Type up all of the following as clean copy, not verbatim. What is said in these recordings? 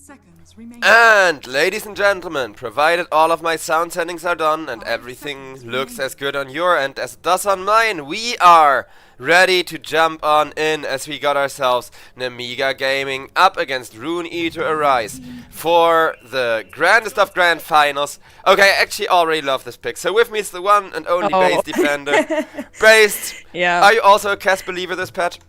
seconds remaining. And, ladies and gentlemen, provided all of my sound settings are done and everything looks as good on your end as it does on mine, we are ready to jump on in as we got ourselves Nemiga Gaming up against RE.Arise for the grandest of grand finals. Okay, I actually already love this pick. So with me is the one and only base defender. Based, Yeah. are you also a Cass believer this patch?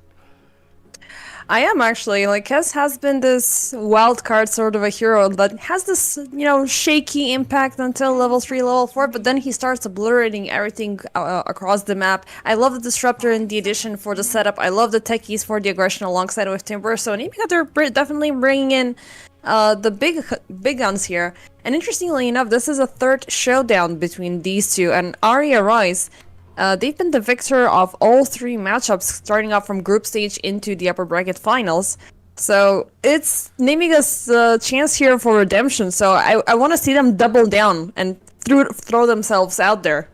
I am actually. Like, Kess has been this wild card sort of a hero that has this, shaky impact until level 3, level 4, but then he starts obliterating everything across the map. I love the Disruptor and the addition for the setup. I love the techies for the aggression alongside with Timber. So Nemiga, they're definitely bringing in the big guns here. And interestingly enough, this is a third showdown between these two, and RE.Arise. They've been the victor of all 3 matchups, starting off from group stage into the upper bracket finals. So it's Nemiga's chance here for redemption. So I want to see them double down and throw themselves out there.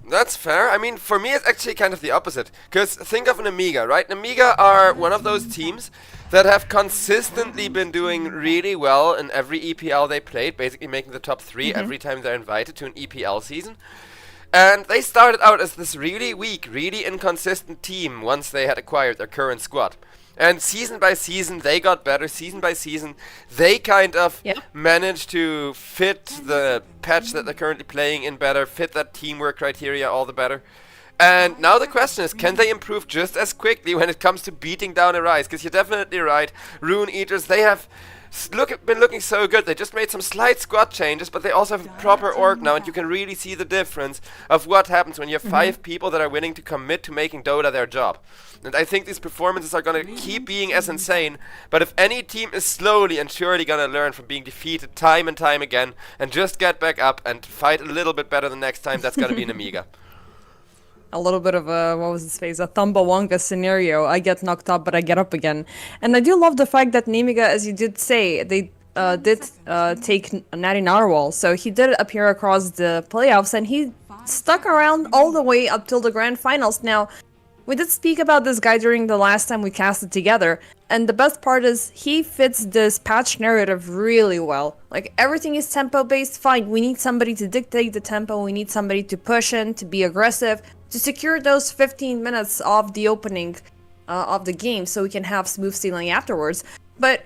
That's fair. I mean, for me, it's actually kind of the opposite. Because think of Nemiga, right? Nemiga are one of those teams that have consistently been doing really well in every EPL they played, basically making the top 3 every time they're invited to an EPL season. And they started out as this really weak, really inconsistent team once they had acquired their current squad. And season by season, they got better. Season by season, they kind of managed to fit the patch that they're currently playing in better, fit that teamwork criteria all the better. And now the question is, can they improve just as quickly when it comes to beating down Arise? Because you're definitely right, Rune Eaters, they have been looking so good. They just made some slight squad changes, but they also have a proper org now, and you can really see the difference of what happens when you have 5 people that are willing to commit to making Dota their job. And I think these performances are going to keep being as insane, but if any team is slowly and surely going to learn from being defeated time and time again, and just get back up and fight a little bit better the next time, that's going to be Nemiga. A little bit of a, what was his face, a Thumbawonga scenario. I get knocked up, but I get up again. And I do love the fact that Nemiga, as you did say, they did take Natty Narwhal. So he did appear across the playoffs, and he stuck around all the way up till the grand finals. Now, we did speak about this guy during the last time we casted together, and the best part is he fits this patch narrative really well. Like, everything is tempo-based, fine. We need somebody to dictate the tempo, we need somebody to push in, to be aggressive, to secure those 15 minutes of the opening of the game so we can have smooth sailing afterwards. But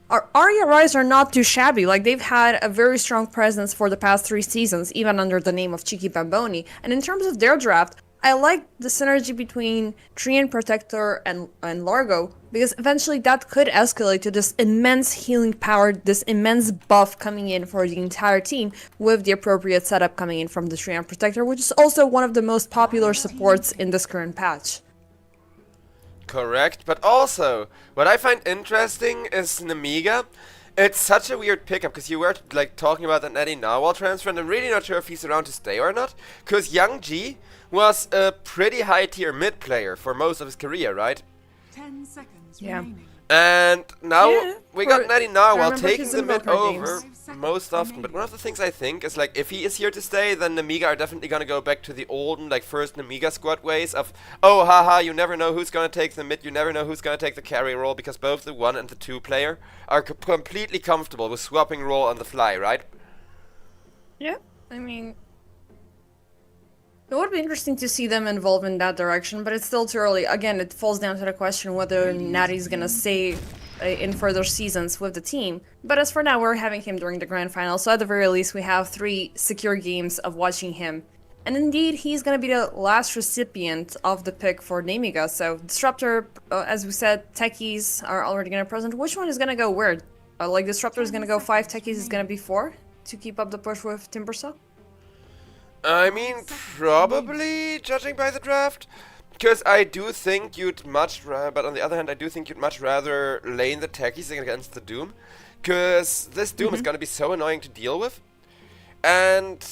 our RE.Arise are not too shabby. Like, they've had a very strong presence for the past 3 seasons, even under the name of Cheeky Bamboni. And in terms of their draft, I like the synergy between Treant Protector and Largo, because eventually that could escalate to this immense healing power, this immense buff coming in for the entire team, with the appropriate setup coming in from the Treant Protector, which is also one of the most popular supports in this current patch. Correct, but also, what I find interesting is Nemiga. It's such a weird pickup, because you were like talking about that Natty Narwhal transfer, and I'm really not sure if he's around to stay or not, because Young G was a pretty high tier mid player for most of his career, right? 10 seconds remaining. And now we got Natty Narwhal taking his the mid over games. most often. But one of the things I think is, like, if he is here to stay, then Nemiga are definitely gonna go back to the olden, like, first Nemiga squad ways of, oh, haha, you never know who's gonna take the mid, you never know who's gonna take the carry role, because both the 1 and the 2 player are completely comfortable with swapping role on the fly, right? Yeah, I mean, it would be interesting to see them involved in that direction, but it's still too early. Again, it falls down to the question whether Natty's gonna stay in further seasons with the team. But as for now, we're having him during the grand final, so at the very least, we have 3 secure games of watching him. And indeed, he's gonna be the last recipient of the pick for Nemiga. So Disruptor, as we said, techies are already gonna present. Which one is gonna go where? Like, Disruptor is gonna go 5, techies is gonna be 4 to keep up the push with Timbersaw? I mean, probably, judging by the draft. Because I do think you'd much rather, but on the other hand, I do think you'd much rather lane the techies against the Doom. Because this Doom is going to be so annoying to deal with. And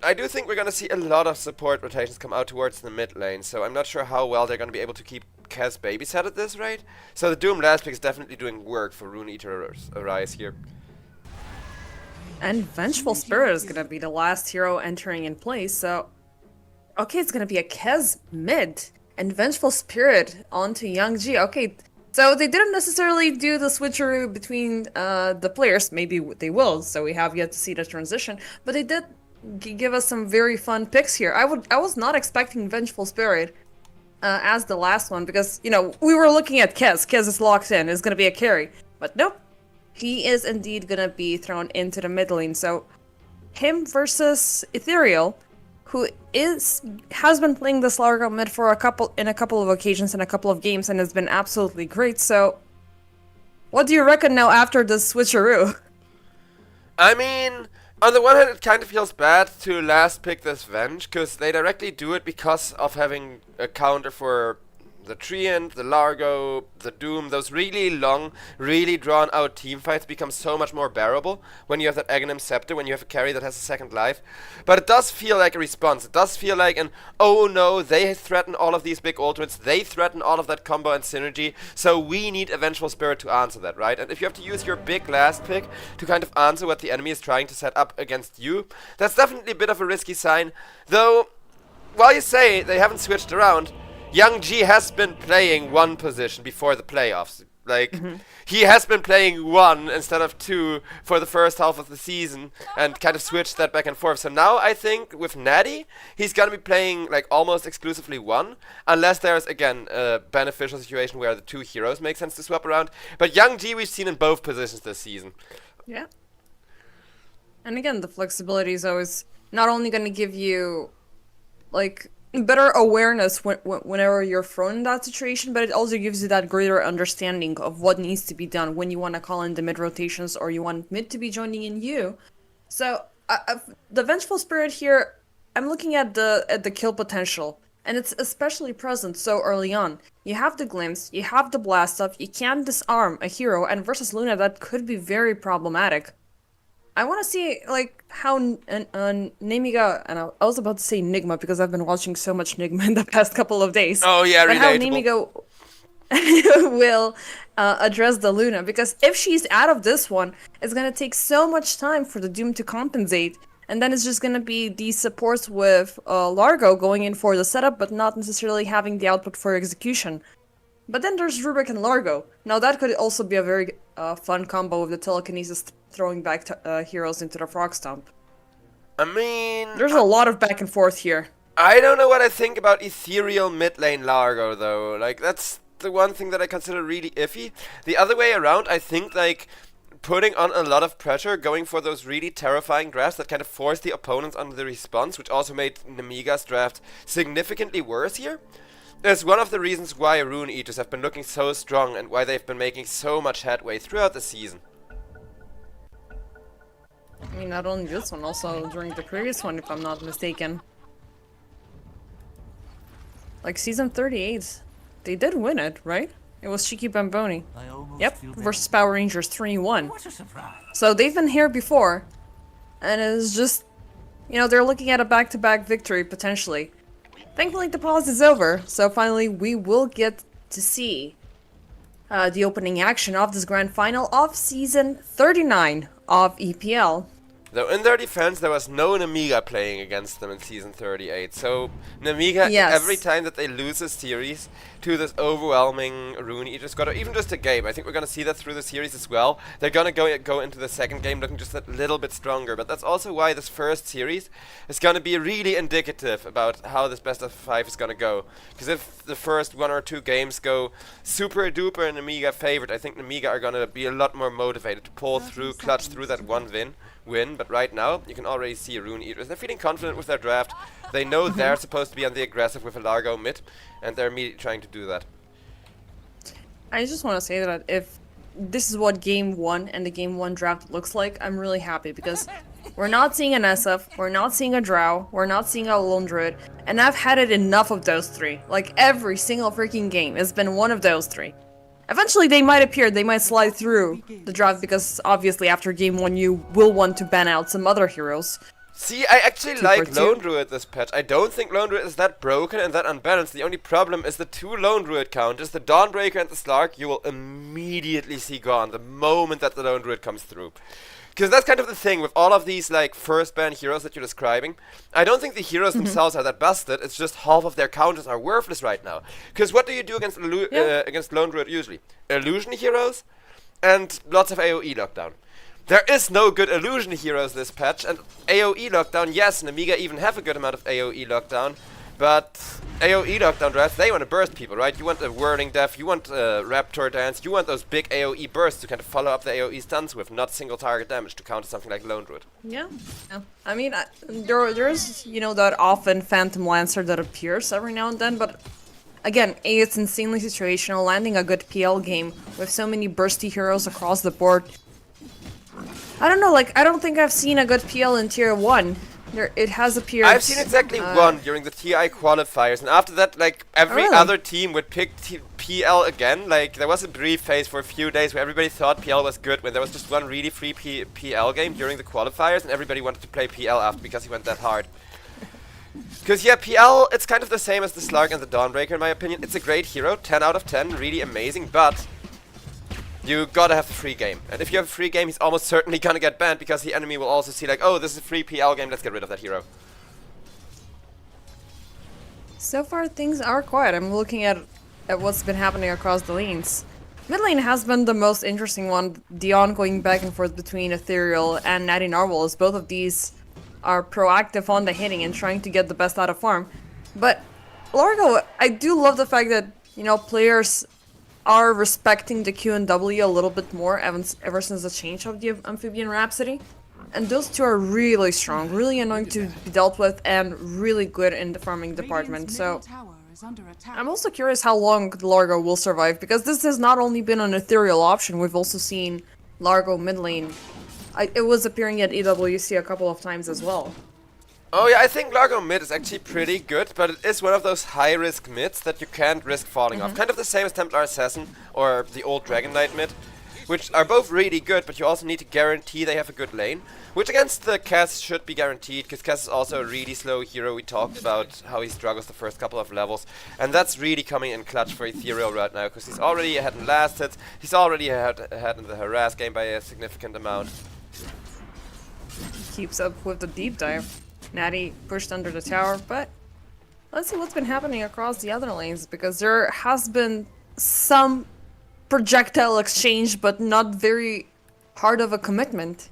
I do think we're going to see a lot of support rotations come out towards the mid lane. So I'm not sure how well they're going to be able to keep Kaz babysat at this rate. So the Doom last pick is definitely doing work for RE.Arise here. And Vengeful Spirit is gonna be the last hero entering in place, so... Okay, it's gonna be a Kez mid, and Vengeful Spirit onto Young G. Okay, So they didn't necessarily do the switcheroo between the players. Maybe they will. So we have yet to see the transition. But they did give us some very fun picks here. I was not expecting Vengeful Spirit as the last one because we were looking at Kez. Kez is locked in. Is gonna be a carry, but nope. He is indeed gonna be thrown into the mid lane. So him versus Ethereal, who has been playing this Largo mid for a couple of occasions in a couple of games and has been absolutely great. So, what do you reckon now after the switcheroo? I mean, on the one hand, it kind of feels bad to last pick this Venge, because they directly do it because of having a counter for the Treant, the Largo, the Doom. Those really long, really drawn-out teamfights become so much more bearable when you have that Aghanim Scepter, when you have a carry that has a second life. But it does feel like a response. It does feel like an, oh no, they threaten all of these big ultimates, they threaten all of that combo and synergy, so we need a Vengeful Spirit to answer that, right? And if you have to use your big last pick to kind of answer what the enemy is trying to set up against you, that's definitely a bit of a risky sign. Though, while you say they haven't switched around, Young G has been playing one position before the playoffs. Like, he has been playing one instead of two for the first half of the season and kind of switched that back and forth. So now I think with Natty, he's going to be playing like almost exclusively one, unless there's, again, a beneficial situation where the two heroes make sense to swap around. But Young G we've seen in both positions this season. Yeah. And again, the flexibility is always not only going to give you, like, better awareness whenever you're thrown in that situation, but it also gives you that greater understanding of what needs to be done when you want to call in the mid rotations or you want mid to be joining in you. So the Vengeful Spirit here, I'm looking at the kill potential, and it's especially present so early on. You have the glimpse, you have the blast off, you can disarm a hero, and versus Luna that could be very problematic. I want to see, like, how Nemiga, and I was about to say Nigma because I've been watching so much Nigma in the past couple of days. Oh yeah, but relatable. How Nemiga will address the Luna, because if she's out of this one, it's going to take so much time for the Doom to compensate, and then it's just going to be these supports with Largo going in for the setup, but not necessarily having the output for execution. But then there's Rubik and Largo. Now that could also be a very fun combo with the telekinesis throwing back heroes into the Frog Stomp. I mean, there's a lot of back and forth here. I don't know what I think about Ethereal mid lane Largo though. Like, that's the one thing that I consider really iffy. The other way around, I think, like, putting on a lot of pressure, going for those really terrifying drafts that kind of force the opponents under the response, which also made Nemiga's draft significantly worse here, is one of the reasons why Rune Eaters have been looking so strong and why they've been making so much headway throughout the season. I mean, not only this one, also during the previous one, if I'm not mistaken. Like, season 38, they did win it, right? It was Cheeky Bamboni. Yep, versus Power Rangers 3-1. So they've been here before, and it's just, they're looking at a back-to-back victory, potentially. Thankfully, the pause is over, so finally we will get to see the opening action of this grand final of season 39 of EPL. Though in their defense, there was no Nemiga playing against them in Season 38. So Nemiga, yes, every time that they lose a series to this overwhelming Rune Eater squad, or even just a game, I think we're going to see that through the series as well. They're going to go into the second game looking just a little bit stronger. But that's also why this first series is going to be really indicative about how this best of 5 is going to go. Because if the first 1 or 2 games go super duper Nemiga favored, I think Nemiga are going to be a lot more motivated to pull through, clutch through that one win, but right now you can already see Rune Eaters. They're feeling confident with their draft. They know they're supposed to be on the aggressive with a Largo mid, and they're immediately trying to do that. I just want to say that if this is what game 1 and the game 1 draft looks like, I'm really happy, because we're not seeing an SF, we're not seeing a Drow, we're not seeing a Lone Druid, and I've had it enough of those 3. Like, every single freaking game has been one of those 3. Eventually they might appear, they might slide through the draft, because obviously after game 1 you will want to ban out some other heroes. See, I actually like Lone Druid this patch. I don't think Lone Druid is that broken and that unbalanced. The only problem is the 2 Lone Druid counters, the Dawnbreaker and the Slark, you will immediately see gone the moment that the Lone Druid comes through. Because that's kind of the thing with all of these like first ban heroes that you're describing. I don't think the heroes themselves are that busted. It's just half of their counters are worthless right now. Because what do you do against against Lone Druid usually? Illusion heroes and lots of AoE lockdown. There is no good illusion heroes this patch, and AoE lockdown, yes, Nemiga even have a good amount of AoE lockdown, but AoE lockdown drafts, they want to burst people, right? You want a Whirling Death, you want a Raptor Dance, you want those big AoE bursts to kind of follow up the AoE stuns with, not single target damage to counter something like Lone Druid. Yeah. I mean, there's, you know, that often Phantom Lancer that appears every now and then, but again, it's insanely situational. Landing a good PL game with so many bursty heroes across the board. I don't know, like, I don't think I've seen a good PL in Tier 1. It has appeared... I've seen exactly one during the TI qualifiers, and after that, like, every other team would pick PL again. Like, there was a brief phase for a few days where everybody thought PL was good, when there was just one really free PL game during the qualifiers, and everybody wanted to play PL after because he went that hard. Because, yeah, PL, it's kind of the same as the Slark and the Dawnbreaker, in my opinion. It's a great hero, 10 out of 10, really amazing, but you gotta have the free game. And if you have a free game, he's almost certainly gonna get banned, because the enemy will also see like, oh, this is a free PL game, let's get rid of that hero. So far, things are quiet. I'm looking at what's been happening across the lanes. Mid lane has been the most interesting one. Dion going back and forth between Ethereal and Natty Narwhal, as both of these are proactive on the hitting and trying to get the best out of farm. But Largo, I do love the fact that, you know, players are respecting the Q and W a little bit more ever since the change of the Amphibian Rhapsody. And those two are really strong, really annoying to be dealt with, and really good in the farming department. So I'm also curious how long Largo will survive, because this has not only been an Ethereal option, we've also seen Largo mid lane. It was appearing at EWC a couple of times as well. Oh yeah, I think Largo mid is actually pretty good, but it is one of those high-risk mids that you can't risk falling off. Kind of the same as Templar Assassin or the old Dragon Knight mid, which are both really good, but you also need to guarantee they have a good lane, which against the Cass should be guaranteed, because Cass is also a really slow hero. We talked about how he struggles the first couple of levels, and that's really coming in clutch for Ethereal right now, because he's already ahead in last hits, he's already ahead in the harass game by a significant amount. Keeps up with the deep dive. Natty pushed under the tower, but let's see what's been happening across the other lanes, because there has been some projectile exchange, but not very hard of a commitment.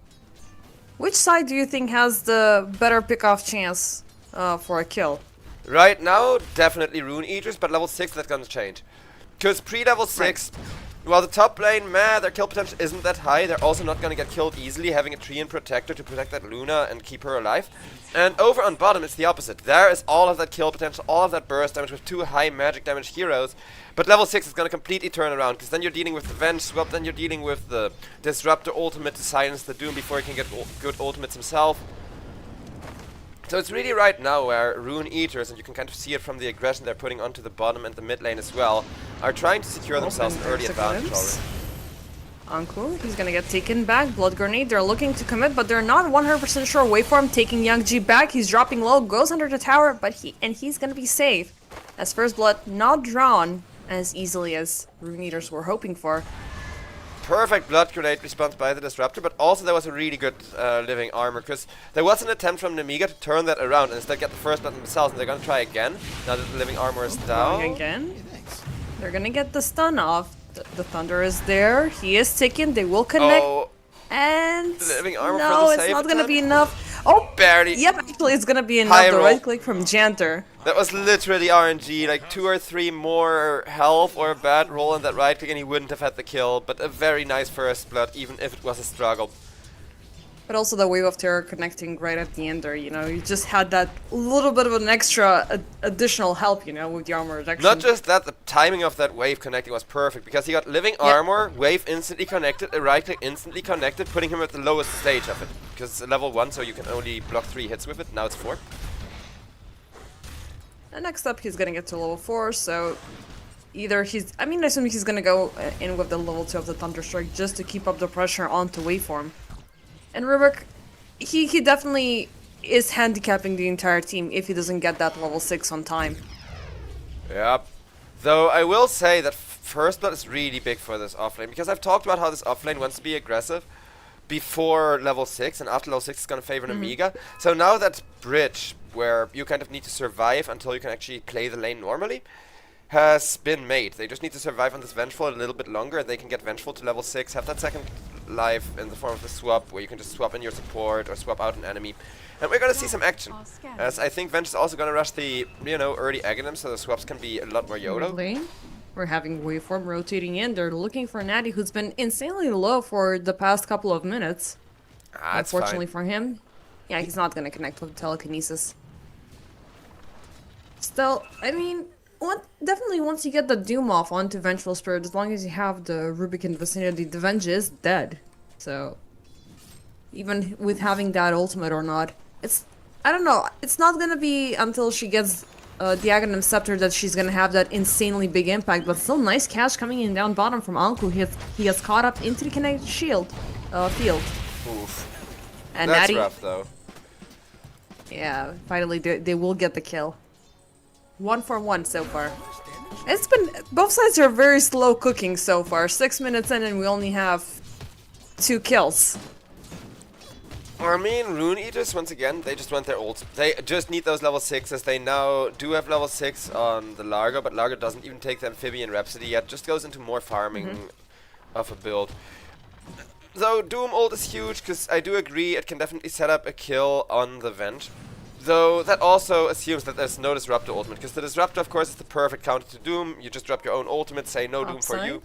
Which side do you think has the better pick-off chance for a kill? Right now, definitely Rune Eaters, but level 6 that's gonna change. Because pre-level 6, while the top lane, their kill potential isn't that high, they're also not gonna get killed easily, having a Treant Protector to protect that Luna and keep her alive. And over on bottom, it's the opposite. There is all of that kill potential, all of that burst damage with two high magic damage heroes. But level 6 is gonna completely turn around, because then you're dealing with the Venge Swap, then you're dealing with the Disruptor ultimate to silence the Doom before he can get good ultimates himself. So it's really right now where Rune Eaters, and you can kind of see it from the aggression they're putting onto the bottom and the mid lane as well, are trying to secure themselves an early advantage already. Uncle, he's gonna get taken back. Blood Grenade, they're looking to commit, but they're not 100% sure. Waveform taking Young G back, he's dropping low, goes under the tower, but he's gonna be safe. As First Blood not drawn as easily as Rune Eaters were hoping for. Perfect Blood Grenade response by the Disruptor, but also there was a really good living armor, because there was an attempt from Nemiga to turn that around and instead get the first blood themselves, and they're gonna try again, now that the living armor is down. Again? They're gonna get the stun off. The Thunder is there, he is taken, they will connect, and living armor no, for the it's save not gonna attempt? be enough. Oh, Barely. Yep, actually it's gonna be enough. High The roll. right click from Janter. That was literally RNG, like 2 or 3 more health or a bad roll on that right click and he wouldn't have had the kill, but a very nice first blood, even if it was a struggle. But also the Wave of Terror connecting right at the end there, you know, you just had that little bit of an extra additional help, you know, with the armor reduction. Not just that, the timing of that wave connecting was perfect, because he got living armor, wave instantly connected, a right click instantly connected, putting him at the lowest stage of it. Because it's a level 1, so you can only block 3 hits with it, now it's 4. And next up he's gonna get to level 4, so either he's, I assume he's gonna go in with the level 2 of the Thunderstrike just to keep up the pressure onto Waveform. And Rubik, he definitely is handicapping the entire team if he doesn't get that level 6 on time. Yep. Though I will say that First Blood is really big for this offlane, because I've talked about how this offlane wants to be aggressive, before level 6, and after level 6 it's gonna favor Nemiga. So now that bridge, where you kind of need to survive until you can actually play the lane normally, has been made. They just need to survive on this Vengeful a little bit longer, and they can get Vengeful to level 6, have that second life in the form of the swap, where you can just swap in your support or swap out an enemy. And we're gonna see some action, as I think Venge is also gonna rush the, early Aghanim, so the swaps can be a lot more YOLO. We're having Waveform rotating in. They're looking for Natty, who's been insanely low for the past couple of minutes. That's Unfortunately fine. for him. Yeah, he's not gonna connect with telekinesis. Still, I mean, definitely once you get the Doom off onto Vengeful Spirit, as long as you have the Rubik in the vicinity, the Venge is dead. So, even with having that ultimate or not, I don't know, it's not gonna be until she gets the Aghanim Scepter that she's gonna have that insanely big impact, but still nice catch coming in down bottom from Anku. He has caught up into the connected field. Oof. And That's Natty, rough, though. yeah, finally they will get the kill. 1 for 1 so far. It's been, both sides are very slow cooking so far. 6 minutes in and we only have 2 kills. I mean, Rune Eaters, once again, they just want their ult. They just need those level 6s. They now do have level 6 on the Largo, but Largo doesn't even take the Amphibian Rhapsody yet. Just goes into more farming of a build. Though Doom ult is huge, because I do agree it can definitely set up a kill on the Venge. Though that also assumes that there's no Disruptor ultimate, because the Disruptor, of course, is the perfect counter to Doom. You just drop your own ultimate, say no Doom for you.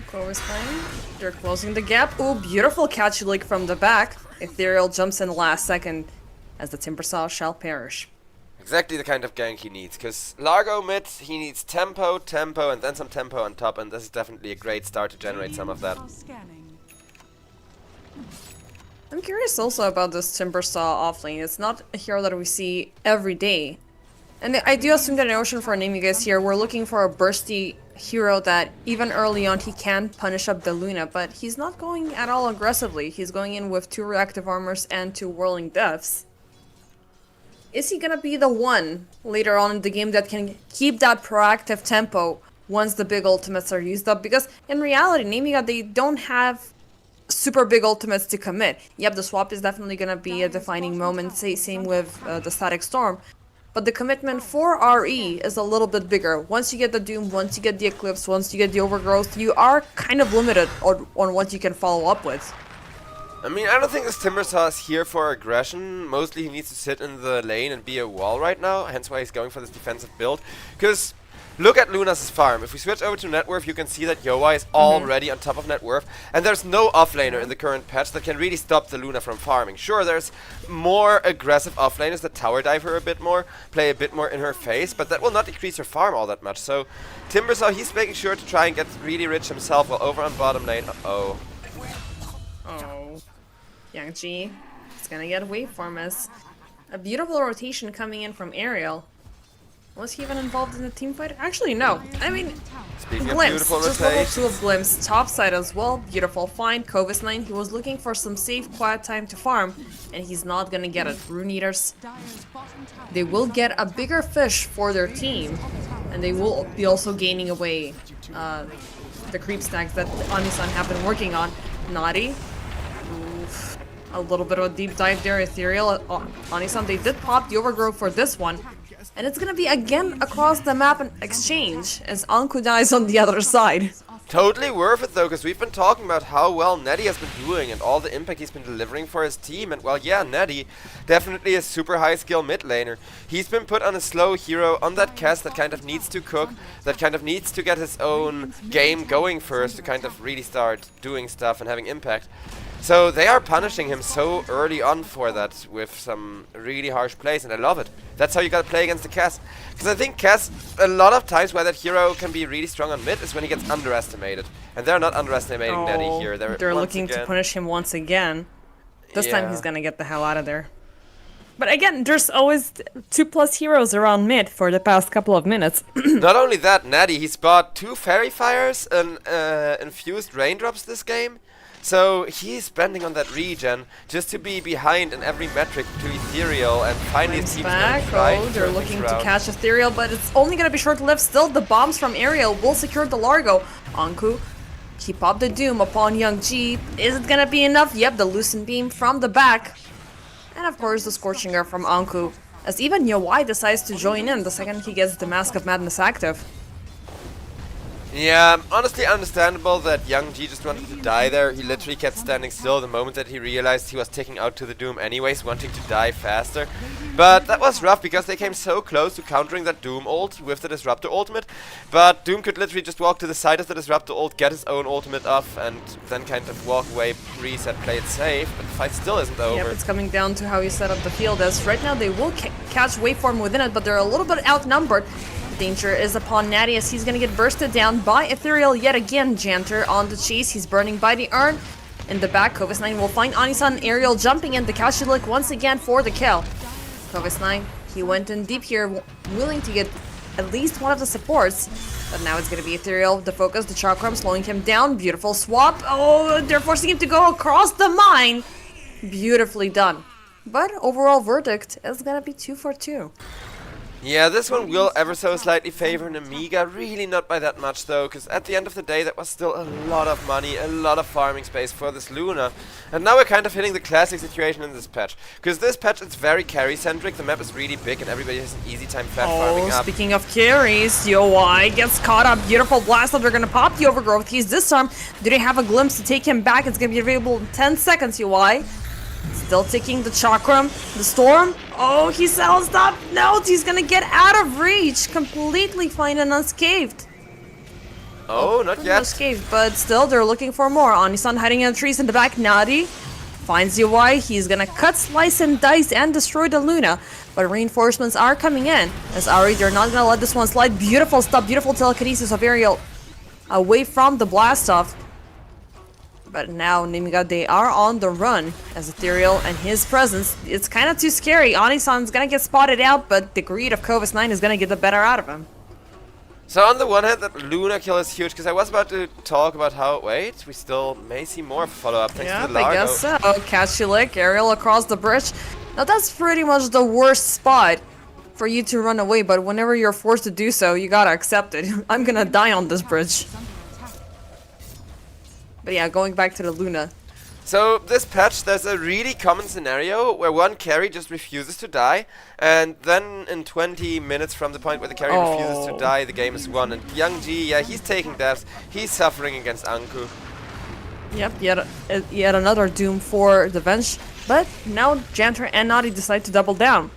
Clover's playing. They're closing the gap. Ooh, beautiful catch leak from the back. Ethereal jumps in the last second as the Timbersaw shall perish. Exactly the kind of gank he needs, because Largo mid, he needs tempo, and then some tempo on top, and this is definitely a great start to generate some of that. I'm curious also about this Timbersaw offlane. It's not a hero that we see every day. And I do assume that in Ocean for Nemiga is here, we're looking for a bursty hero that even early on he can punish up the Luna, but he's not going at all aggressively. He's going in with 2 reactive armors and 2 whirling deaths. Is he gonna be the one later on in the game that can keep that proactive tempo once the big ultimates are used up? Because in reality, Nemiga, they don't have super big ultimates to commit. Yep, the swap is definitely gonna be a defining moment, same with the Static Storm. But the commitment for RE is a little bit bigger. Once you get the Doom, once you get the Eclipse, once you get the Overgrowth, you are kind of limited on what you can follow up with. I mean, I don't think this Timbersaw is here for aggression. Mostly he needs to sit in the lane and be a wall right now, hence why he's going for this defensive build. Because look at Luna's farm. If we switch over to net worth, you can see that Yoa is already on top of net worth, and there's no offlaner in the current patch that can really stop the Luna from farming. Sure, there's more aggressive offlaners that tower dive her a bit more, play a bit more in her face, but that will not decrease her farm all that much. So Timbersaw, he's making sure to try and get really rich himself, while over on bottom lane, oh, Yang-Chi is gonna get Waveform as a beautiful rotation coming in from Aerial. Was he even involved in the team fight? Actually, no. I mean, speaking of Glimpse, beautiful just level rotation. 2 of Glimpse, top side as well, beautiful find. Kovis 9, he was looking for some safe, quiet time to farm, and he's not gonna get it. Rune Eaters, they will get a bigger fish for their team, and they will be also gaining away the creep stacks that Onisan have been working on. Naughty. Oof. A little bit of a deep dive there, Ethereal. Onisan, they did pop the Overgrowth for this one. And it's gonna be again across the map and exchange as Anku dies on the other side. Totally worth it though, because we've been talking about how well Netty has been doing and all the impact he's been delivering for his team. And well, yeah, Netty, definitely a super high skill mid laner. He's been put on a slow hero on that cast that kind of needs to cook, that kind of needs to get his own game going first to kind of really start doing stuff and having impact. So they are punishing him so early on for that with some really harsh plays, and I love it. That's how you gotta play against the Cass. Because I think Cass, a lot of times where that hero can be really strong on mid is when he gets underestimated. And they're not underestimating Netty here. They're looking to punish him once again. This time he's gonna get the hell out of there. But again, there's always 2+ heroes around mid for the past couple of minutes. Not only that, Netty, he's bought 2 Fairy Fires and infused Raindrops this game. So he's spending on that regen just to be behind in every metric to Ethereal, and finally his team's back. They're looking to catch Ethereal, but it's only gonna be short-lived. Still, the bombs from Aerial will secure the Largo. Anku He popped the Doom upon Young G. Is it gonna be enough? Yep, the Lucent Beam from the back. And of course the Scorching Earth from Anku. As even Yowai decides to join in the second he gets the Mask of Madness active. Yeah, honestly understandable that Young G just wanted to die there. He literally kept standing still the moment that he realized he was ticking out to the Doom anyways, wanting to die faster. But that was rough because they came so close to countering that Doom ult with the Disruptor ultimate. But Doom could literally just walk to the side of the Disruptor ult, get his own ultimate off, and then kind of walk away, reset, play it safe. But the fight still isn't over. Yep, it's coming down to how you set up the field, as right now they will catch waveform within it, but they're a little bit outnumbered. Danger is upon Natty as he's gonna get bursted down by Ethereal yet again. Janter on the chase, he's burning by the urn. In the back, Kovis9 will find Anisan Aerial jumping in the Kashylik once again for the kill. Kovis9, he went in deep here, willing to get at least one of the supports. But now it's gonna be Ethereal, the focus, the Chakram slowing him down. Beautiful swap. Oh, they're forcing him to go across the mine. Beautifully done. But overall verdict is gonna be 2 for 2. Yeah, this one will ever so slightly favor Nemiga, really not by that much though, because at the end of the day that was still a lot of money, a lot of farming space for this Luna. And now we're kind of hitting the classic situation in this patch, because this patch is very carry centric, the map is really big and everybody has an easy time farming up. Speaking of carries, Yowai gets caught up, beautiful blast up, they're gonna pop the Overgrowth, he's disarmed. Do they have a glimpse to take him back? It's gonna be available in 10 seconds, Yowai. Still taking the Chakram, the Storm. Oh, he sells up. No, he's gonna get out of reach. Completely fine and unscathed. Oh, not yet. Unscathed, but still, they're looking for more. Anisan hiding in the trees in the back. Nadi finds Yowai. He's gonna cut, slice, and dice and destroy the Luna. But reinforcements are coming in. As Ari, they're not gonna let this one slide. Beautiful stuff. Beautiful telekinesis of Aerial away from the blast off. But now Nemiga, they are on the run as Ethereal and his presence. It's kind of too scary. Anisan's gonna get spotted out, but the greed of Kovis9 is gonna get the better out of him. So on the one hand, that Luna kill is huge, because I was about to talk about how, wait, we still may see more follow-up thanks to the Largo. I guess so. Kashylik, Aerial across the bridge. Now that's pretty much the worst spot for you to run away, but whenever you're forced to do so, you gotta accept it. I'm gonna die on this bridge. But yeah, going back to the Luna. So this patch, there's a really common scenario where one carry just refuses to die, and then in 20 minutes from the point where the carry refuses to die, the game is won. And Young G, yeah, he's taking deaths. He's suffering against Anku. Yep, yet another Doom for the bench. But now Janter and Nadi decide to double down.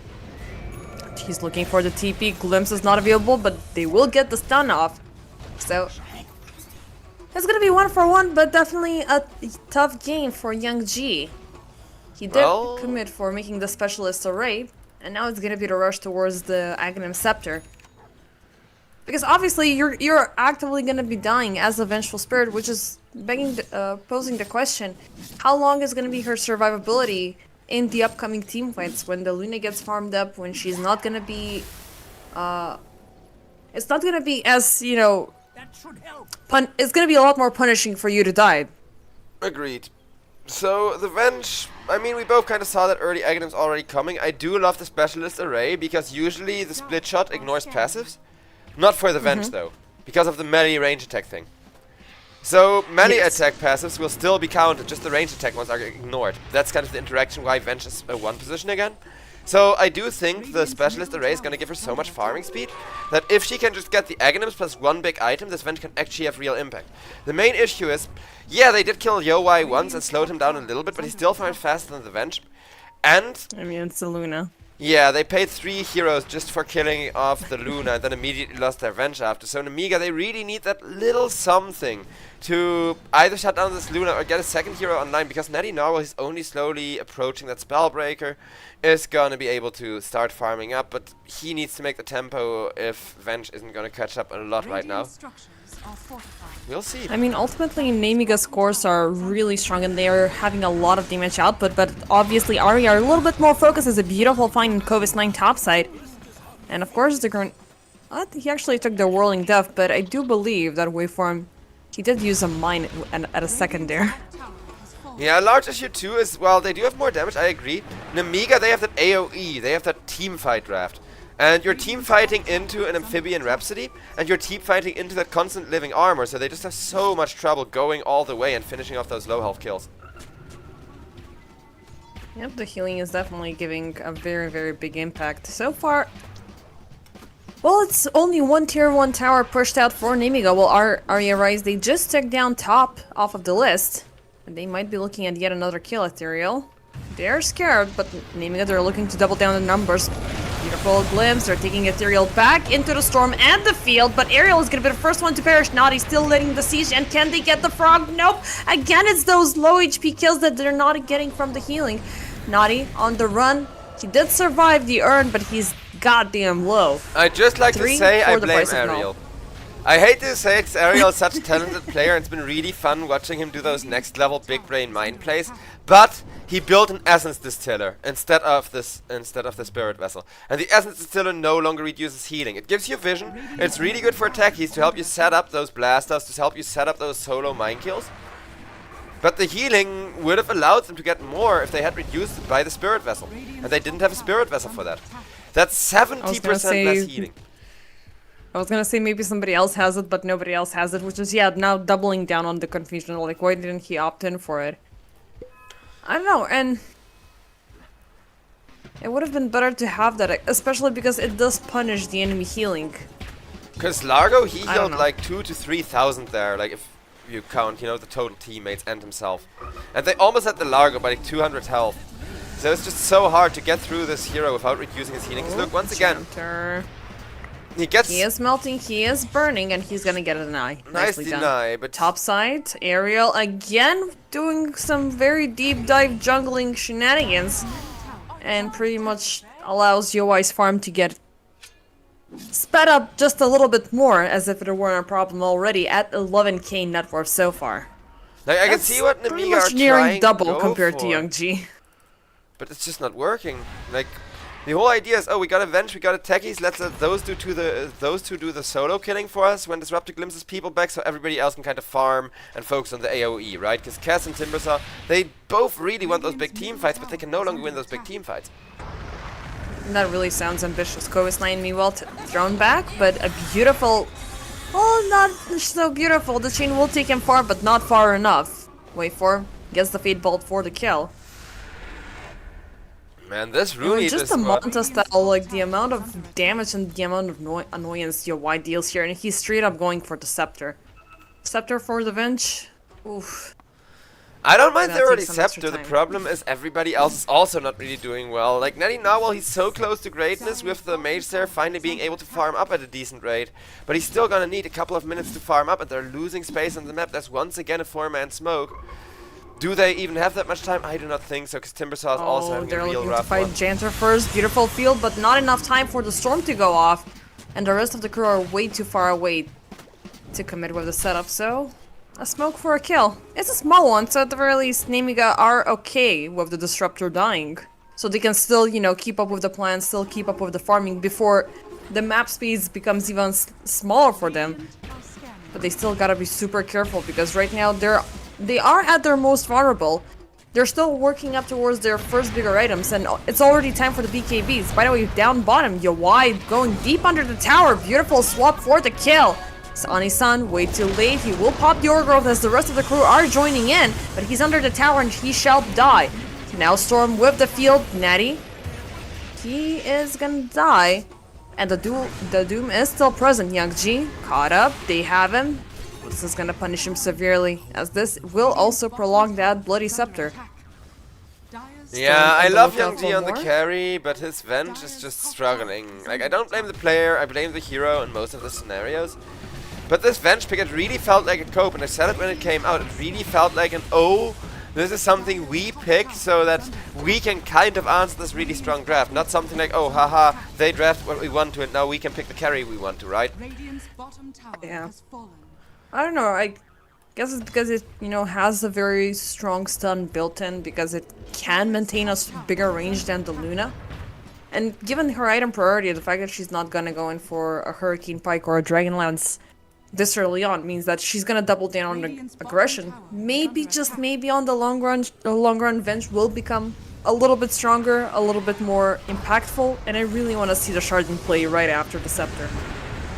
He's looking for the TP. Glimpse is not available, but they will get the stun off. So it's gonna be 1 for 1, but definitely a tough game for Young G. He did commit for making the Specialist Array, and now it's gonna be the rush towards the Aghanim Scepter. Because obviously you're actively gonna be dying as a Vengeful Spirit, which is posing the question, how long is gonna be her survivability in the upcoming team fights when the Luna gets farmed up, when she's not gonna be it's not gonna be as, you know, it's gonna be a lot more punishing for you to die. Agreed. So the Venge, I mean, we both kind of saw that early Aghanim's already coming. I do love the Specialist Array because usually the split shot ignores passives. Not for the Venge though, because of the melee range attack thing. So melee attack passives will still be counted, just the range attack ones are ignored. That's kind of the interaction why Venge is a 1 position again. So I do think the Specialist Array is going to give her so much farming speed that if she can just get the Aghanims plus 1 big item, this Venge can actually have real impact. The main issue is, yeah, they did kill Yowai once and slowed him down a little bit, but he still farms faster than the Venge. And I mean, it's the Luna. Yeah, they paid 3 heroes just for killing off the Luna and then immediately lost their Venge after. So Nemiga, they really need that little something to either shut down this Luna or get a second hero online, because Natty Narwhal, he's only slowly approaching that Spellbreaker, is gonna be able to start farming up, but he needs to make the tempo if Venge isn't gonna catch up a lot right now. We'll see. I mean, ultimately, Nemiga's cores are really strong and they're having a lot of damage output, but obviously Ari are a little bit more focused as a beautiful find in Kovis9 topside. And of course, the current... he actually took the Whirling Death, but I do believe that waveform, he did use a mine at a second there. Yeah, a large issue too is, well, they do have more damage, I agree. Nemiga, they have that AoE, they have that team fight draft. and you're team fighting into an amphibian Rhapsody, and you're team fighting into that constant living armor, so they just have so much trouble going all the way and finishing off those low health kills. Yep, the healing is definitely giving a very, very big impact. So far, well, it's only one tier 1 tower pushed out for Nemiga. Well, RE.Arise, they just took down top off of the list. And they might be looking at yet another kill, Ethereal. They're scared, but Nemiga, they're looking to double down the numbers. Beautiful glimpse, they're taking Ethereal back into the storm and the field, but Ariel is gonna be the first one to perish. Naughty still letting the siege, and can they get the frog? Nope! Again, it's those low HP kills that they're not getting from the healing. Naughty on the run. He did survive the urn, but he's goddamn low. I'd just like to say I the blame price of Ariel. I hate to say it, 'cause Ariel is such a talented player, and it's been really fun watching him do those next level big brain mind plays. But he built an essence distiller instead of the spirit vessel, and the essence distiller no longer reduces healing. It gives you vision. It's really good for techies to help you set up those blasters, to help you set up those solo mind kills. But the healing would have allowed them to get more if they had reduced it by the spirit vessel, and they didn't have a spirit vessel for that. That's 70% less healing. I was gonna say maybe somebody else has it, but nobody else has it, which is, yeah, now doubling down on the confusion. Like, why didn't he opt in for it? I don't know, and it would have been better to have that, especially because it does punish the enemy healing. Because Largo, he I don't healed know. like 2,000 to 3,000 there, like if you count, you know, the total teammates and himself. And they almost had the Largo by like 200 health. So it's just so hard to get through this hero without reducing his healing. 'Cause look, once again, Chanter. he gets He is melting, he is burning, and he's gonna get a deny. nice Nicely done. deny, but Top side, Ariel again doing some very deep dive jungling shenanigans, and pretty much allows Yoi's farm to get sped up just a little bit more, as if it weren't a problem already, at 11k net worth so far. like, I can That's see what pretty Nemiga are much nearing trying double to go compared to for, Young G. but it's just not working. Like, the whole idea is, oh, we got a Venge, we got a Techies, let's let those two do the solo killing for us when Disruptor glimpses people back, so everybody else can kind of farm and focus on the AoE, right? Because Cass and Timbersaw, they both really want those big team fights, but they can no longer win those big team fights. That really sounds ambitious. Kovis 9 me well thrown back, but a beautiful... Oh, not so beautiful. The chain will take him far, but not far enough. Wait for, gets the Fate Bolt for the kill. Man, this I really mean, just the Monta style, like the amount of damage and the amount of annoyance your Y deals here, and he's straight up going for the Scepter. Scepter for the Venge? Oof. I don't mind the That early takes some extra Scepter, the time. problem is everybody else is also not really doing well. Like Netty Narwhal, he's so close to greatness with the Mage there finally being able to farm up at a decent rate. But he's still gonna need a couple of minutes to farm up, and they're losing space on the map. There's once again a 4-man smoke. Do they even have that much time? I do not think so, because Timbersaw is also having they're a real looking to rough fight one. Janter first. Beautiful field, but not enough time for the storm to go off. And the rest of the crew are way too far away to commit with the setup, so... a smoke for a kill. It's a small one, so at the very least, Nemiga are okay with the Disruptor dying. So they can still, you know, keep up with the plan, still keep up with the farming before the map space becomes even smaller for them. But they still gotta be super careful, because right now they are at their most vulnerable. They're still working up towards their first bigger items, and it's already time for the BKBs. By the way, down bottom, Yawai going deep under the tower. Beautiful swap for the kill. Sani-san, way too late. He will pop the Orgrowth as the rest of the crew are joining in, but he's under the tower and he shall die. Now Storm with the field. Natty, he is gonna die. And the Doom is still present. Young G caught up. They have him. This is gonna punish him severely, as this will also prolong that Bloody Scepter. Yeah, I on the love lookout Young G for on the more. carry, but his Venge is just struggling. Like, I don't blame the player, I blame the hero in most of the scenarios. But this Venge pick, it really felt like a cope, and I said it when it came out, it really felt like an, oh, this is something we pick so that we can kind of answer this really strong draft. Not something like, oh, haha, they draft what we want to, and now we can pick the carry we want to, right? Radiant's bottom tower Yeah. has fallen. I don't know, I guess it's because it, you know, has a very strong stun built in, because it can maintain a bigger range than the Luna. And given her item priority, the fact that she's not gonna go in for a Hurricane Pike or a Dragon Lance this early on means that she's gonna double down on the aggression. Maybe, just maybe on the long run Venge will become a little bit stronger, a little bit more impactful, and I really want to see the shard in play right after the scepter.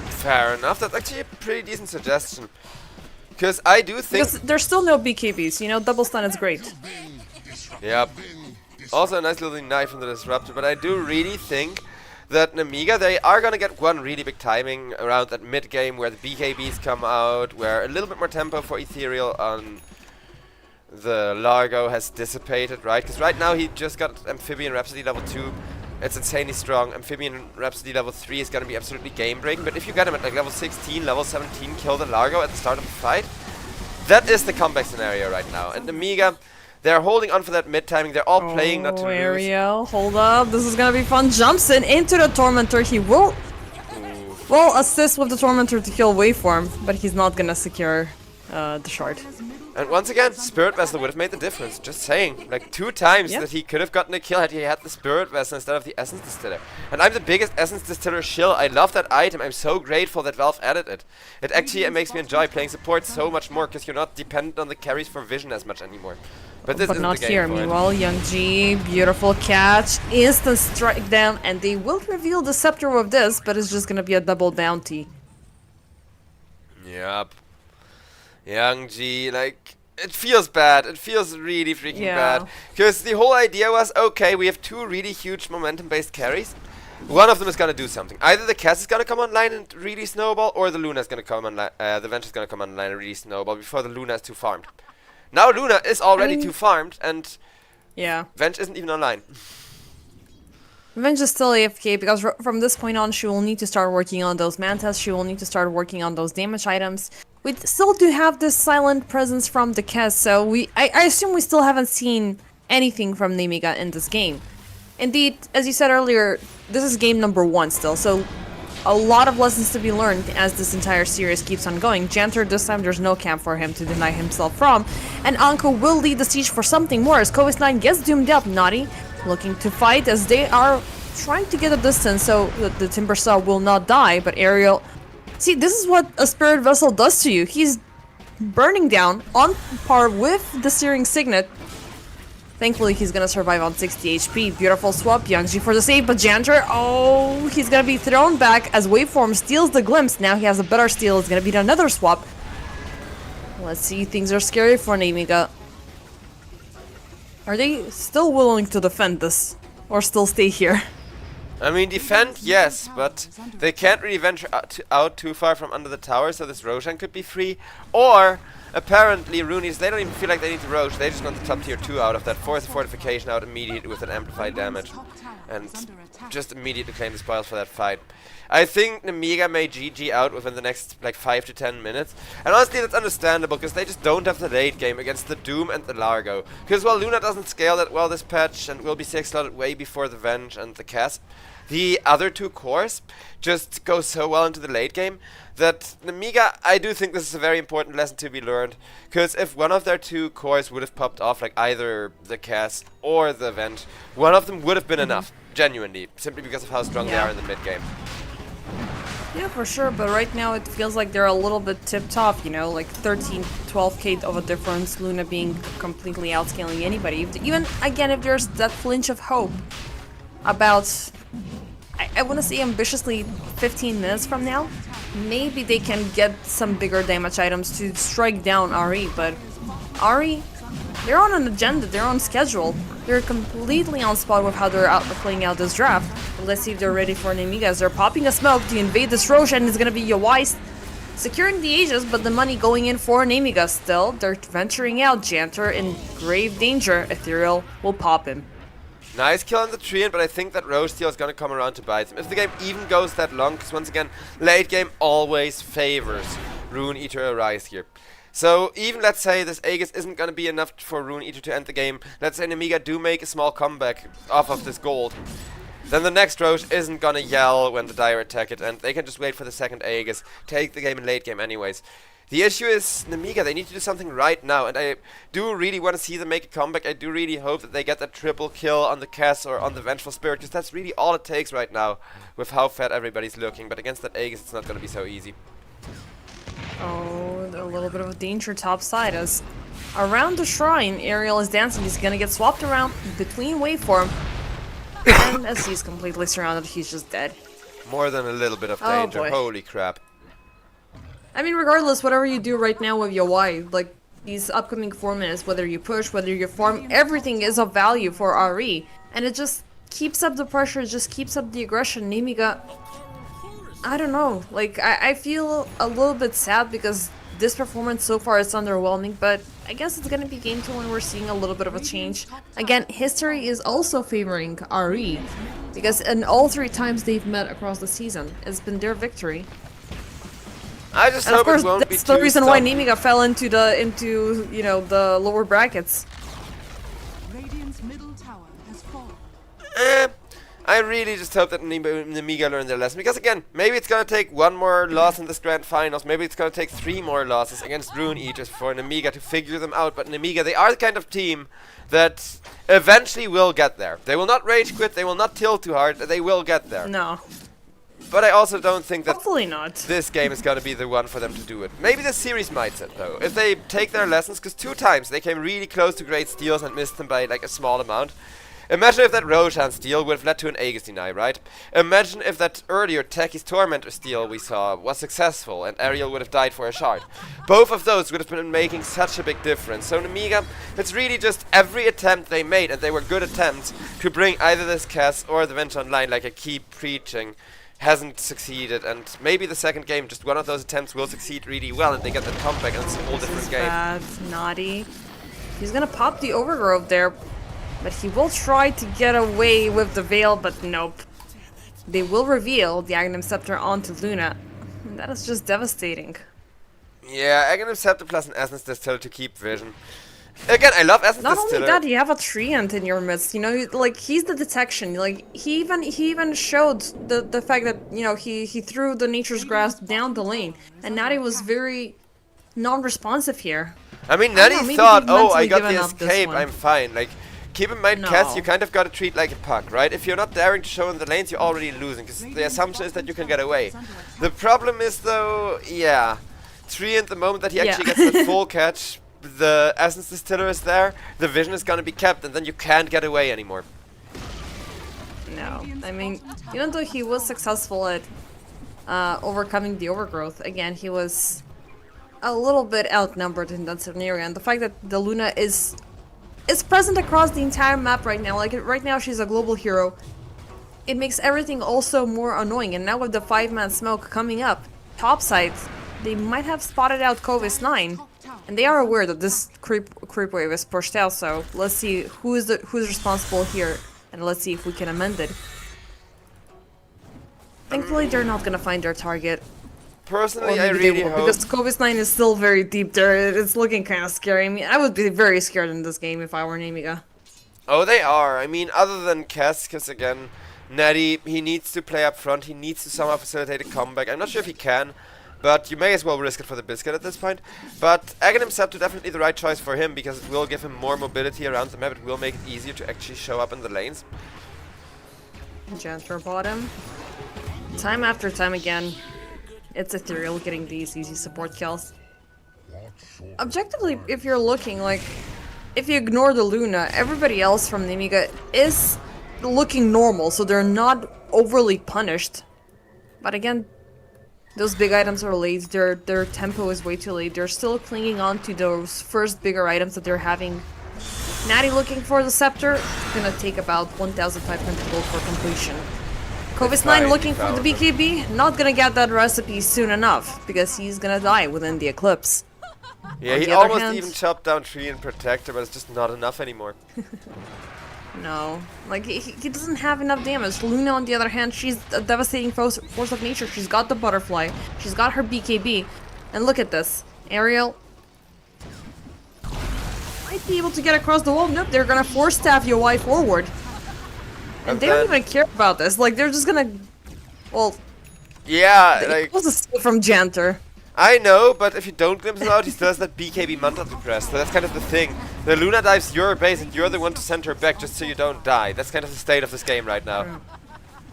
Fair enough. That's actually a pretty decent suggestion. Because I do think... Because there's still no BKBs, you know, double stun is great. Yep. Also a nice little knife from the Disruptor, but I do really think that Nemiga, they are gonna get one really big timing around that mid game where the BKBs come out, where a little bit more tempo for Ethereal on the Largo has dissipated, right? Because right now he just got Amphibian Rhapsody level 2. It's insanely strong. Amphibian Rhapsody level 3 is gonna be absolutely game breaking, but if you get him at like level 16, level 17, kill the Largo at the start of the fight, that is the comeback scenario right now. And Nemiga, they're holding on for that mid timing. They're all playing not to lose. Ariel, hold up. This is gonna be fun. Jumps into the Tormentor. He will assist with the Tormentor to kill Waveform, but he's not gonna secure the shard. And once again, Spirit Vessel would have made the difference. Just saying. Like 2 times that he could have gotten a kill had he had the Spirit Vessel instead of the Essence Distiller. And I'm the biggest Essence Distiller shill. I love that item. I'm so grateful that Valve added it. It actually makes me enjoy playing support so much more because you're not dependent on the carries for vision as much anymore. But this isn't not the game here. for it. Meanwhile, Young G, beautiful catch, instant strike down, and they will reveal the scepter with this, but it's just gonna be a double bounty. Yep. Young G, like, it feels bad. It feels really freaking bad. Because the whole idea was, okay, we have 2 really huge momentum-based carries. One of them is gonna do something. Either the Cass is gonna come online and really snowball, or the Luna is gonna come online. The Venge is gonna come online and really snowball before the Luna is too farmed. Now Luna is already too farmed, and Venge isn't even online. Venge is still AFK because from this point on, she will need to start working on those mantas. She will need to start working on those damage items. We still do have this silent presence from the Kess, so I assume we still haven't seen anything from Nemiga in this game. Indeed, as you said earlier, this is game number 1 still, so a lot of lessons to be learned as this entire series keeps on going. Janter, this time there's no camp for him to deny himself from, and Anko will lead the siege for something more as Kovis9 gets doomed up. Naughty looking to fight as they are trying to get a distance so that the Timber Saw will not die, but Ariel... See, this is what a Spirit Vessel does to you. He's burning down on par with the Searing Signet. Thankfully, he's gonna survive on 60 HP. Beautiful swap, Youngji for the save, but Janter, oh, he's gonna be thrown back as Waveform steals the glimpse. Now he has a better steal. It's gonna be another swap. Let's see, things are scary for Nemiga. Are they still willing to defend this? Or still stay here? I mean, defend, yes, but they can't really venture out too far from under the tower, so this Roshan could be free. Or, apparently, Roonies, they don't even feel like they need to Rosh. They just want the top tier 2 out of that, force the fortification out immediately with an amplified damage. And just immediately claim the spoils for that fight. I think Nemiga may GG out within the next, like, 5 to 10 minutes. And honestly, that's understandable, because they just don't have the late game against the Doom and the Largo. Because while Luna doesn't scale that well this patch, and will be 6-slotted way before the Venge and the Cass, the other 2 cores just go so well into the late game that Nemiga, I do think this is a very important lesson to be learned. Because if one of their 2 cores would have popped off, like either the Cass or the Venge, one of them would have been enough, genuinely, simply because of how strong they are in the mid game. Yeah, for sure, but right now it feels like they're a little bit tipped off, you know, like 13, 12k of a difference, Luna being completely outscaling anybody. Even, again, if there's that flinch of hope about, I want to say ambitiously 15 minutes from now, maybe they can get some bigger damage items to strike down RE, but RE, they're on an agenda, they're on schedule. They're completely on spot with how they're playing out this draft. Let's see if they're ready for Nemiga as they're popping a smoke to invade this Roche, and it's gonna be Yawise securing the Aegis, but the money going in for Nemiga still. They're venturing out. Janter in grave danger. Ethereal will pop him. Nice kill on the Treant, but I think that Roche steal is gonna come around to bite him. If the game even goes that long, because once again, late game always favors RE.Arise here. So even let's say this Aegis isn't going to be enough for RE to end the game. Let's say Nemiga do make a small comeback off of this gold. Then the next Roche isn't going to yell when the Dire attack it, and they can just wait for the second Aegis, take the game in late game anyways. The issue is Nemiga, they need to do something right now, and I do really want to see them make a comeback. I do really hope that they get that triple kill on the Cass or on the Vengeful Spirit, because that's really all it takes right now with how fat everybody's looking. But against that Aegis, it's not going to be so easy. Oh, a little bit of a danger top side as Around the shrine, Ariel is dancing. He's gonna get swapped around between waveform. And as he's completely surrounded, he's just dead. More than a little bit of Oh, danger. boy. Holy crap. I mean, regardless, whatever you do right now with your Y, like these upcoming 4 minutes, whether you push, whether you farm, everything is of value for RE. And it just keeps up the pressure, it just keeps up the aggression. Nemiga, I don't know, like, I feel a little bit sad because this performance so far is underwhelming, but I guess it's gonna be game 2 when we're seeing a little bit of a change. Again, history is also favoring RE, because in all 3 times they've met across the season, it's been their victory. I just And of hope course, it won't be that's the too reason why stumpy. Nemiga fell into the lower brackets. Radiant's middle tower has fallen. I really just hope that Nemiga learn their lesson. Because again, maybe it's gonna take 1 more loss in this grand finals. Maybe it's gonna take 3 more losses against Rune Eaters for Nemiga to figure them out. But Nemiga, they are the kind of team that eventually will get there. They will not rage quit. They will not tilt too hard. They will get there. No, But I also don't think that hopefully not. this game is gonna be the one for them to do it. Maybe the series might set though. If they take their lessons, because 2 times they came really close to great steals and missed them by like a small amount. Imagine if that Roshan steal would have led to an Aegis deny, right? Imagine if that earlier Techie's Tormentor steal we saw was successful and Ariel would have died for a shard. Both of those would have been making such a big difference. So Nemiga, it's really just every attempt they made, and they were good attempts, to bring either this Cass or the Venge Online, like I keep preaching, hasn't succeeded. And maybe the second game, just one of those attempts will succeed really well and they get the comeback and it's a whole This different is game. bad. Naughty. He's gonna pop the Overgrowth there, but he will try to get away with the Veil, but nope. They will reveal the Aghanim Scepter onto Luna. And that is just devastating. Yeah, Aghanim Scepter plus an Essence Distiller to keep vision. Again, I love Essence Not Distiller. only that, you have a Treant in your midst. You know, like he's the detection. Like he even showed the fact that he threw the Nature's Grasp down the lane, and Natty was very non-responsive here. I mean, I don't know, Natty maybe thought, he's oh, I mentally got given the up this escape, one. I'm fine. Like, keep in mind, No. Cass, you kind of got to treat like a puck, right? If you're not daring to show in the lanes, you're already losing, because the assumption is that you can get away. The problem is, though, yeah, Treant, the moment that he actually gets the full catch, the Essence Distiller is there, the vision is going to be kept, and then you can't get away anymore. No, I mean, even though he was successful at overcoming the Overgrowth, again, he was a little bit outnumbered in that scenario, and the fact that the Luna is present across the entire map right now, like right now she's a global hero, it makes everything also more annoying. And now with the 5-man smoke coming up, topside, they might have spotted out Kovis 9, and they are aware that this creep wave is pushed out, so let's see who's responsible here, and let's see if we can amend it. Thankfully, they're not gonna find their target. Personally, Or I maybe they really will, hope... because Kovis 9 is still very deep there. It's looking kind of scary. I mean, I would be very scared in this game if I were Nemiga. Oh, they are. I mean, other than Cass, because again, Natty, he needs to play up front, he needs to somehow facilitate a comeback. I'm not sure if he can, but you may as well risk it for the biscuit at this point. But Aghanim Scepter definitely the right choice for him, because it will give him more mobility around the map, it will make it easier to actually show up in the lanes. Jantar bottom. Time after time again, it's Ethereal getting these easy support kills. Objectively, if you're looking, like, if you ignore the Luna, everybody else from Nemiga is looking normal, so they're not overly punished. But again, those big items are late, their tempo is way too late, they're still clinging on to those first bigger items that they're having. Natty looking for the Scepter, gonna take about 1,500 gold for completion. Kovis 9 looking for the BKB, not gonna get that recipe soon enough, because he's gonna die within the Eclipse. Yeah, On he the other almost hand- even chopped down Tree and Protector, but it's just not enough anymore. No, like, he doesn't have enough damage. Luna, on the other hand, she's a devastating force of nature. She's got the butterfly, she's got her BKB, and look at this. Ariel might be able to get across the wall. Nope, they're gonna force staff UI forward. And they don't even care about this. Like, they're just gonna... Well, Yeah, it like, was a steal from Jantar. I know, but if you don't glimpse him out, he still has that BKB Manta to press, so that's kind of the thing. The Luna dives your base and you're the one to send her back just so you don't die. That's kind of the state of this game right now.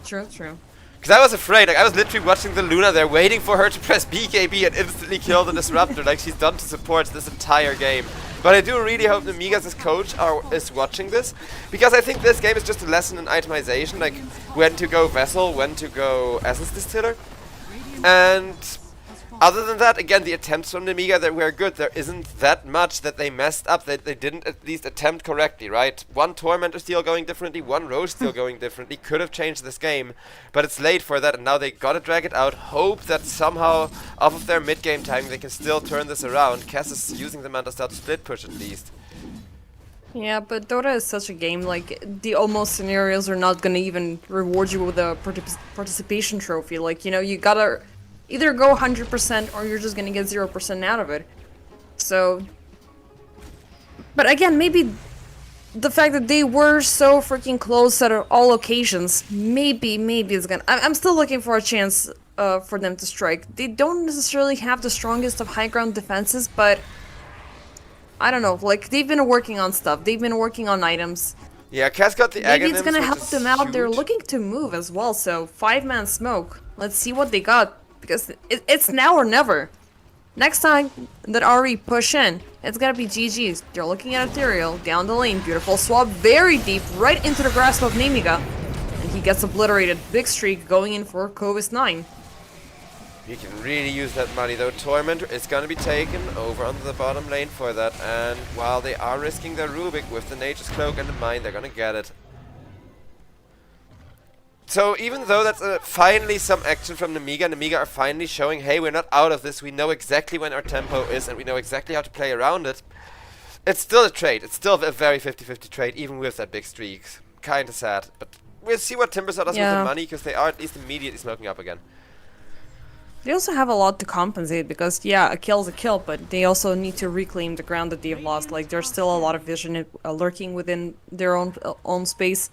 True, true. Because I was afraid, like I was literally watching the Luna there, waiting for her to press BKB and instantly kill the Disruptor, like she's done to supports this entire game. But I do really hope Nemiga as his coach is watching this, because I think this game is just a lesson in itemization, like when to go Vessel, when to go Essence Distiller. And other than that, again, the attempts from Nemiga, that were good. There isn't that much that they messed up, that they didn't at least attempt correctly, right? One Tormentor steal going differently, one Roche steal going differently, could have changed this game, but it's late for that, and now they gotta drag it out, hope that somehow, off of their mid-game time, they can still turn this around. Cass is using the Manta Star to split push at least. Yeah, but Dota is such a game, like, the almost scenarios are not gonna even reward you with a participation trophy. Like, you know, you gotta either go 100% or you're just gonna get 0% out of it. So... But again, maybe the fact that they were so freaking close at all occasions, maybe it's gonna... I'm still looking for a chance for them to strike. They don't necessarily have the strongest of high ground defenses, but... I don't know, like, they've been working on stuff. They've been working on items. Yeah, Cass got the Maybe it's Aghanims, gonna which help is them out. They're huge. looking to move as well, so 5-man smoke. Let's see what they got, because it's now or never. Next time that RE push in, it's gonna be GG's. They're looking at Ethereal, down the lane, beautiful swap, very deep, right into the grasp of Nemiga. And he gets obliterated. Big streak going in for Kovis 9. You can really use that money though. Tormentor is gonna be taken over onto the bottom lane for that, and while they are risking their Rubik with the Nature's Cloak and the Mine, they're gonna get it. So even though that's finally some action from Nemiga are finally showing, hey, we're not out of this, we know exactly when our tempo is and we know exactly how to play around it. It's still a trade, it's still a very 50-50 trade, even with that big streak. Kinda sad, but we'll see what Timbersaw does with the money, because they are at least immediately smoking up again. They also have a lot to compensate, because, yeah, a kill's a kill, but they also need to reclaim the ground that they've lost. Like, there's still a lot of vision lurking within their own space.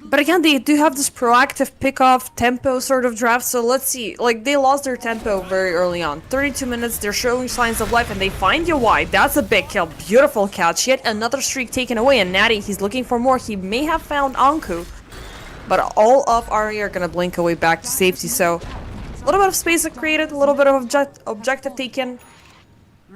But again, they do have this proactive pick-off tempo sort of draft, so let's see. Like, they lost their tempo very early on. 32 minutes, they're showing signs of life, and they find Yawai. That's a big kill. Beautiful catch. Yet another streak taken away, and Natty, he's looking for more. He may have found Anku, but all of RE are gonna blink away back to safety, so... A little bit of space created, a little bit of objective taken.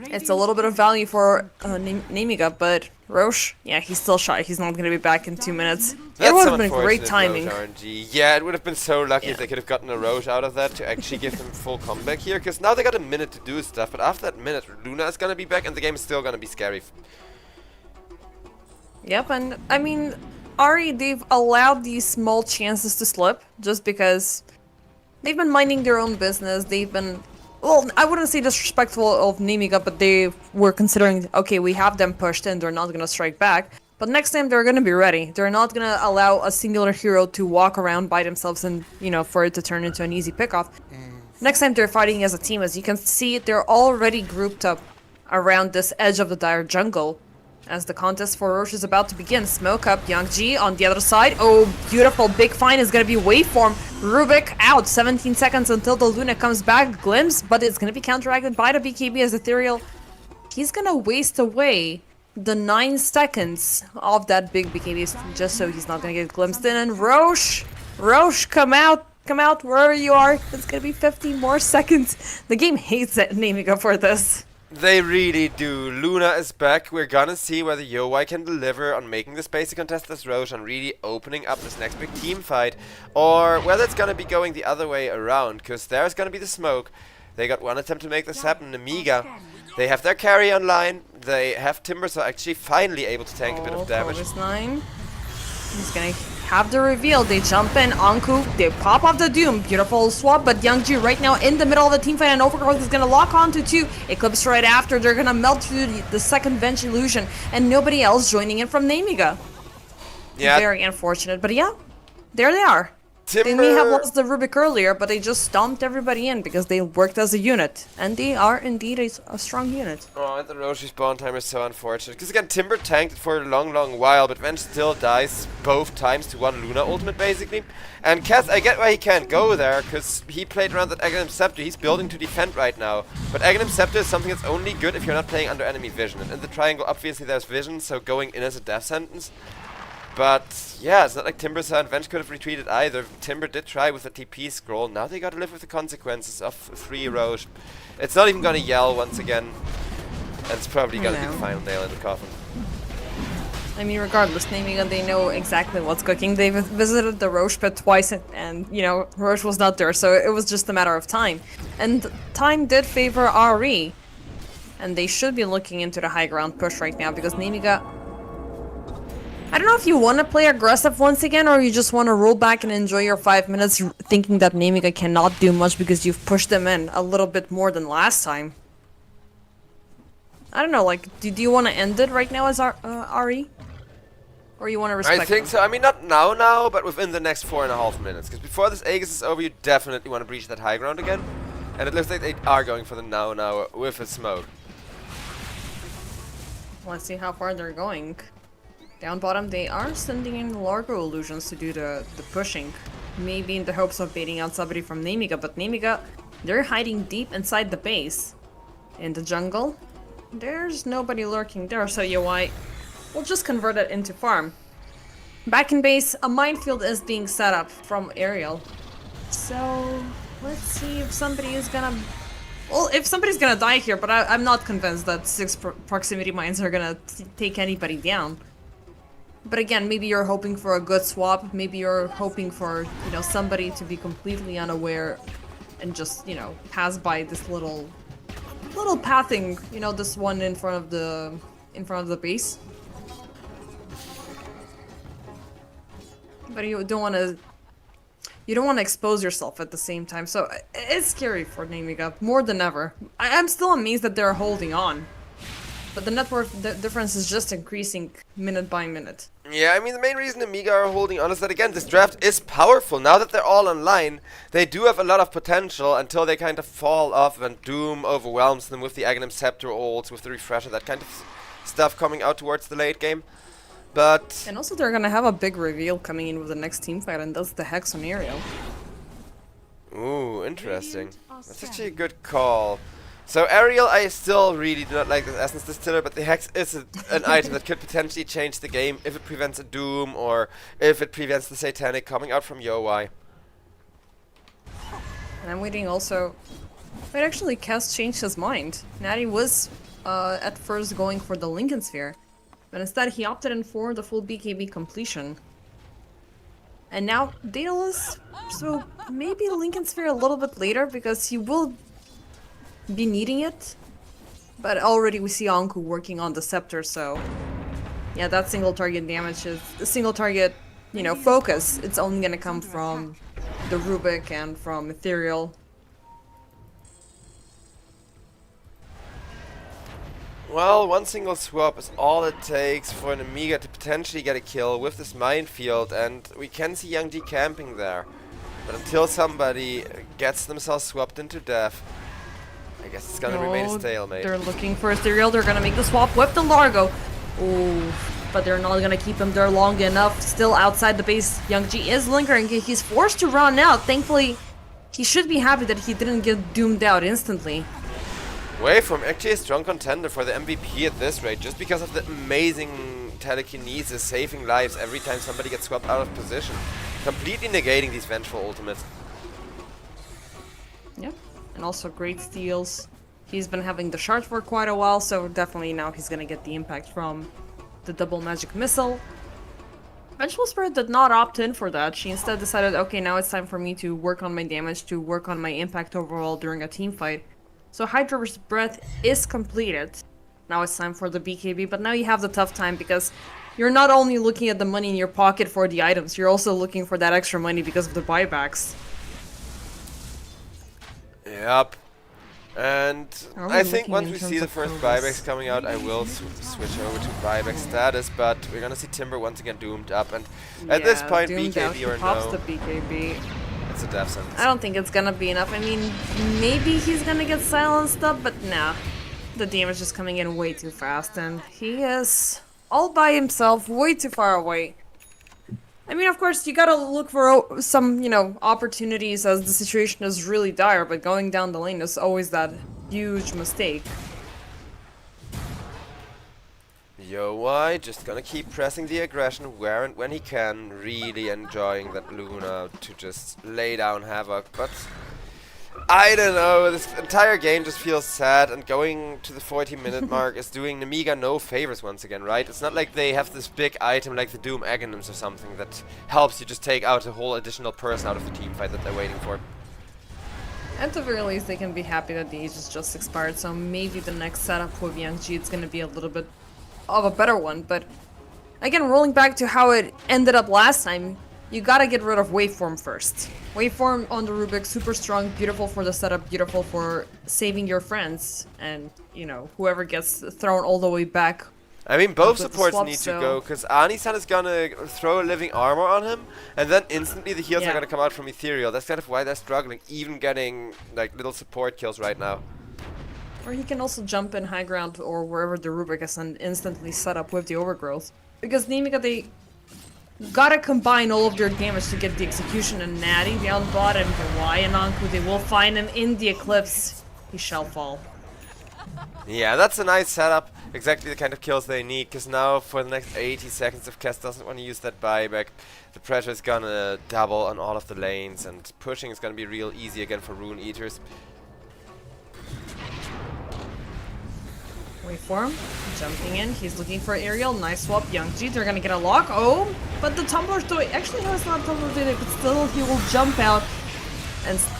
It's a little bit of value for Nemiga, but Roche, yeah, he's still shy. He's not going to be back in 2 minutes. It would have been great timing. RNG. Yeah, it would have been so lucky if they could have gotten a Roche out of that to actually give them full comeback here, because now they got a minute to do stuff, but after that minute, Luna is going to be back and the game is still going to be scary. Yep, and I mean, RE, they've allowed these small chances to slip just because... They've been minding their own business, they've been... Well, I wouldn't say disrespectful of Nemiga, but they were considering, okay, we have them pushed in, they're not gonna strike back. But next time they're gonna be ready. They're not gonna allow a singular hero to walk around by themselves and, you know, for it to turn into an easy pickoff. Next time they're fighting as a team, as you can see, they're already grouped up around this edge of the dire jungle. As the contest for Roche is about to begin, smoke up, Young G on the other side. Oh, beautiful, big find is gonna be waveform. Rubik out, 17 seconds until the Luna comes back, glimpse, but it's gonna be counteracted by the BKB as Ethereal. He's gonna waste away the 9 seconds of that big BKB just so he's not gonna get glimpsed in. And Roche, come out wherever you are. It's gonna be 50 more seconds. The game hates it, Nemiga, for this. They really do. Luna is back. We're gonna see whether Yowai can deliver on making this basic contest as Roche, on really opening up this next big team fight, or whether it's gonna be going the other way around, because there's gonna be the smoke. They got one attempt to make this happen. Nemiga, they have their carry online. They have Timbersaw actually finally able to tank a bit of damage. Kovis 9. He's gonna have the reveal. They jump in, Anku, they pop off the Doom. Beautiful swap, but Youngji right now in the middle of the team fight, and Overgrowth is gonna lock onto 2. Eclipse right after. They're gonna melt through the second bench illusion, and nobody else joining in from Nemiga. Yeah. Very unfortunate, but yeah, there they are. They may have lost the Rubik earlier, but they just stomped everybody in because they worked as a unit. And they are indeed a strong unit. Oh, and the Roshi spawn time is so unfortunate. Because again, Timber tanked it for a long while, but Venge still dies both times to one Luna ultimate, basically. And Cass, I get why he can't go there, because he played around that Aghanim Scepter. He's building to defend right now. But Aghanim Scepter is something that's only good if you're not playing under enemy vision. And in the triangle, obviously, there's vision, so going in as a death sentence. But yeah, it's not like Timbersaw and Venge could have retreated either. Timber did try with a TP scroll. Now they gotta live with the consequences of 3 Roche. It's not even gonna yell once again. And it's probably I gonna be know. the final nail in the coffin. I mean, regardless, Nemiga, they know exactly what's cooking. They've visited the Roche pit twice, and, you know, Roche was not there, so it was just a matter of time. And time did favor RE. And they should be looking into the high ground push right now, because Nemiga... I don't know if you want to play aggressive once again, or you just want to roll back and enjoy your 5 minutes, thinking that Nemiga cannot do much because you've pushed them in a little bit more than last time. I don't know, like, do you want to end it right now as RE? Or you want to respect I think them? so. I mean, not now, but within the next 4.5 minutes. Because before this Aegis is over, you definitely want to breach that high ground again. And it looks like they are going for the now with a smoke. Let's see how far they're going. Down bottom, they are sending in Largo illusions to do the pushing. Maybe in the hopes of baiting out somebody from Nemiga, but Nemiga, they're hiding deep inside the base. In the jungle, there's nobody lurking there, so UI will just convert it into farm. Back in base, a minefield is being set up from Aerial. So, let's see if somebody is gonna... Well, if somebody's gonna die here, but I'm not convinced that 6 proximity mines are gonna take anybody down. But again, maybe you're hoping for a good swap, maybe you're hoping for, you know, somebody to be completely unaware and just, you know, pass by this little pathing, you know, this one in front of the base. But you don't want to expose yourself at the same time, so it's scary for Nemiga, more than ever. I'm still amazed that they're holding on. But the net worth difference is just increasing minute by minute. Yeah, I mean, the main reason Nemiga are holding on is that, again, this draft is powerful. Now that they're all online, they do have a lot of potential until they kind of fall off and Doom overwhelms them with the Aghanim Scepter ults, with the Refresher, that kind of stuff coming out towards the late game. But... And also they're gonna have a big reveal coming in with the next team fight, and that's the Hex on Aerial. Ooh, interesting. That's actually a good call. So Aerial, I still really do not like this Essence Distiller, but the Hex is an item that could potentially change the game if it prevents a Doom or if it prevents the Satanic coming out from UI. And I'm waiting also... Wait, actually, Cass changed his mind. Natty was at first going for the Lincoln Sphere, but instead he opted in for the full BKB completion. And now Daedalus, so maybe Lincoln Sphere a little bit later, because he will be needing it. But already we see Anku working on the Scepter, so... Yeah, that single target damage is... The single target, you know, focus, it's only gonna come from the Rubik and from Ethereal. Well, one single swap is all it takes for an Nemiga to potentially get a kill with this minefield, and we can see Young D camping there. But until somebody gets themselves swapped into death, I guess it's gonna remain a stalemate. They're looking for Ethereal, they're gonna make the swap with the Largo. Ooh, but they're not gonna keep him there long enough. Still outside the base, Young G is lingering, he's forced to run out. Thankfully, he should be happy that he didn't get doomed out instantly. Wave from actually a strong contender for the MVP at this rate, just because of the amazing telekinesis, saving lives every time somebody gets swapped out of position. Completely negating these vengeful ultimates. Yep, and also great steals. He's been having the shard for quite a while, so definitely now he's gonna get the impact from the double magic missile. Vengeful Spirit did not opt in for that. She instead decided, okay, now it's time for me to work on my damage, to work on my impact overall during a team fight. So Hydra's Breath is completed. Now it's time for the BKB, but now you have the tough time because you're not only looking at the money in your pocket for the items, you're also looking for that extra money because of the buybacks. Yep. And I think looking once in we terms see the of first progress? buybacks coming out, I will switch over to buyback status, but we're gonna see Timber once again doomed up, and at this point, doomed out. BKB He or pops no, the BKB. it's a death sentence. I don't think it's gonna be enough. I mean, maybe he's gonna get silenced up, but nah. The damage is coming in way too fast, and he is all by himself, way too far away. I mean, of course, you gotta look for some, you know, opportunities as the situation is really dire, but going down the lane is always that huge mistake. UI just gonna keep pressing the aggression where and when he can, really enjoying that Luna to just lay down havoc, but I don't know, this entire game just feels sad, and going to the 40-minute mark is doing Nemiga no favors once again, right? It's not like they have this big item like the Doom Aghanims or something that helps you just take out a whole additional person out of the team fight that they're waiting for. At the very least, they can be happy that the age has just expired, so maybe the next setup with Yang Ji, it's gonna be a little bit of a better one, but again, rolling back to how it ended up last time, you gotta get rid of Waveform first. Waveform on the Rubik, super strong, beautiful for the setup, beautiful for saving your friends, and, you know, whoever gets thrown all the way back. I mean, both with the supports swap, need to so- go, because Anisan is gonna throw a living armor on him, and then instantly the heals are Yeah. gonna come out from Ethereal. That's kind of why they're struggling, even getting, like, little support kills right now. Or he can also jump in high ground or wherever the Rubik is and instantly set up with the overgrowth. Because Nemiga, they gotta combine all of their damage to get the execution, and Natty down bottom, Y and Anku, they will find him in the Eclipse. He shall fall. Yeah, that's a nice setup. Exactly the kind of kills they need, because now for the next 80 seconds, if Kess doesn't want to use that buyback, the pressure is gonna double on all of the lanes, and pushing is gonna be real easy again for Rune Eaters. Waveform, jumping in, he's looking for aerial, nice swap, Youngji, they're gonna get a lock, oh, but the Tumbler's doing, actually no, it's not Tumbler doing it, but still he will jump out,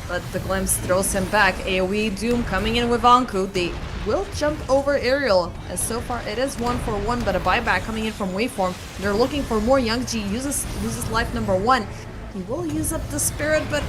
but the glimpse throws him back. AoE Doom coming in with Anku, they will jump over aerial, as so far it is 1-for-1, but a buyback coming in from Waveform, they're looking for more. Youngji uses life number 1, he will use up the spirit, but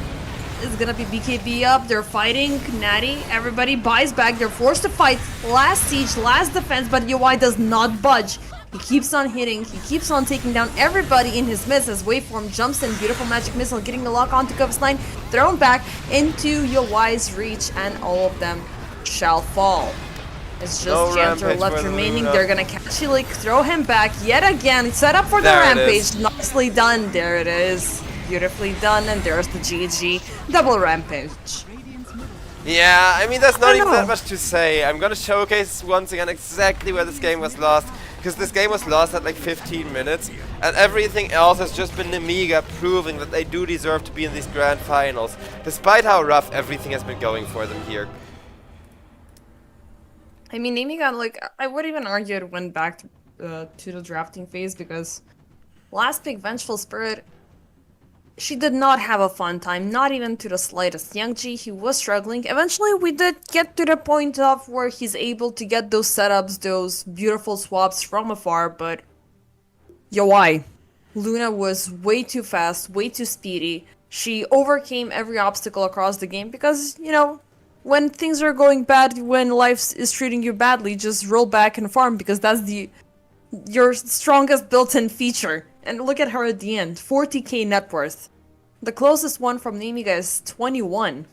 it's gonna be BKB up, they're fighting, Natty, everybody buys back, they're forced to fight, last siege, last defense, but UI does not budge. He keeps on hitting, he keeps on taking down everybody in his midst as Waveform jumps in, beautiful magic missile, getting the lock onto Cove's line, thrown back into UI's reach, and all of them shall fall. It's just No Janter rampage left for the remaining, Luna. they're gonna catch Helik, throw him back yet again, set up for the There it rampage, is. nicely done, there it is. Beautifully done, and there's the GG double rampage. Radiant's middle Yeah, I mean, there's not I even know. that much to say. I'm gonna showcase once again exactly where this game was lost, because this game was lost at like 15 minutes, and everything else has just been Nemiga proving that they do deserve to be in these grand finals, despite how rough everything has been going for them here. I mean, Nemiga, like, I would even argue it went back to the drafting phase, because last pick, Vengeful Spirit, she did not have a fun time, not even to the slightest. Youngji, he was struggling. Eventually, we did get to the point of where he's able to get those setups, those beautiful swaps from afar, but Yawai. Luna was way too fast, way too speedy. She overcame every obstacle across the game because, you know, when things are going bad, when life is treating you badly, just roll back and farm because that's your strongest built-in feature. And look at her at the end, 40k net worth. The closest one from Nemiga is 21.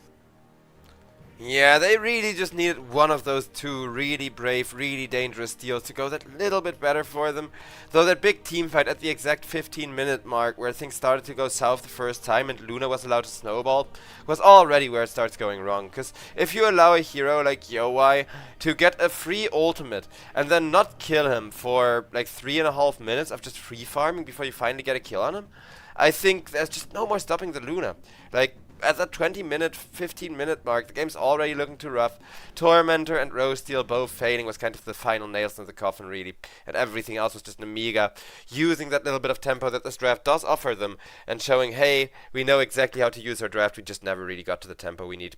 Yeah, they really just needed one of those two really brave, really dangerous deals to go that little bit better for them. Though that big team fight at the exact 15-minute mark where things started to go south the first time and Luna was allowed to snowball was already where it starts going wrong. Because if you allow a hero like Yowai to get a free ultimate and then not kill him for like 3.5 minutes of just free farming before you finally get a kill on him, I think there's just no more stopping the Luna. Like, at that 20-minute, 15-minute mark, the game's already looking too rough. Tormentor and Rose Steel both failing was kind of the final nails in the coffin, really. And everything else was just Nemiga using that little bit of tempo that this draft does offer them and showing, hey, we know exactly how to use our draft, we just never really got to the tempo we need.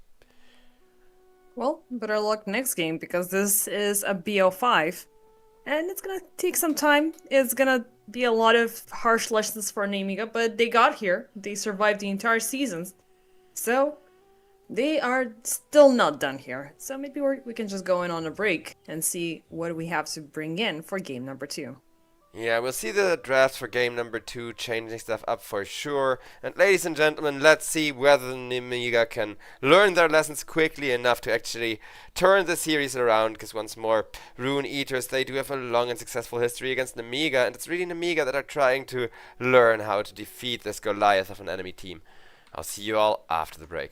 Well, better luck next game because this is a BO5. And it's gonna take some time. It's gonna be a lot of harsh lessons for Nemiga, but they got here. They survived the entire season. So, they are still not done here. So maybe we can just go in on a break and see what we have to bring in for game number 2. Yeah, we'll see the drafts for game number 2 changing stuff up for sure. And ladies and gentlemen, let's see whether Nemiga can learn their lessons quickly enough to actually turn the series around. Because once more, Rune Eaters, they do have a long and successful history against Nemiga. And it's really Nemiga that are trying to learn how to defeat this Goliath of an enemy team. I'll see you all after the break.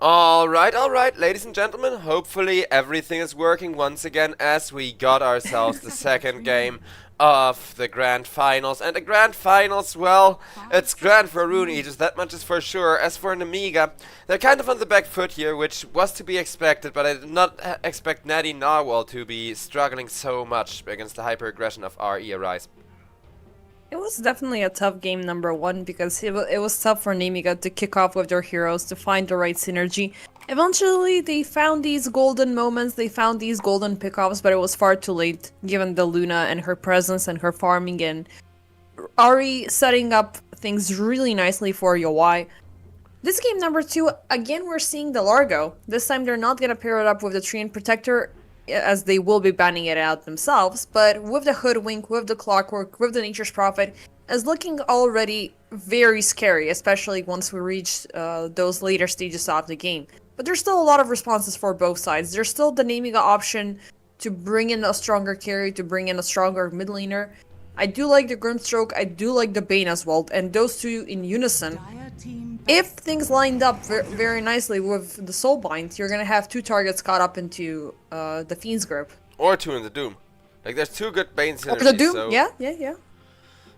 Alright, ladies and gentlemen, hopefully everything is working once again as we got ourselves the second game of the Grand Finals. And the Grand Finals, well, it's grand for Rune Eaters, that much is for sure. As for Nemiga, they're kind of on the back foot here, which was to be expected, but I did not expect Natty Narwhal to be struggling so much against the hyper-aggression of RE.Arise. It was definitely a tough game, number one, because it was tough for Nemiga to kick off with their heroes, to find the right synergy. Eventually, they found these golden moments, they found these golden pickoffs, but it was far too late, given the Luna and her presence and her farming, and Ari setting up things really nicely for Yowai. This game, number two, again, we're seeing the Largo. This time, they're not gonna pair it up with the Treant Protector, as they will be banning it out themselves, but with the Hoodwink, with the Clockwork, with the Nature's Prophet, is looking already very scary, especially once we reach those later stages of the game. But there's still a lot of responses for both sides. There's still the Nemiga option to bring in a stronger carry, to bring in a stronger mid laner. I do like the Grimstroke, I do like the Bane as well, and those two in unison. If things lined up very nicely with the Soulbind, you're gonna have two targets caught up into the Fiend's grip. Or two in the Doom. Like, there's two good Bane synergies. Or the Doom, so yeah.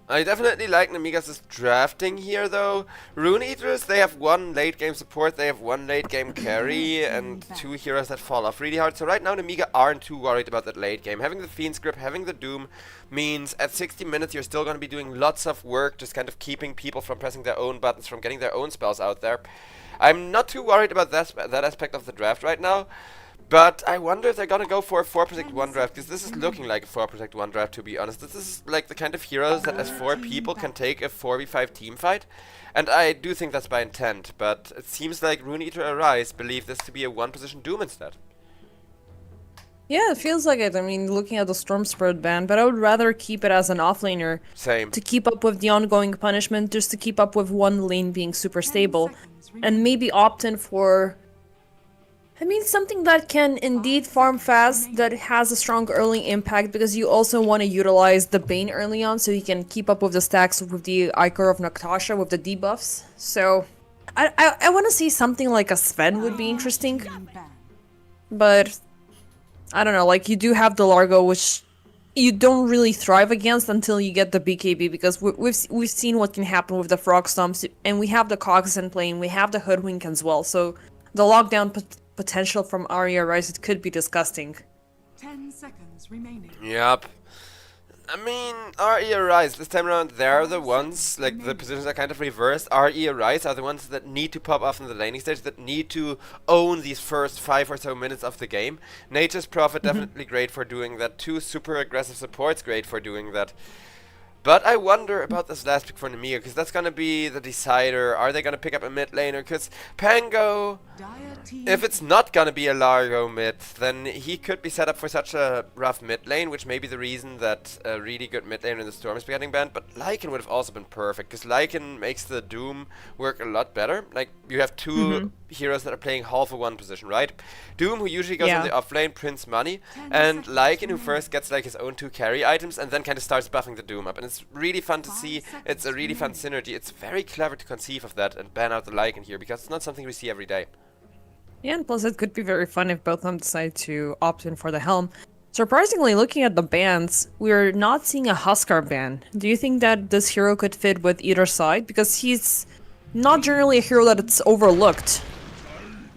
I definitely like Nemiga's drafting here, though. Rune Eaters, they have one late game support, they have one late game carry, and two heroes that fall off really hard. So right now, Nemiga aren't too worried about that late game. Having the Fiend's grip, having the Doom, means at 60 minutes you're still going to be doing lots of work, just kind of keeping people from pressing their own buttons, from getting their own spells out there. I'm not too worried about that aspect of the draft right now. But I wonder if they're gonna go for a 4 Protect 1 draft, because this is looking like a 4 Protect 1 draft, to be honest. This is like the kind of heroes that as 4 people can take a 4v5 team fight. And I do think that's by intent, but it seems like RE.Arise believe this to be a 1-position Doom instead. Yeah, it feels like it. I mean, looking at the Storm Spirit ban, but I would rather keep it as an offlaner. Same. To keep up with the ongoing punishment, just to keep up with one lane being super stable. And maybe opt in for... I mean, something that can indeed farm fast, that has a strong early impact, because you also want to utilize the Bane early on, so you can keep up with the stacks with the Ichor of Noctasha, with the debuffs. So, I want to see something like a Sven would be interesting. But, I don't know, like, you do have the Largo, which you don't really thrive against until you get the BKB, because we've seen what can happen with the Frog Stomps, and we have the Cogs in play, and we have the Hoodwink as well, so the lockdown potential from RE.Arise, it could be disgusting. 10 seconds remaining. Yep. I mean, RE.Arise, this time around, they're the ones, like, the positions are kind of reversed. RE.Arise are the ones that need to pop off in the laning stage, that need to own these first 5 or so minutes of the game. Nature's Prophet definitely great for doing that too. Super aggressive support's great for doing that. But I wonder about this last pick for Nemiga, because that's going to be the decider. Are they going to pick up a mid laner? Because Pango, if it's not going to be a Largo mid, then he could be set up for such a rough mid lane, which may be the reason that a really good mid laner in the Storm is getting banned. But Lycan would have also been perfect, because Lycan makes the Doom work a lot better. Like, you have two heroes that are playing half of one position, right? Doom, who usually goes on the off lane, prints money, and Lycan, who first gets like his own 2 carry items, and then kind of starts buffing the Doom up. And it's really fun to see. It's a really fun synergy. It's very clever to conceive of that and ban out the Lycan here, because it's not something we see every day. Yeah, and plus it could be very fun if both of them decide to opt in for the Helm. Surprisingly, looking at the bans, we're not seeing a Huskar ban. Do you think that this hero could fit with either side? Because he's not generally a hero that it's overlooked.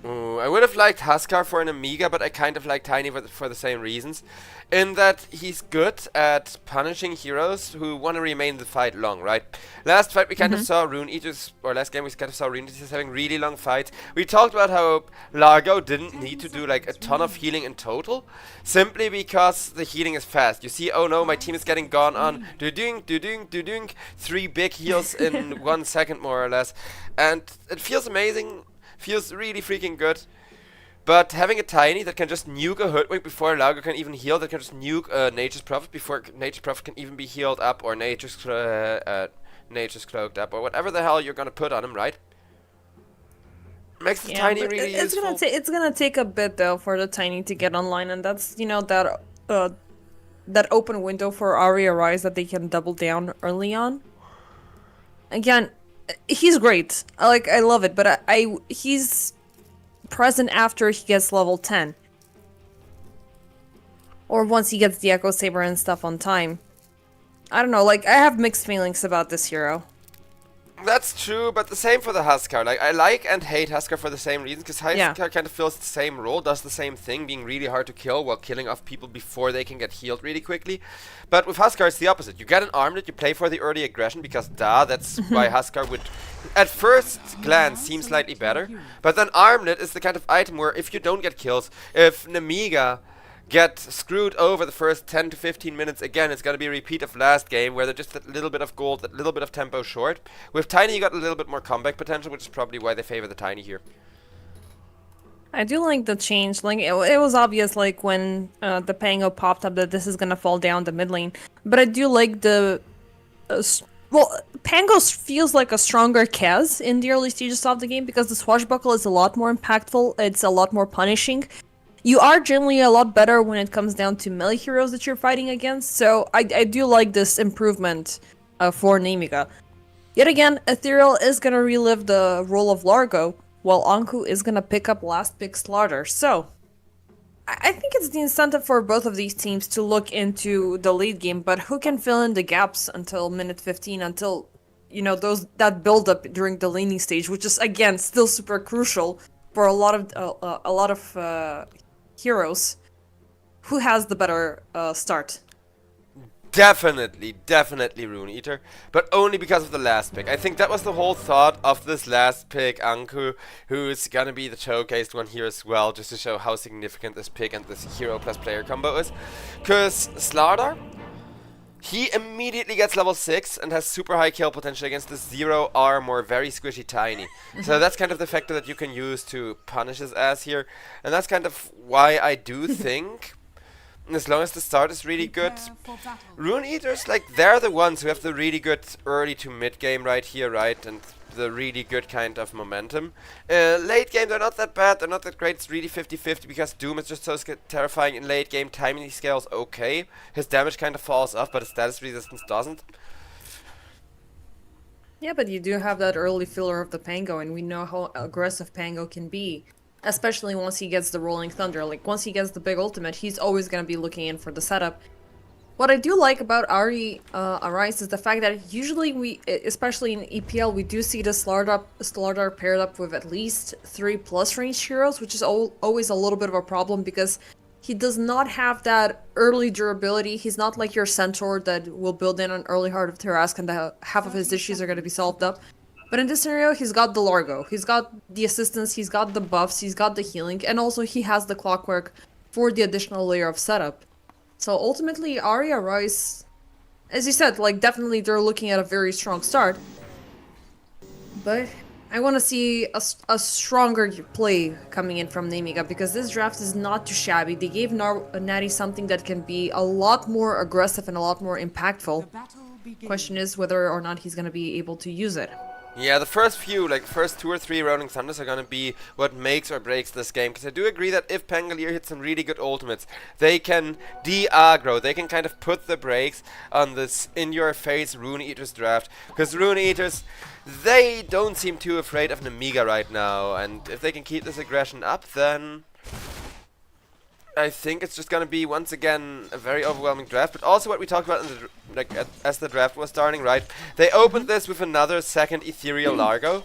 I would have liked Huskar for an Nemiga, but I kind of like Tiny for the same reasons. In that he's good at punishing heroes who want to remain in the fight long, right? Last fight we kind of saw Rune Eaters, or last game we kind of saw Rune Eaters having really long fights. We talked about how Largo didn't need to do like a ton of healing in total, simply because the healing is fast. You see, oh no, my team is getting gone on, do-ding, 3 big heals in 1 second more or less. And it feels amazing, feels really freaking good. But having a Tiny that can just nuke a Hoodwink before Largo can even heal, that can just nuke Nature's Prophet before Nature's Prophet can even be healed up, or Nature's Cloaked up, or whatever the hell you're gonna put on him, right? Makes the Tiny really useful. It's gonna take a bit though for the Tiny to get online, and that's, you know, that open window for RE.Arise that they can double down early on. Again, he's great. I love it, but he's present after he gets level 10. Or once he gets the Echo Saber and stuff on time. I don't know, like, I have mixed feelings about this hero. That's true, but the same for the Huskar. Like, I like and hate Huskar for the same reason, because Huskar kind of fills the same role, does the same thing, being really hard to kill while killing off people before they can get healed really quickly. But with Huskar, it's the opposite. You get an armlet, you play for the early aggression, because that's why Huskar would, at first glance, seem slightly better. But then armlet is the kind of item where if you don't get kills, if Nemiga get screwed over the first 10 to 15 minutes again, it's going to be a repeat of last game where they're just a little bit of gold, a little bit of tempo short. With Tiny you got a little bit more comeback potential, which is probably why they favor the Tiny here. I do like the change. Like it was obvious, like when the Pango popped up, that this is gonna fall down the mid lane. But I do like the Pango feels like a stronger Kaz in the early stages of the game because the swashbuckle is a lot more impactful. It's a lot more punishing. You are generally a lot better when it comes down to melee heroes that you're fighting against, so I do like this improvement for Nemiga. Yet again, Ethereal is gonna relive the role of Largo, while Anku is gonna pick up last pick Slaughter. So, I think it's the incentive for both of these teams to look into the late game, but who can fill in the gaps until minute 15, until, you know, that build up during the laning stage, which is again still super crucial for a lot of heroes. Who has the better start? Definitely Rune Eater, but only because of the last pick. I think that was the whole thought of this last pick, Anku, who's gonna be the showcased one here as well, just to show how significant this pick and this hero plus player combo is. Cause Slardar, he immediately gets level 6 and has super high kill potential against the 0 armor, very squishy Tiny. So that's kind of the factor that you can use to punish his ass here. And that's kind of why I do think, as long as the start is really good, Rune Eaters, like, they're the ones who have the really good early to mid game right here, right? And the really good kind of momentum. Late game, they're not that bad, they're not that great, it's really 50-50 because Doom is just so terrifying in late game. Timing scales okay, his damage kind of falls off, but his status resistance doesn't. Yeah, but you do have that early filler of the Pango, and we know how aggressive Pango can be. Especially once he gets the Rolling Thunder. Like, once he gets the big ultimate, he's always going to be looking in for the setup. What I do like about RE.Arise is the fact that usually especially in EPL, we do see the Slardar paired up with at least 3+ range heroes, which is always a little bit of a problem because he does not have that early durability. He's not like your Centaur that will build in an early Heart of Tarrasque and half of his issues are going to be solved up. But in this scenario, he's got the Largo, he's got the assistance, he's got the buffs, he's got the healing, and also he has the Clockwork for the additional layer of setup. So ultimately, RE.Arise, as you said, like, definitely they're looking at a very strong start. But I want to see a stronger play coming in from Nemiga, because this draft is not too shabby. They gave Natty something that can be a lot more aggressive and a lot more impactful. Question is whether or not he's going to be able to use it. Yeah, the first few, like first 2 or 3 Rolling Thunders are gonna be what makes or breaks this game. Because I do agree that if Pangolier hits some really good ultimates, they can de-aggro. They can kind of put the brakes on this in-your-face Rune Eaters draft. Because Rune Eaters, they don't seem too afraid of Nemiga right now. And if they can keep this aggression up, then I think it's just gonna be once again a very overwhelming draft. But also what we talked about in the as the draft was starting, right? They opened this with another second ethereal Largo,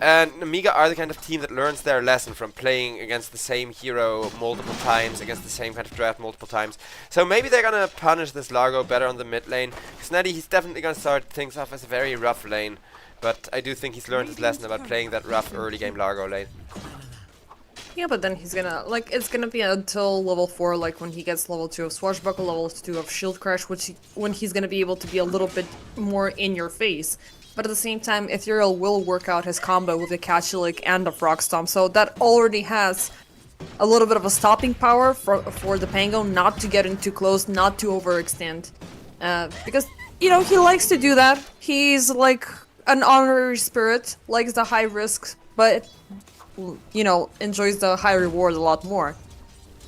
and Nemiga are the kind of team that learns their lesson from playing against the same hero multiple times, against the same kind of draft multiple times. So maybe they're gonna punish this Largo better on the mid lane. Sneddy, he's definitely gonna start things off as a very rough lane, but I do think he's learned his lesson about playing that rough early game Largo lane. Yeah, but then he's gonna, like, it's gonna be until level 4, like, when he gets level 2 of Swashbuckle, level 2 of Shield Crash, when he's gonna be able to be a little bit more in your face. But at the same time, Ethereal will work out his combo with the Catchlick and the Frog Stomp, so that already has a little bit of a stopping power for the Pango not to get in too close, not to overextend. Because, you know, he likes to do that. He's, like, an honorary spirit, likes the high risks, but, you know, enjoys the high reward a lot more.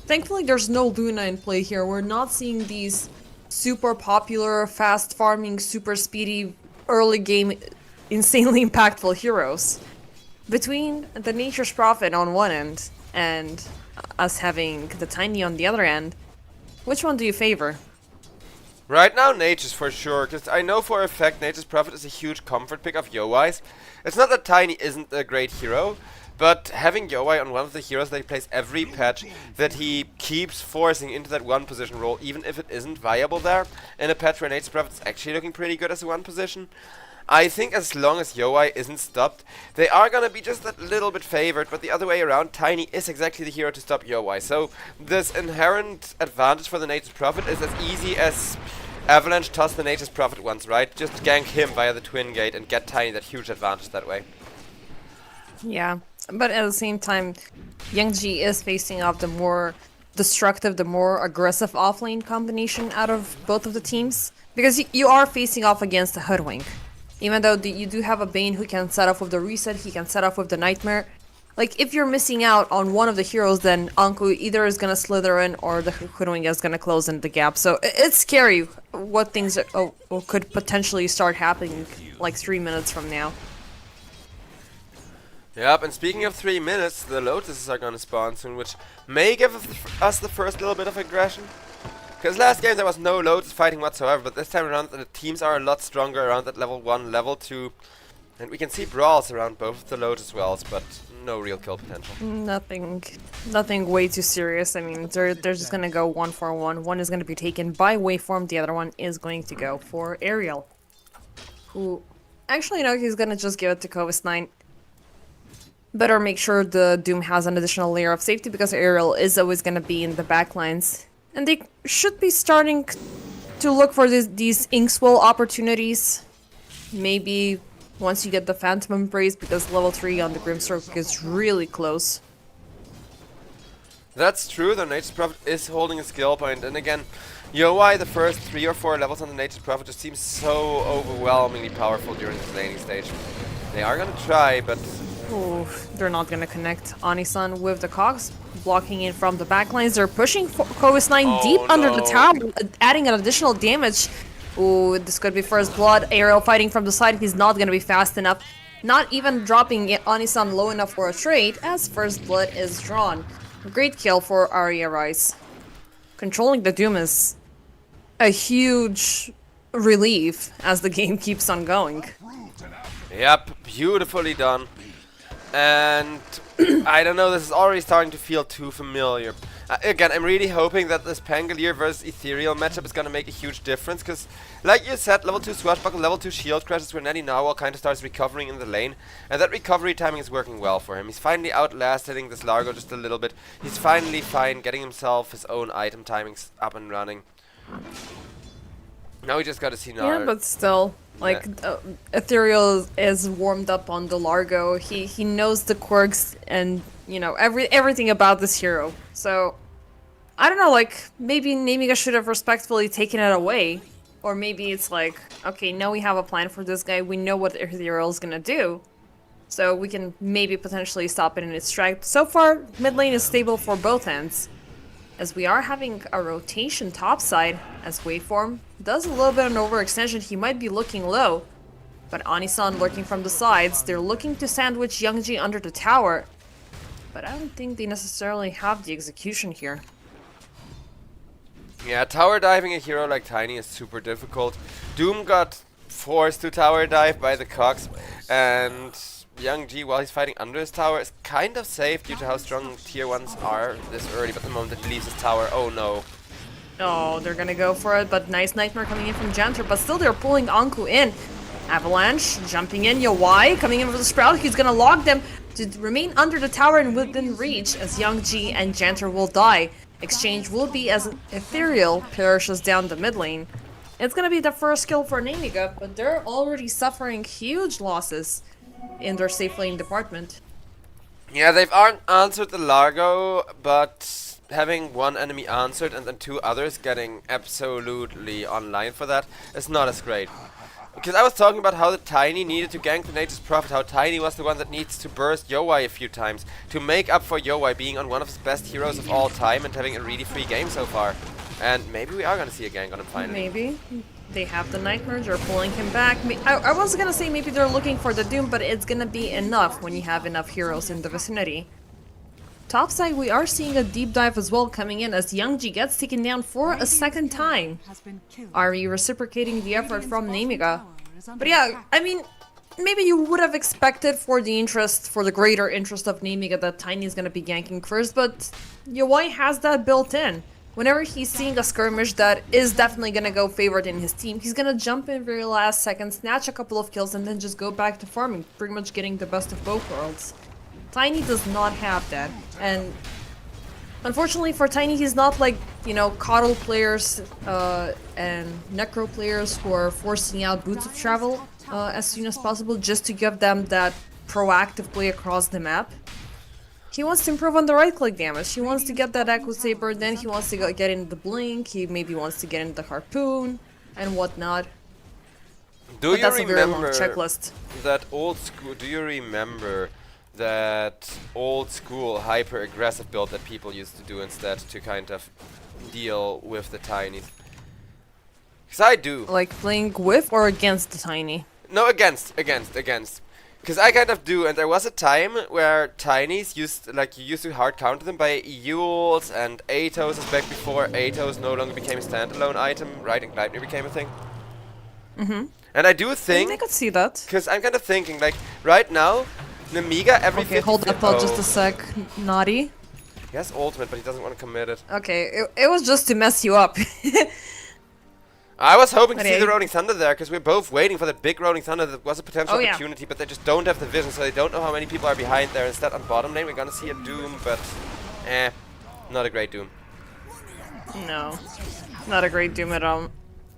Thankfully, there's no Luna in play here. We're not seeing these super popular, fast farming, super speedy, early game, insanely impactful heroes. Between the Nature's Prophet on one end and us having the Tiny on the other end. Which one do you favor? Right now, Nature's for sure, because I know for a fact Nature's Prophet is a huge comfort pick of Yo-Wai's. It's not that Tiny isn't a great hero, but having Yo-Wai on one of the heroes that he plays every patch, that he keeps forcing into that one position role, even if it isn't viable there, in a patch where Nature's Prophet is actually looking pretty good as a one position, I think as long as Yo-Wai isn't stopped, they are gonna be just that little bit favored, but the other way around, Tiny is exactly the hero to stop Yo-Wai. So this inherent advantage for the Nature's Prophet is as easy as Avalanche toss the Nature's Prophet once, right? Just gank him via the Twin Gate and get Tiny that huge advantage that way. Yeah, but at the same time, Youngji is facing off the more destructive, the more aggressive offlane combination out of both of the teams. Because you are facing off against the Hoodwink. Even though you do have a Bane who can set off with the reset, he can set off with the Nightmare. Like, if you're missing out on one of the heroes, then Anku either is gonna slither in or the Hoodwink is gonna close in the gap. So it's scary what things could potentially start happening like 3 minutes from now. Yep, and speaking of 3 minutes, the Lotuses are gonna spawn soon, which may give us the first little bit of aggression. Because last game there was no Lotus fighting whatsoever, but this time around the teams are a lot stronger around that level 1, level 2. And we can see brawls around both of the Lotus wells, but no real kill potential. Nothing way too serious. I mean, they're just gonna go 1-for-1. One is gonna be taken by Waveform, the other one is going to go for Ariel. Who, actually no, he's gonna just give it to Kovis9. Better make sure the Doom has an additional layer of safety because Ariel is always gonna be in the backlines. And they should be starting to look for these Inkswell opportunities. Maybe once you get the Phantom Embrace, because level 3 on the Grimstroke is really close. That's true, the Nature's Prophet is holding a skill point, and again, Yo-Wai, the first 3 or 4 levels on the Nature's Prophet just seems so overwhelmingly powerful during this laning stage. They are gonna try, but... Ooh, they're not gonna connect Anisan with the Cogs, blocking in from the backlines. They're pushing Kovis9 deep under the tower, adding an additional damage. Ooh, this could be first blood. Ariel fighting from the side, he's not gonna be fast enough. Not even dropping Anisan low enough for a trade, as first blood is drawn. Great kill for RE.Arise. Controlling the Doom is a huge relief as the game keeps on going. Yep, beautifully done. And I don't know, this is already starting to feel too familiar. Again, I'm really hoping that this Pangolier versus Ethereal matchup is gonna make a huge difference, because, like you said, level 2 Swashbuckle, level 2 Shield Crash is where Netty Narwhal kind of starts recovering in the lane, and that recovery timing is working well for him. He's finally outlasting this Largo just a little bit. He's finally fine, getting himself his own item timings up and running. Now we just gotta see now. Yeah, but still, like, Ethereal is warmed up on the Largo. He knows the quirks and, you know, everything about this hero. So, I don't know, like, maybe Nemiga should have respectfully taken it away. Or maybe it's like, okay, now we have a plan for this guy. We know what Ethereal is gonna do. So we can maybe potentially stop it in its track. So far, mid lane is stable for both ends. As we are having a rotation topside, as Waveform does a little bit of an overextension, he might be looking low. But Anisan lurking from the sides, they're looking to sandwich Youngji under the tower. But I don't think they necessarily have the execution here. Yeah, tower diving a hero like Tiny is super difficult. Doom got forced to tower dive by the Cogs, and Youngji, while he's fighting under his tower, is kind of safe due to how strong tier 1s are this early, but the moment that he leaves his tower, oh no. Oh, they're gonna go for it, but nice Nightmare coming in from Janter, but still they're pulling Anku in. Avalanche jumping in, Yo-Wai coming in with the Sprout, he's gonna log them to remain under the tower and within reach as Youngji and Janter will die. Exchange will be as Ethereal perishes down the mid lane. It's gonna be the first kill for Nemiga, but they're already suffering huge losses in their safe lane department. Yeah, they've answered the Largo, but having one enemy answered and then 2 others getting absolutely online for that is not as great. Because I was talking about how the Tiny needed to gank the Nature's Prophet, how Tiny was the one that needs to burst Yo-Wai a few times to make up for Yo-Wai being on one of his best heroes of all time and having a really free game so far. And maybe we are gonna see a gank on him finally. Maybe. They have the Nightmare, they're pulling him back. I was gonna say maybe they're looking for the Doom, but it's gonna be enough when you have enough heroes in the vicinity. topside, we are seeing a deep dive as well coming in as Youngji gets taken down for a second time. Has been killed. RE reciprocating the effort Radiant's from bottom Nemiga. tower is under But yeah, attack. I mean, maybe you would have expected for the greater interest of Nemiga that Tiny is gonna be ganking first, but Yawai has that built in. Whenever he's seeing a skirmish that is definitely gonna go favored in his team, he's gonna jump in very last second, snatch a couple of kills, and then just go back to farming, pretty much getting the best of both worlds. Tiny does not have that, and unfortunately for Tiny, he's not like, you know, coddle players and necro players who are forcing out boots of travel as soon as possible just to give them that proactive play across the map. He wants to improve on the right click damage. He wants to get that Echo Saber, then he wants to get into the Blink, he maybe wants to get into the Harpoon and whatnot. Do But you that's a very long remember checklist. that old school? Do you remember that old school hyper aggressive build that people used to do instead to kind of deal with the tinies? Because I do. Like playing with or against the Tiny? No, against. Because I kind of do, and there was a time where tinies used, like, you used to hard counter them by Euls and Atos back before Atos no longer became a standalone item, right, and Gleipnir became a thing. And I do I think, could see that. because I'm kind of thinking, like, right now, Nemiga every Okay, hold up just a sec. Naughty. He has ultimate, but he doesn't want to commit it. Okay, it was just to mess you up. I was hoping to see Okay. the Rolling Thunder there, because we're both waiting for the big Rolling Thunder. That was a potential Oh, yeah. opportunity, but they just don't have the vision, so they don't know how many people are behind there. Instead, on bottom lane, we're gonna see a Doom, but not a great Doom. No, not a great Doom at all.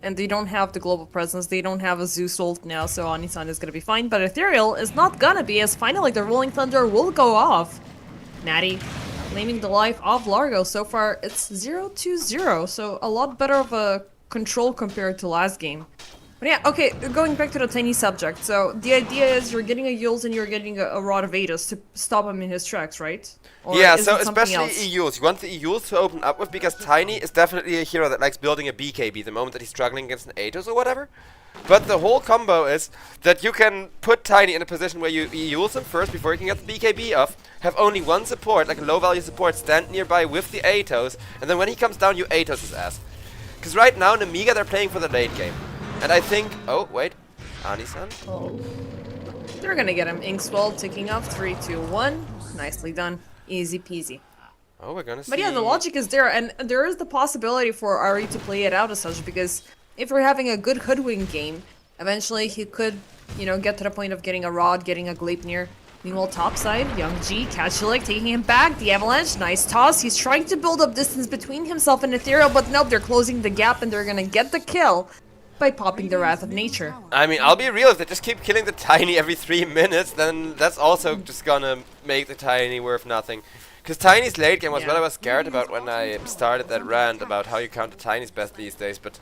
And they don't have the global presence, they don't have a Zeus ult now, so Anisan is gonna be fine. But Ethereal is not gonna be, as finally the Rolling Thunder will go off. Natty claiming the life of Largo. So far, it's 0-0, so a lot better of a control compared to last game. But yeah, okay, going back to the Tiny subject. So the idea is you're getting a Yules and you're getting a Rod of Ados to stop him in his tracks, right? Or Yeah, is so it something especially else? EUs. You want the EUs to open up with, because Tiny is definitely a hero that likes building a BKB the moment that he's struggling against an Atos or whatever. But the whole combo is that you can put Tiny in a position where you EUs him first before you can get the BKB off, have only one support, like a low value support, stand nearby with the Atos, and then when he comes down, you Atos his ass. Because right now, Nemiga, they're playing for the late game. And I think... Oh, wait. Anisan? Oh. They're gonna get him. Inkswell ticking off. 3, 2, 1. Nicely done. Easy peasy. Oh, we're gonna see... But yeah, the logic is there, and there is the possibility for RE to play it out as such, because if we're having a good hoodwink game, eventually he could, you know, get to the point of getting a Rod, getting a Gleipnir. Meanwhile, topside, Young G, catch your leg, taking him back, the Avalanche, nice toss. He's trying to build up distance between himself and Ethereal, but nope, they're closing the gap and they're gonna get the kill by popping the Wrath of Nature. I mean, I'll be real, if they just keep killing the Tiny every 3 minutes, then that's also just gonna make the Tiny worth nothing. Because Tiny's late game was what I was scared about when I started that rant about how you count the Tiny's best these days, but...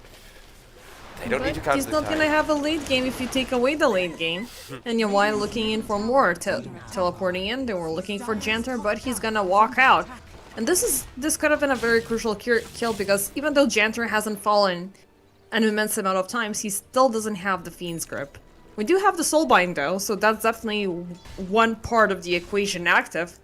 They don't need to But count he's the not Tiny. gonna have a late game if you take away the late game. And Yawai looking in for more, teleporting in. They were looking for Janter, but he's gonna walk out. And this could have been a very crucial kill, because even though Janter hasn't fallen an immense amount of times, he still doesn't have the Fiend's Grip. We do have the Soulbind though, so that's definitely one part of the equation active.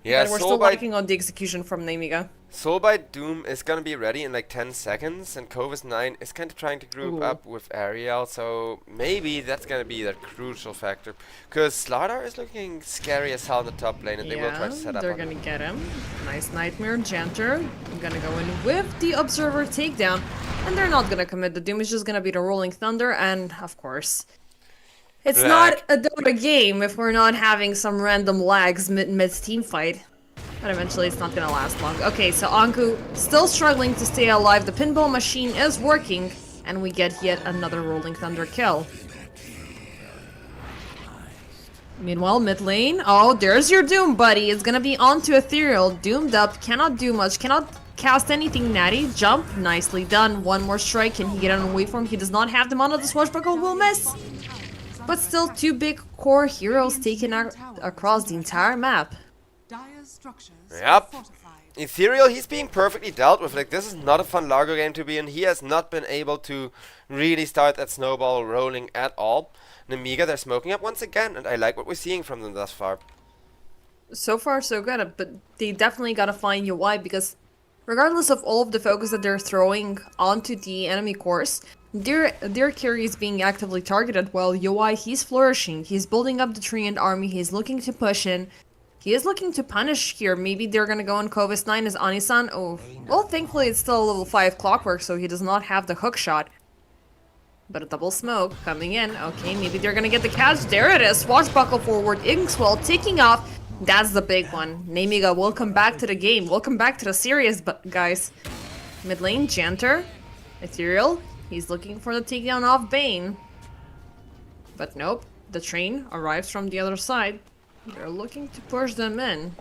Yeah, But we're still working on the execution from Nemiga. Soulbite Doom is gonna be ready in like 10 seconds, and Covis 9 is kind of trying to group Ooh. up with Ariel, so maybe that's gonna be that crucial factor. Because Slardar is looking scary as hell in the top lane, and they will try to set up they're on gonna him. get him. Nice Nightmare, Janter. I'm gonna go in with the Observer takedown. And they're not gonna commit. The Doom is just gonna be the Rolling Thunder, and of course... It's Lag. not a Dota game if we're not having some random lags mid-team fight. But eventually it's not gonna last long. Okay, so Anku still struggling to stay alive. The pinball machine is working, and we get yet another Rolling Thunder kill. Meanwhile, mid lane. Oh, there's your Doom, buddy. It's gonna be onto Ethereal. Doomed up. Cannot do much. Cannot cast anything. Natty. Jump. Nicely done. One more strike. Can he get on away from him? He does not have the mana. The Swashbuckle will miss. But still, two big core heroes taken out across the entire map. Dire's structures Yep. are fortified. Ethereal, he's being perfectly dealt with. Like, this is not a fun Largo game to be in. He has not been able to really start that snowball rolling at all. Nemiga, they're smoking up once again, and I like what we're seeing from them thus far. So far, so good, but they definitely gotta find UI because regardless of all of the focus that they're throwing onto the enemy course, their carry is being actively targeted while UI, he's flourishing. He's building up the tree and army, he's looking to push in. He is looking to punish here. Maybe they're gonna go on Kovis 9 as Anisan. Oh, well, thankfully it's still a level 5 clockwork, so he does not have the hook shot. But a double smoke coming in. Okay, maybe they're gonna get the catch. There it is. Swashbuckle forward. Inkswell taking off. That's the big one. Nemiga, welcome back to the game. Welcome back to the series, guys. Mid lane, Janter. Ethereal. He's looking for the takedown off Bane. But nope. The train arrives from the other side. They're looking to push them in.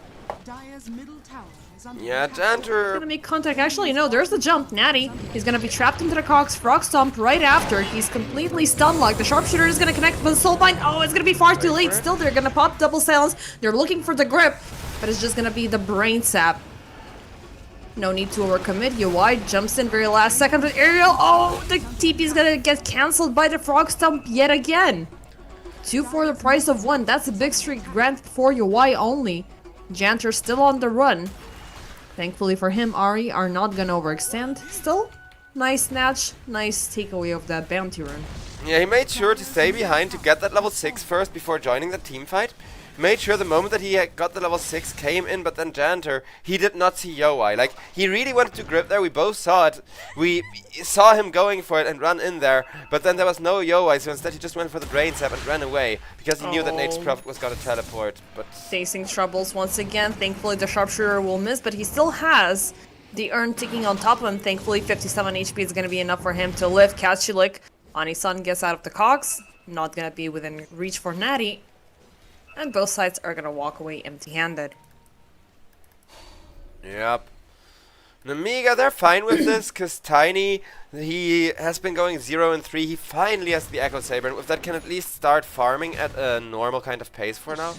Dire's middle tower is under Yeah, attack. Janter. Gonna make contact. Actually, no, there's the jump. Natty. He's gonna be trapped into the Cox. Frog Stomp right after. He's completely stun locked. The sharpshooter is gonna connect with Soulbind. Oh, it's gonna be far too late. Still, they're gonna pop double silence. They're looking for the grip, but it's just gonna be the brain sap. No need to overcommit. UI jumps in very last second with Aerial. Oh, the TP is gonna get cancelled by the Frog Stomp yet again. 2 for the price of 1. That's a big streak granted for UI only. Janter still on the run. Thankfully for him, Ari are not gonna overextend. Still, nice snatch, nice takeaway of that bounty run. Yeah, he made sure to stay behind to get that level 6 first before joining the team fight. He made sure the moment that he got the level 6 came in, but then Janter, he did not see Yowai. Like, he really wanted to grip there, we both saw it. We saw him going for it and run in there, but then there was no Yowai, so instead he just went for the brain sap and ran away, because he knew that Nate's Prophet was gonna teleport, but... Facing troubles once again. Thankfully the sharpshooter will miss, but he still has the urn ticking on top of him. Thankfully 57 HP is gonna be enough for him to live. Kachulik, Anisan gets out of the cogs. Not gonna be within reach for Natty. And both sides are gonna walk away empty-handed. Yep. Nemiga, they're fine with this, because Tiny, he has been going 0 and 3. He finally has the Echo Saber, and with that can at least start farming at a normal kind of pace for now.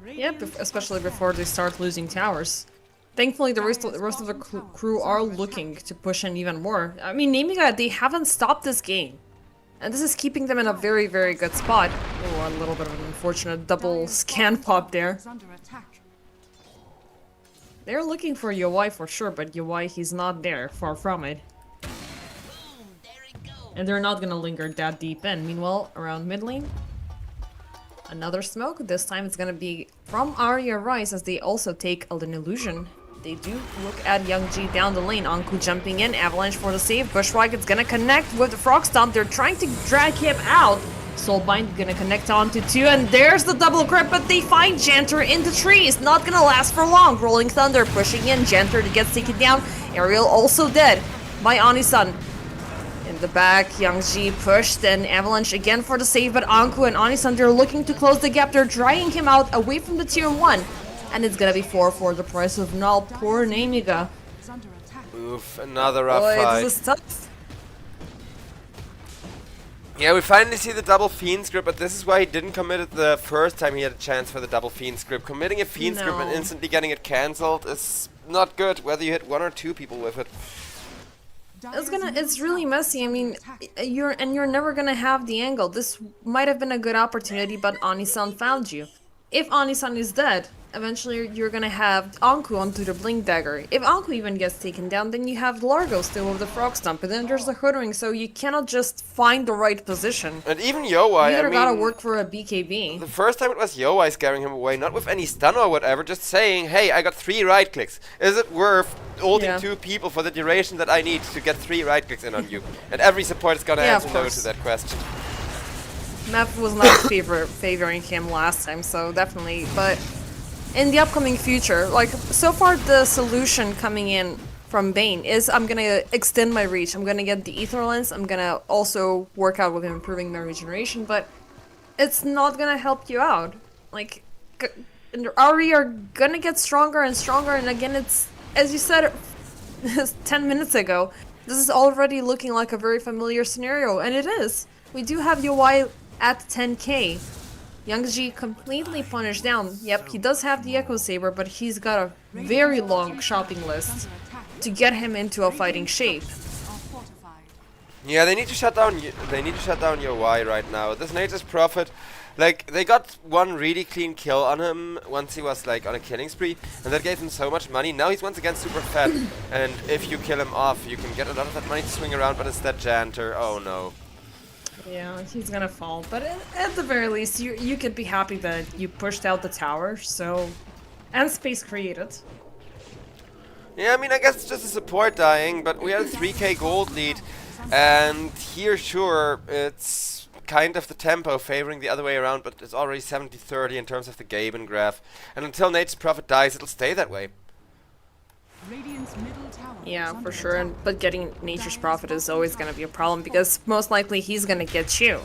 Yep, especially before they start losing towers. Thankfully, the rest of the crew are looking to push in even more. I mean, Nemiga, they haven't stopped this game. And this is keeping them in a very, very good spot. Oh, a little bit of an unfortunate double scan pop there. Is under attack. They're looking for UI for sure, but UI, he's not there. Far from it. And they're not gonna linger that deep in. Meanwhile, around mid lane, another smoke. This time it's gonna be from RE.Arise as they also take an illusion. They do look at Young G down the lane. Anku jumping in, Avalanche for the save. Bushwhack is gonna connect with the Frog Stomp. They're trying to drag him out. Soulbind gonna connect onto 2, and there's the double grip, but they find Janter in the trees. Not gonna last for long. Rolling Thunder pushing in. Janter to get taken down. Aerial also dead by Anisan. In the back, Young G pushed, and Avalanche again for the save, but Anku and Anisan, they're looking to close the gap. They're drying him out away from the tier 1. And it's gonna be 4 for the price of null. Poor Nemiga. Is under attack. Oof, another rough Boy, fight. this is tough. Yeah, we finally see the double Fiend's grip, but this is why he didn't commit it the first time he had a chance for the double Fiend's grip. Committing a Fiend's grip and No. instantly getting it cancelled is not good, whether you hit 1 or 2 people with it. It's really messy. I mean, you're never gonna have the angle. This might have been a good opportunity, but Anisan found you. If Anisan is dead, eventually you're gonna have Anku onto the Blink Dagger. If Anku even gets taken down, then you have Largo still with the Frog Stomp, and then there's the Hoodwing, so you cannot just find the right position. And even Yowai, You I either gotta mean, work for a BKB. the first time it was Yowai scaring him away, not with any stun or whatever, just saying, hey, I got 3 right clicks. Is it worth ulting 2 people for the duration that I need to get 3 right clicks in on you? And every support is gonna Yeah, of answer no course. to that question. Map was not favoring him last time, so definitely. But in the upcoming future, like, so far the solution coming in from Bane is I'm gonna extend my reach. I'm gonna get the Ether Lens. I'm gonna also work out with improving my regeneration, but it's not gonna help you out. Like, Ari are gonna get stronger and stronger, and again, it's, as you said 10 minutes ago, this is already looking like a very familiar scenario, and it is. We do have UI at 10k. Young G completely punished down. Yep, he does have the Echo Saber, but he's got a very long shopping list to get him into a fighting shape. Are fortified. Yeah, they need to shut down. They need to shut down your Y right now. This Nature's Prophet, like they got one really clean kill on him once he was like on a killing spree, and that gave him so much money. Now he's once again super fat, and if you kill him off, you can get a lot of that money to swing around. But instead, Janter, oh no. Yeah, he's gonna fall. But at the very least, you could be happy that you pushed out the tower. So, and space created. Yeah, I mean, I guess it's just a support dying, but we had a 3k gold lead, and here, sure, it's kind of the tempo favoring the other way around, but it's already 70-30 in terms of the Gaben graph, and until Nature's Prophet dies, it'll stay that way. Radiant's middle tower Yeah, is under for sure. attack. But getting Nature's Prophet is always gonna be a problem because most likely he's gonna get you.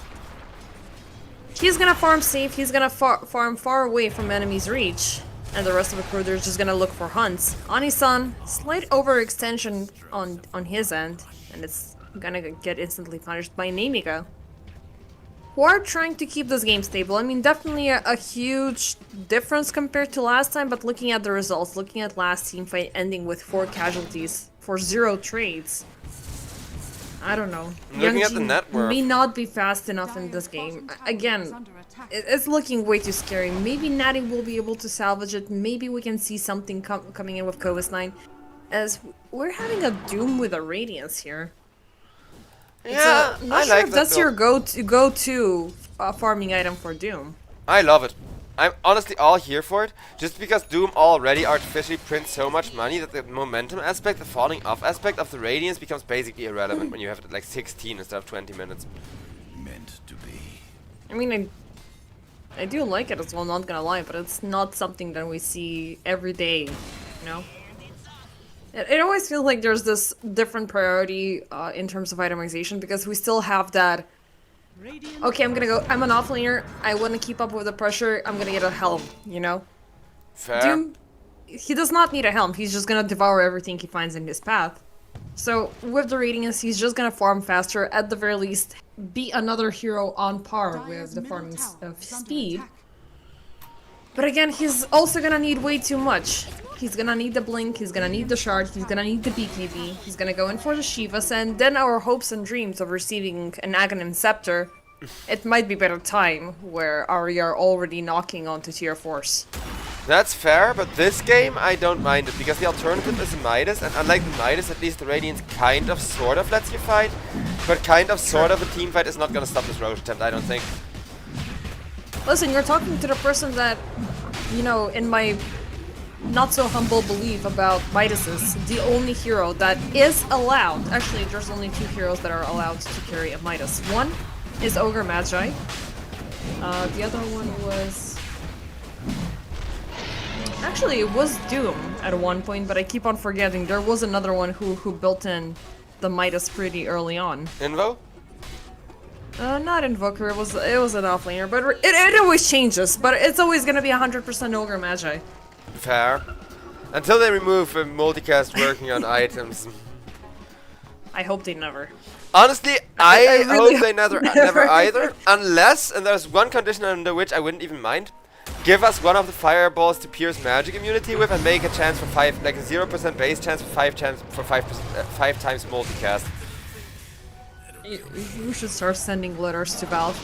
He's gonna farm safe. He's gonna farm far away from enemy's reach. And the rest of the crew, they're just gonna look for hunts. Ani-san, slight overextension on his end, and it's gonna get instantly punished by Nemiga, who are trying to keep this game stable. I mean, definitely a huge difference compared to last time, but looking at the results, looking at last team fight ending with 4 casualties for 0 trades, I don't know. Looking at the Young net Jin worth. may not be fast enough in this game. Again, it's looking way too scary. Maybe Natty will be able to salvage it. Maybe we can see something coming in with Covis 9. As we're having a Doom with a Radiance here. Yeah, Not I sure like if that that's your build. go-to farming item for Doom. I love it. I'm honestly all here for it, just because Doom already artificially prints so much money that the momentum aspect, the falling off aspect of the Radiance becomes basically irrelevant when you have it at like 16 instead of 20 minutes. Meant to be. I mean, I do like it as well, not gonna lie, but it's not something that we see every day, you know? It always feels like there's this different priority in terms of itemization, because we still have that, okay, I'm an offlaner, I want to keep up with the pressure, I'm gonna get a helm, you know? Fair. Doom, he does not need a helm, he's just gonna devour everything he finds in his path. So, with the Radiance, he's just gonna farm faster, at the very least, be another hero on par with the farming speed. But again, he's also gonna need way too much. He's gonna need the Blink, he's gonna need the Shard, he's gonna need the BKB, he's gonna go in for the Shivas, and then our hopes and dreams of receiving an Aghanim Scepter, it might be better time, where we are already knocking onto tier 4s. That's fair, but this game I don't mind it, because the alternative is a Midas, and unlike the Midas, at least the Radiance kind of sort of lets you fight, but kind of sort of a team fight is not gonna stop this Roche attempt, I don't think. Listen, you're talking to the person that, you know, in my not so humble belief about Midases, the only hero that is allowed, actually there's only 2 heroes that are allowed to carry a Midas. One is Ogre Magi, the other one was... Actually, it was Doom at one point, but I keep on forgetting. There was another one who built in the Midas pretty early on. Invo? Not Invoker, it was an offlaner, but it always changes, but it's always gonna be 100% Ogre Magi. Fair. Until they remove multicast working on items. I hope they never. Honestly, I I really hope they never either. Unless, and there's one condition under which I wouldn't even mind, give us one of the fireballs to pierce magic immunity with and make a chance for 5, like a 0% base chance for 5 times multicast. You should start sending letters to Valve.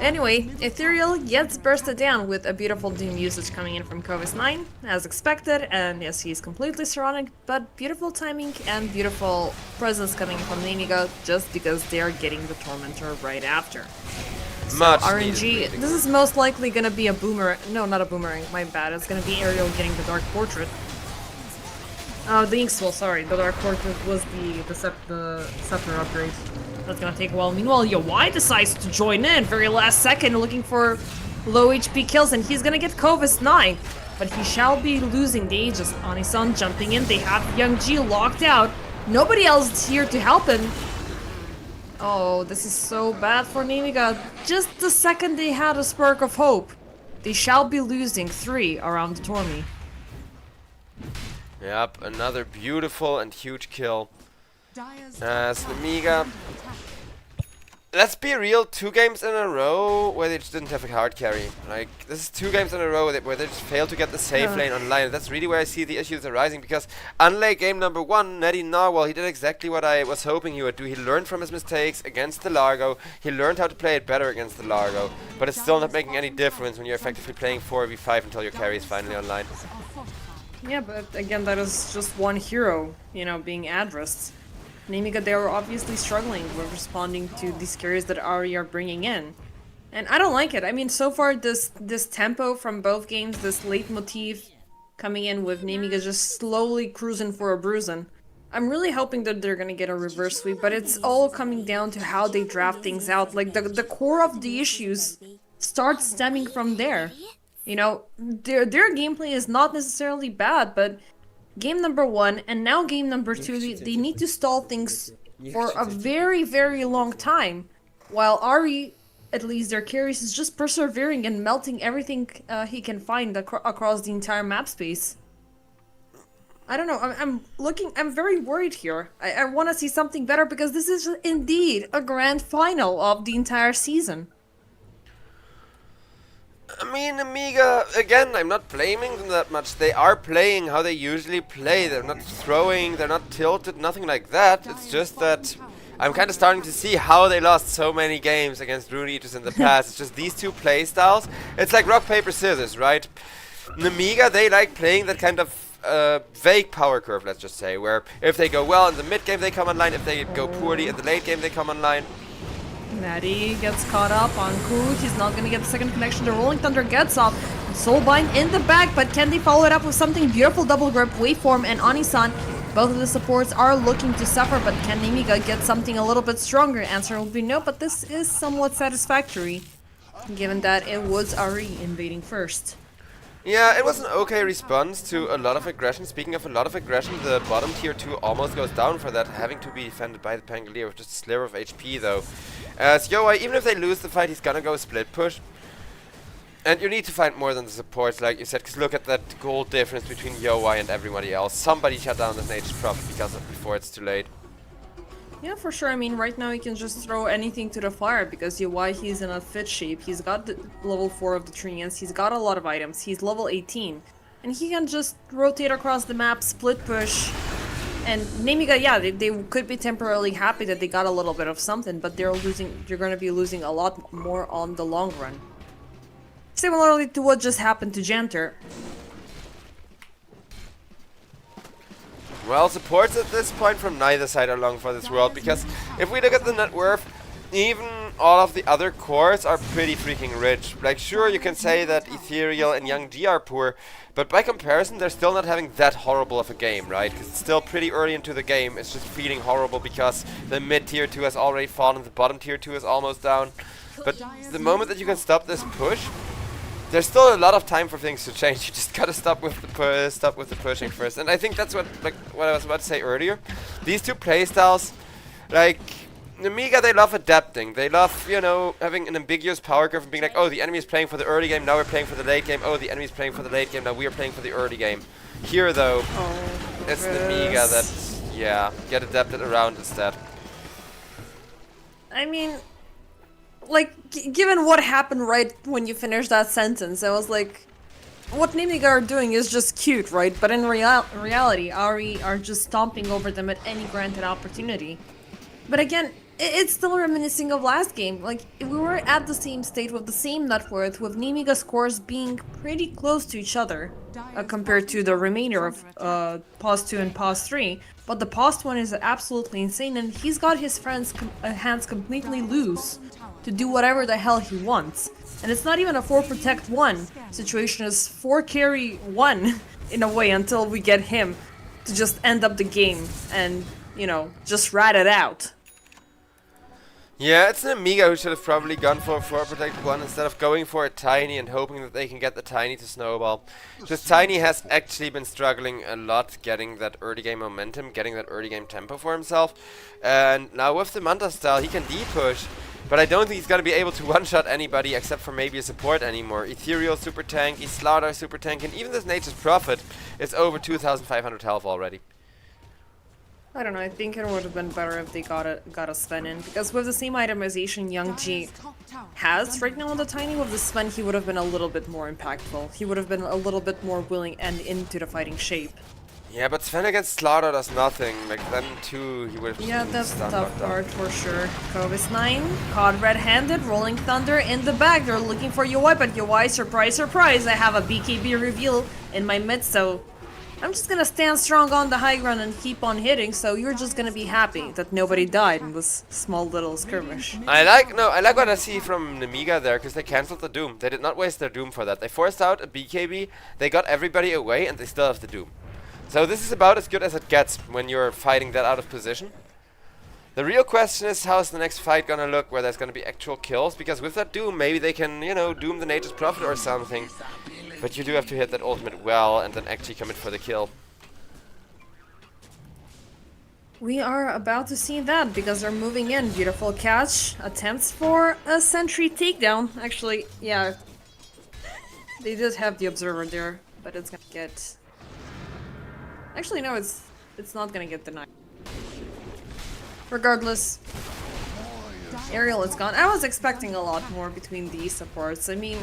Anyway, Ethereal gets bursted down with a beautiful Doom usage coming in from Covis 9, as expected, and yes, he's completely surrounded, but beautiful timing and beautiful presence coming from Nemiga, just because they are getting the Tormentor right after. So Much RNG, needed. this is most likely gonna be a boomerang, no, not a boomerang, my bad, it's gonna be Ariel getting the Dark Portrait. The Inkswell, sorry, the Dark Portrait was the Scepter upgrade. That's gonna take a while. Meanwhile, Yawai decides to join in very last second, looking for low HP kills, and he's gonna get Covis 9. But he shall be losing the Aegis. Ani-san jumping in, they have Young G locked out. Nobody else is here to help him. Oh, this is so bad for Nemiga. Just the second they had a spark of hope, they shall be losing 3 around the Tormi. Yep, another beautiful and huge kill. Dire's As Nemiga let's be real, 2 games in a row where they just didn't have a hard carry. Like, this is 2 games in a row where they just failed to get the safe lane online. That's really where I see the issues arising, because unlike game number 1, Netty Narwhal, he did exactly what I was hoping he would do. He learned from his mistakes against the Largo. He learned how to play it better against the Largo. But it's still not making any difference when you're effectively playing 4v5 until your carry is finally online. Yeah, but again, that is just one hero, you know, being addressed. Nemiga, they were obviously struggling with responding to these carries that RE are bringing in. And I don't like it. I mean, so far, this tempo from both games, this leitmotif coming in with Nemiga just slowly cruising for a bruising. I'm really hoping that they're gonna get a reverse sweep, but it's all coming down to how they draft things out. Like, the core of the issues starts stemming from there. You know, their gameplay is not necessarily bad, but game number 1 and now game number 2, they need to stall things for a very, very long time. While RE, at least their carries, is just persevering and melting everything he can find across the entire map space. I don't know, I'm very worried here. I want to see something better, because this is indeed a grand final of the entire season. I mean, Nemiga, again, I'm not blaming them that much. They are playing how they usually play. They're not throwing, they're not tilted, nothing like that. It's just that I'm kind of starting to see how they lost so many games against Rune Eaters in the past. It's just these 2 play styles. It's like rock, paper, scissors, right? Nemiga, they like playing that kind of vague power curve, let's just say, where if they go well in the mid game, they come online. If they go poorly in the late game, they come online. Natty gets caught up on Koot. He's not gonna get the second connection. The Rolling Thunder gets off. Soulbind in the back, but can they follow it up with something beautiful? Double grip, Waveform, and Onisan. Both of the supports are looking to suffer, but can Nemiga get something a little bit stronger? Answer will be no, but this is somewhat satisfactory, given that it was RE invading first. Yeah, it was an okay response to a lot of aggression. Speaking of a lot of aggression, the bottom tier 2 almost goes down for that, having to be defended by the Pangolier with just a sliver of HP though. As Yowei, even if they lose the fight, he's gonna go split push. And you need to find more than the supports, like you said, because look at that gold difference between Yowei and everybody else. Somebody shut down this Nature's Prophet before it's too late. Yeah, for sure. I mean, right now he can just throw anything to the fire, because Yowei, he's in a fit shape. He's got the level 4 of the Treants, he's got a lot of items, he's level 18. And he can just rotate across the map, split push. And Nemiga, yeah, they could be temporarily happy that they got a little bit of something, but they're going to be losing a lot more on the long run. Similarly to what just happened to Janter. Well, supports at this point from neither side are long for this world, because if we look at the net worth, even all of the other cores are pretty freaking rich. Like, sure, you can say that Ethereal and Young G are poor, but by comparison, they're still not having that horrible of a game, right? Because it's still pretty early into the game. It's just feeling horrible because the mid tier 2 has already fallen, the bottom tier 2 is almost down. But the moment that you can stop this push, there's still a lot of time for things to change. You just gotta stop with the pushing first. And I think that's what I was about to say earlier. These 2 playstyles, like Nemiga, they love adapting. They love, you know, having an ambiguous power curve and being like, oh, the enemy is playing for the early game, now we're playing for the late game. Oh, the enemy is playing for the late game, now we are playing for the early game. Here, though, it's Nemiga that, yeah, get adapted around instead. I mean, like, given what happened right when you finished that sentence, I was like, what Nemiga are doing is just cute, right? But in reality, RE are just stomping over them at any granted opportunity. But again, it's still reminiscing of last game. Like, we were at the same state with the same net worth, with Nemiga scores being pretty close to each other compared to the remainder of Pause 2 and Pause 3. But the Pause 1 is absolutely insane, and he's got his hands completely loose to do whatever the hell he wants. And it's not even a 4 protect 1 situation, it's 4 carry 1 in a way, until we get him to just end up the game and, you know, just rat it out. Yeah, it's Nemiga who should have probably gone for a 4 protect 1 instead of going for a Tiny and hoping that they can get the Tiny to snowball. Because Tiny has actually been struggling a lot getting that early game momentum, getting that early game tempo for himself. And now with the Manta style, he can D-push. But I don't think he's going to be able to one-shot anybody except for maybe a support anymore. Ethereal super tanky, Slardar super tanky, and even this Nature's Prophet is over 2,500 health already. I don't know, I think it would have been better if they got a Sven in, because with the same itemization Young G Dire's top tower has right now on the Tiny, with the Sven he would have been a little bit more impactful. He would have been a little bit more willing and into the fighting shape. Yeah, but Sven against Slaughter does nothing. Like, then too, he would have Yeah, that's the stunned tough knocked out. part for sure. Kovis 9, caught red-handed, Rolling Thunder in the back. They're looking for UI, but UI, surprise, surprise, I have a BKB reveal in my mid, so I'm just gonna stand strong on the high ground and keep on hitting, so you're just gonna be happy that nobody died in this small little skirmish. I like what I see from Nemiga there, because they cancelled the Doom. They did not waste their Doom for that. They forced out a BKB, they got everybody away, and they still have the Doom. So this is about as good as it gets when you're fighting that out of position. The real question is, how's the next fight gonna look, where there's gonna be actual kills, because with that Doom, maybe they can, you know, Doom the Nature's Prophet or something. But you do have to hit that ultimate well, and then actually commit for the kill. We are about to see that, because they're moving in. Beautiful catch, attempts for a sentry takedown. Actually, yeah, they did have the observer there, but it's gonna get... Actually, no, it's not gonna get denied. Regardless, Ariel is gone. I was expecting a lot more between these supports. I mean,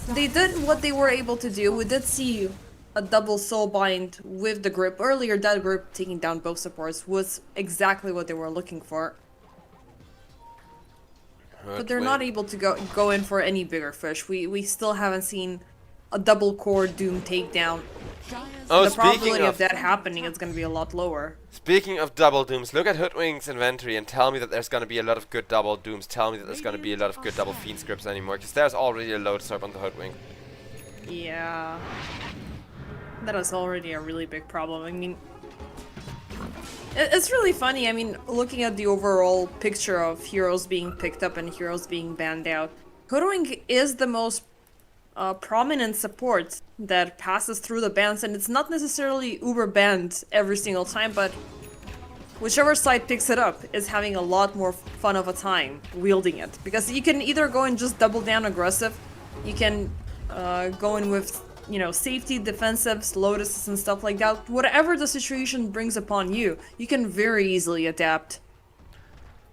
they did what they were able to do. We did see a double soul bind with the grip earlier. That grip taking down both supports was exactly what they were looking for. But they're not able to go in for any bigger fish. We still haven't seen a double core Doom takedown. Oh, The speaking probability of of that happening is going to be a lot lower. Speaking of double Dooms, look at Hoodwink's inventory and tell me that there's gonna be a lot of good double Dooms. Tell me that there's gonna be a lot of good double Fiend scripts anymore, because there's already a load start on the Hoodwink. Yeah. That is already a really big problem. I mean, it's really funny. I mean, looking at the overall picture of heroes being picked up and heroes being banned out, Hoodwink is the most prominent support that passes through the bans, and it's not necessarily uber banned every single time, but whichever side picks it up is having a lot more fun of a time wielding it, because you can either go and just double down aggressive, you can go in with, you know, safety, defensives, lotuses and stuff like that. Whatever the situation brings upon you, you can very easily adapt.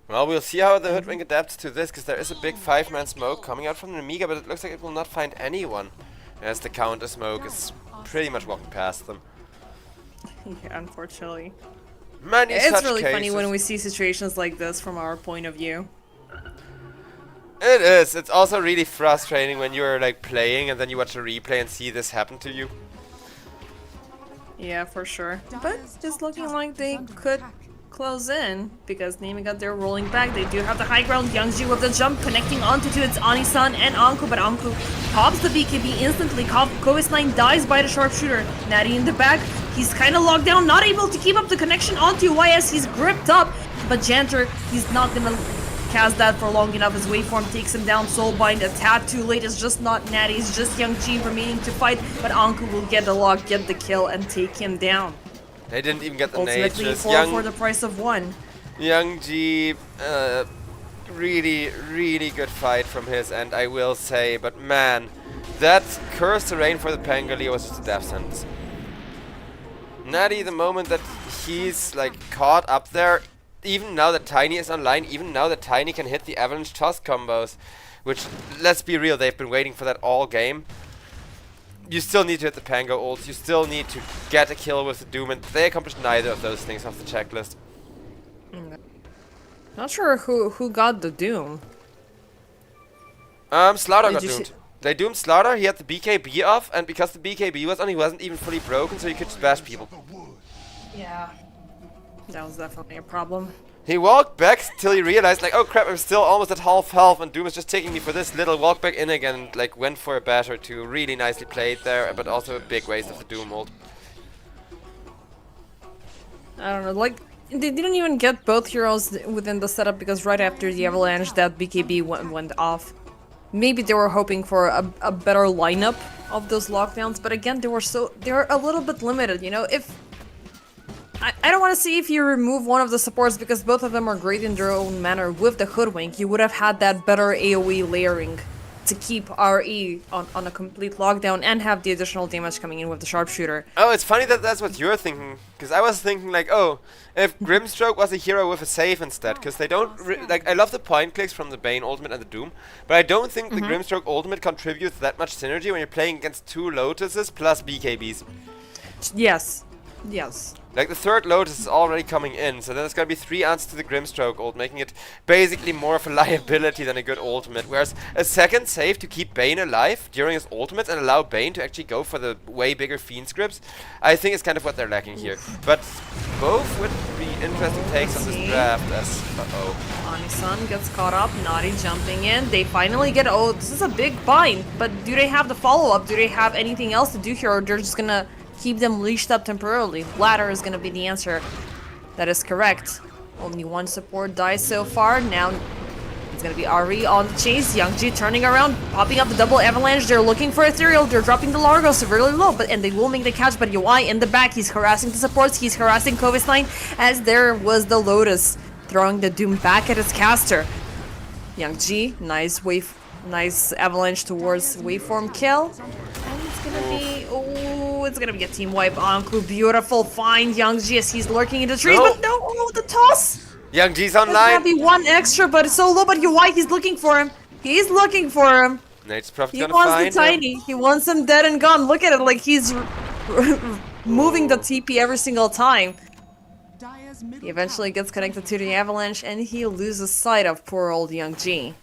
Well, we'll see how the Hoodwink adapts to this, because there is a big 5-man smoke coming out from the Nemiga, but it looks like it will not find anyone, as the counter smoke is pretty much walking past them. Yeah, unfortunately. Many It's such really funny cases. when we see situations like this from our point of view. It is. It's also really frustrating when you're like playing and then you watch a replay and see this happen to you. Yeah, for sure. But it's looking like they could close in, because Nemiga, they're rolling back. They do have the high ground. Youngji with the jump connecting onto to its Ani-san and Anku, but Anku pops the BKB instantly. Kovis 9 dies by the sharpshooter. Natty in the back. He's kind of locked down, not able to keep up the connection onto YS. He's gripped up, but Janter, he's not gonna cast that for long enough. His waveform takes him down. Soulbind a tad too late. It's just not Natty. It's just Young G remaining to fight, but Anku will get the lock, get the kill, and take him down. They didn't even get the Ultimately, natures. 4 for the price of 1. Young G, really good fight from his end, I will say. But man, that cursed terrain for the Pangolier was just a death sentence. Natty, the moment that he's like caught up there, even now that Tiny is online, even now that Tiny can hit the Avalanche Toss combos, which, let's be real, they've been waiting for that all game. You still need to hit the Pango ults, you still need to get a kill with the Doom, and they accomplished neither of those things off the checklist. Not sure who got the Doom. Slaughter Did got you doomed. see- They doomed Slaughter, he had the BKB off, and because the BKB was on, he wasn't even fully broken, so he could just bash people. Yeah. That was definitely a problem. He walked back till he realized, like, oh crap, I'm still almost at half health, and Doom is just taking me for this little. Walked back in again, and, like, went for a bash or two. Really nicely played there, but also a big waste of the Doom ult. I don't know, like, they didn't even get both heroes within the setup, because right after the Avalanche, that BKB went off. Maybe they were hoping for a better lineup of those lockdowns, but again, they're a little bit limited, you know? I don't want to see if you remove one of the supports, because both of them are great in their own manner. With the Hoodwink, you would have had that better AoE layering to keep RE on a complete lockdown and have the additional damage coming in with the sharpshooter. Oh, it's funny that that's what you're thinking, because I was thinking like, oh, if Grimstroke was a hero with a save instead, because they don't like. I love the point clicks from the Bane ultimate and the Doom, but I don't think the Grimstroke ultimate contributes that much synergy when you're playing against 2 Lotuses plus BKBs. Yes. Yes. Like the 3rd Lotus is already coming in, so then there's gonna be 3 answers to the Grimstroke ult, making it basically more of a liability than a good ultimate. Whereas a 2nd save to keep Bane alive during his ultimate and allow Bane to actually go for the way bigger Fiend scripts, I think is kind of what they're lacking here. But both would be interesting takes on this draft as... Anisan gets caught up, Naughty jumping in. They finally get... Oh, this is a big bind, but do they have the follow-up? Do they have anything else to do here, or they're just gonna keep them leashed up temporarily? Ladder is gonna be the answer. That is correct. Only 1 support dies so far. Now it's gonna be RE on the chase. Youngji turning around, popping up the double avalanche. They're looking for Ethereal. They're dropping the Largo severely low, and they will make the catch. But UI in the back, he's harassing the supports. He's harassing Kovis9 as there was the Lotus throwing the Doom back at his caster. Youngji, nice avalanche towards waveform kill. And it's gonna be... Oh, it's gonna be a team wipe. Anku, beautiful find. Youngji as he's lurking in the trees, but no! Oh, the toss! Youngji's There's online! gonna be 1 extra, but it's so low. But UI, he's looking for him. He's looking for him. Nature's Prophet He gonna wants find the tiny. him. He wants him dead and gone. Look at it, like he's moving the TP every single time. Dire's middle He eventually gets connected to the avalanche, and he loses sight of poor old Youngji.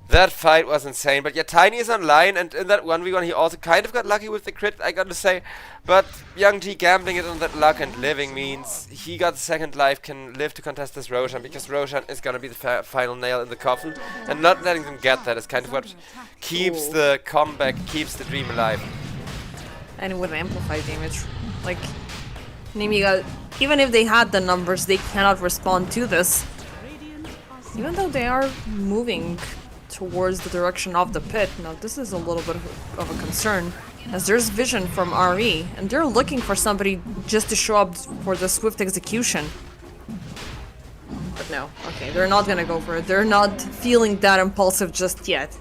That fight was insane, but yeah, Tiny is online, and in that 1v1 he also kind of got lucky with the crit, I gotta say. But Young G gambling it on that luck and living means he got 2nd life, can live to contest this Roshan, because Roshan is gonna be the final nail in the coffin, and not letting them get that is kind of what keeps the comeback, keeps the dream alive. And with amplified damage, like Nemiga, even if they had the numbers, they cannot respond to this. Even though they are moving towards the direction of the pit. Now this is a little bit of a concern, as there's vision from RE, and they're looking for somebody just to show up for the swift execution. But no, okay, they're not gonna go for it. They're not feeling that impulsive just yet.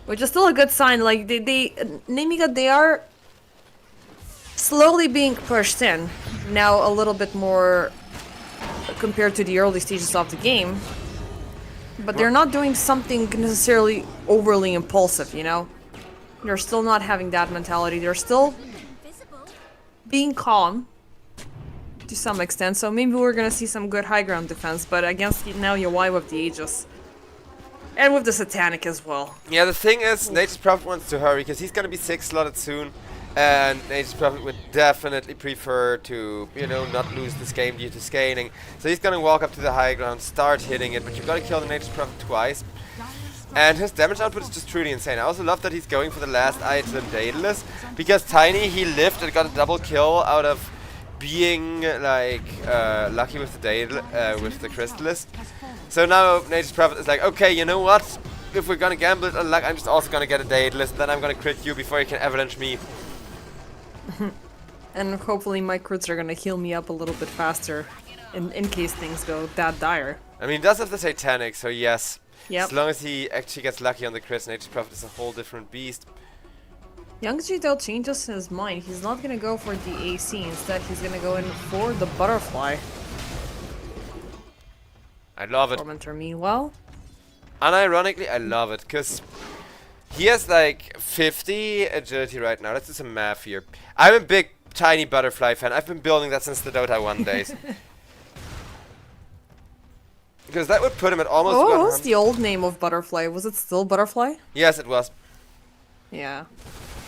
Which is still a good sign, like Nemiga, they are slowly being pushed in. Now a little bit more compared to the early stages of the game. But they're not doing something necessarily overly impulsive, you know? They're still not having that mentality. They're still being calm to some extent. So maybe we're gonna see some good high ground defense, but against now UI with the Aegis. And with the Satanic as well. Yeah, the thing is, Nature's Prophet wants to hurry, because he's gonna be 6 slotted soon. And Nature's Prophet would definitely prefer to, you know, not lose this game due to scaling. So he's gonna walk up to the high ground, start hitting it, but you've gotta kill the Nature's Prophet twice. And his damage output is just truly insane. I also love that he's going for the last item, Daedalus, because Tiny, he lived and got a double kill out of being, like, lucky with the Crystalist. So now Nature's Prophet is like, okay, you know what? If we're gonna gamble it on luck, I'm just also gonna get a Daedalus, and then I'm gonna crit you before you can avalanche me. And hopefully my crits are gonna heal me up a little bit faster in case things go that dire. I mean, he does have the Satanic, so yes. Yep. As long as he actually gets lucky on the crits, Nature's Prophet is a whole different beast. Youngji though changes his mind. He's not gonna go for the AC. Instead, he's gonna go in for the butterfly. I love it. Tormentor, meanwhile. Unironically, I love it, because he has like 50 agility right now. Let's do some math here. I'm a big Tiny Butterfly fan. I've been building that since the Dota 1 days. Because that would put him at almost 100. What was the old name of Butterfly? Was it still Butterfly? Yes, it was. Yeah.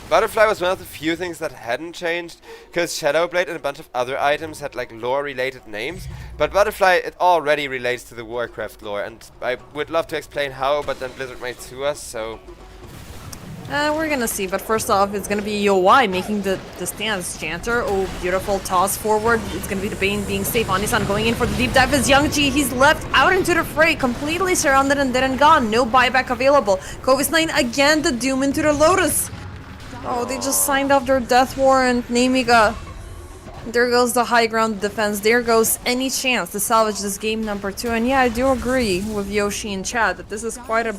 Butterfly was one of the few things that hadn't changed, because Shadowblade and a bunch of other items had like lore-related names, but Butterfly, it already relates to the Warcraft lore, and I would love to explain how, but then Blizzard might sue us, so... We're gonna see, but first off, it's gonna be UI making the stance. Chanter, oh, beautiful toss forward. It's gonna be the Bane being safe. Anisan going in for the deep dive as Youngji. He's left out into the fray, completely surrounded and dead and gone. No buyback available. Kovis9 again, the Doom into the Lotus. Oh, they just signed off their death warrant. Nemiga. There goes the high ground defense. There goes any chance to salvage this game number 2. And yeah, I do agree with Yoshi in chat that this is quite a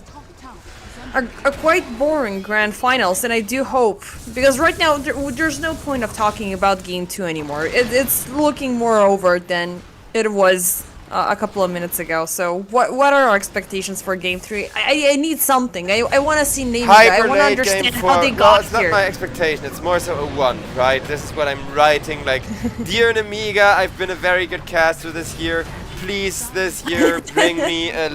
a quite boring grand finals, and I do hope, because right now there's no point of talking about game 2 anymore. It's looking more over than it was a couple of minutes ago. So what are our expectations for game 3? I need something. I want to see Nemiga. I want to Hyper late game understand 4. how they Well, got it's not here. my expectation. It's more so a 1, right? This is what I'm writing. Like, dear Nemiga, I've been a very good caster this year. Please, this year, bring me a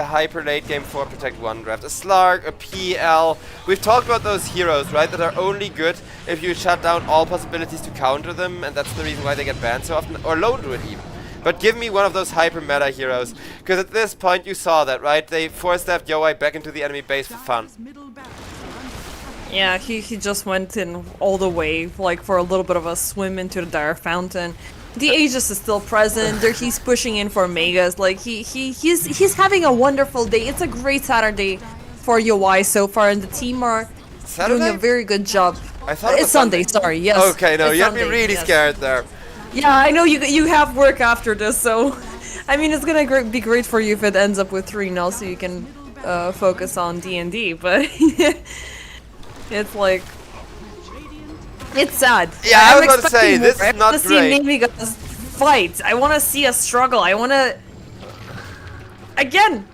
hyper late game 4 Protect 1 draft. A Slark, a PL. We've talked about those heroes, right? That are only good if you shut down all possibilities to counter them, and that's the reason why they get banned so often. Or Lone Druid even. But give me one of those hyper meta heroes, because at this point you saw that, right? They force-staffed Yowei back into the enemy base for fun. Dire's middle barracks are under attack. Yeah, he just went in all the way, like for a little bit of a swim into the Dire Fountain. The Aegis is still present. There, he's pushing in for Megas. Like he's having a wonderful day. It's a great Saturday for UI so far, and the team are doing Saturday? a very good job. I thought it was It's Sunday. Sorry, yes. Okay, no, it's you had me Sunday, really yes. scared there. Yeah, I know you have work after this, so I mean it's gonna be great for you if it ends up with 3-0, so you can focus on D&D. But it's like. It's sad. Yeah, I was I'm about to say, expecting this more. is not I want to great. see Nemiga's fight. I want to see a struggle. I want to... Again,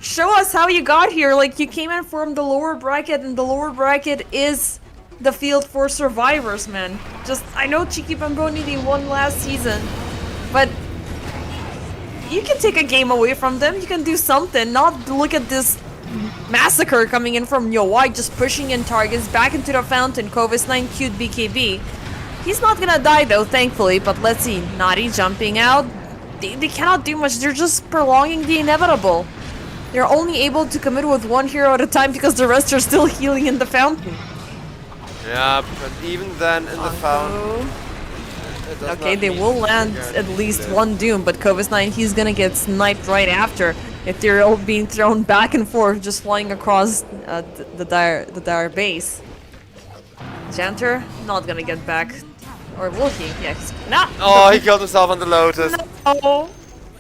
show us how you got here. Like, you came in from the lower bracket, and the lower bracket is the field for survivors, man. Just, I know Cheeky Bamboni, they won last season, but you can take a game away from them. You can do something. Not look at this massacre coming in from Yowai, just pushing in targets back into the fountain. Kovis 9 cute BKB. He's not gonna die though, thankfully, but let's see. Naughty jumping out. They cannot do much. They're just prolonging the inevitable. They're only able to commit with one hero at a time because the rest are still healing in the fountain. Yeah, but even then in the fountain. it does Okay, not they mean will you're land guaranteed at to least live. one Doom, but Kovis 9, he's gonna get sniped right after. Ethereal being thrown back and forth, just flying across the dire base. Janter, not gonna get back. Or will he? Yeah, he's not. Oh, he killed himself on the Lotus. Oh,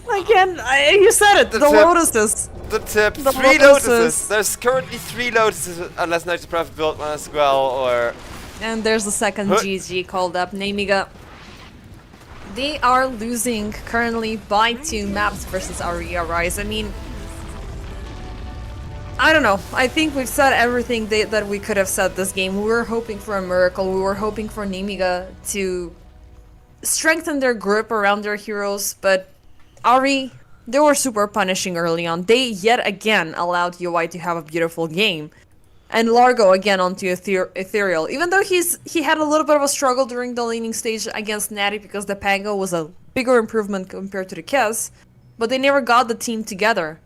again, you said it. The tip. Lotuses. The tip. The 3 Lotuses. Lotuses. There's currently 3 Lotuses, unless Night's Prophet built one as well, or... And there's the second Huh. GG called up. Nemiga. They are losing currently by 2 maps versus RE.Arise. I mean, I don't know. I think we've said everything that we could have said this game. We were hoping for a miracle. We were hoping for Nemiga to strengthen their grip around their heroes, but RE, they were super punishing early on. They yet again allowed UI to have a beautiful game. And Largo again onto Ethereal. Even though he had a little bit of a struggle during the laning stage against Natty because the Pango was a bigger improvement compared to the Kes, but they never got the team together.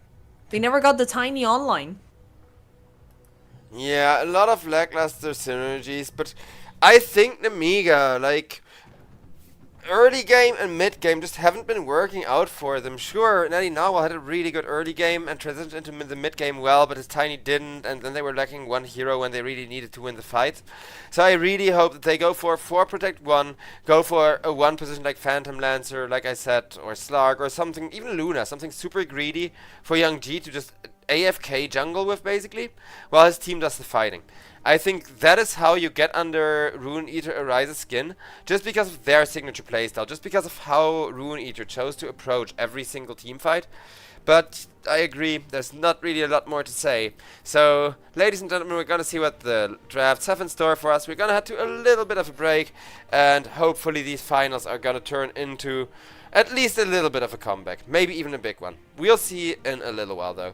They never got the Tiny online. Yeah, a lot of lackluster synergies, but I think Nemiga, like, early game and mid game just haven't been working out for them. Sure, Natty Nawal had a really good early game and transitioned into the mid game well, but his Tiny didn't, and then they were lacking one hero when they really needed to win the fight. So I really hope that they go for 4 Protect 1, go for a 1 position like Phantom Lancer, like I said, or Slark, or something, even Luna, something super greedy for Young G to just AFK jungle with, basically, while his team does the fighting. I think that is how you get under Rune Eater Arise's skin, just because of their signature playstyle, just because of how Rune Eater chose to approach every single team fight. But I agree, there's not really a lot more to say. So, ladies and gentlemen, we're gonna see what the drafts have in store for us. We're gonna head to a little bit of a break, and hopefully these finals are gonna turn into at least a little bit of a comeback, maybe even a big one. We'll see in a little while though.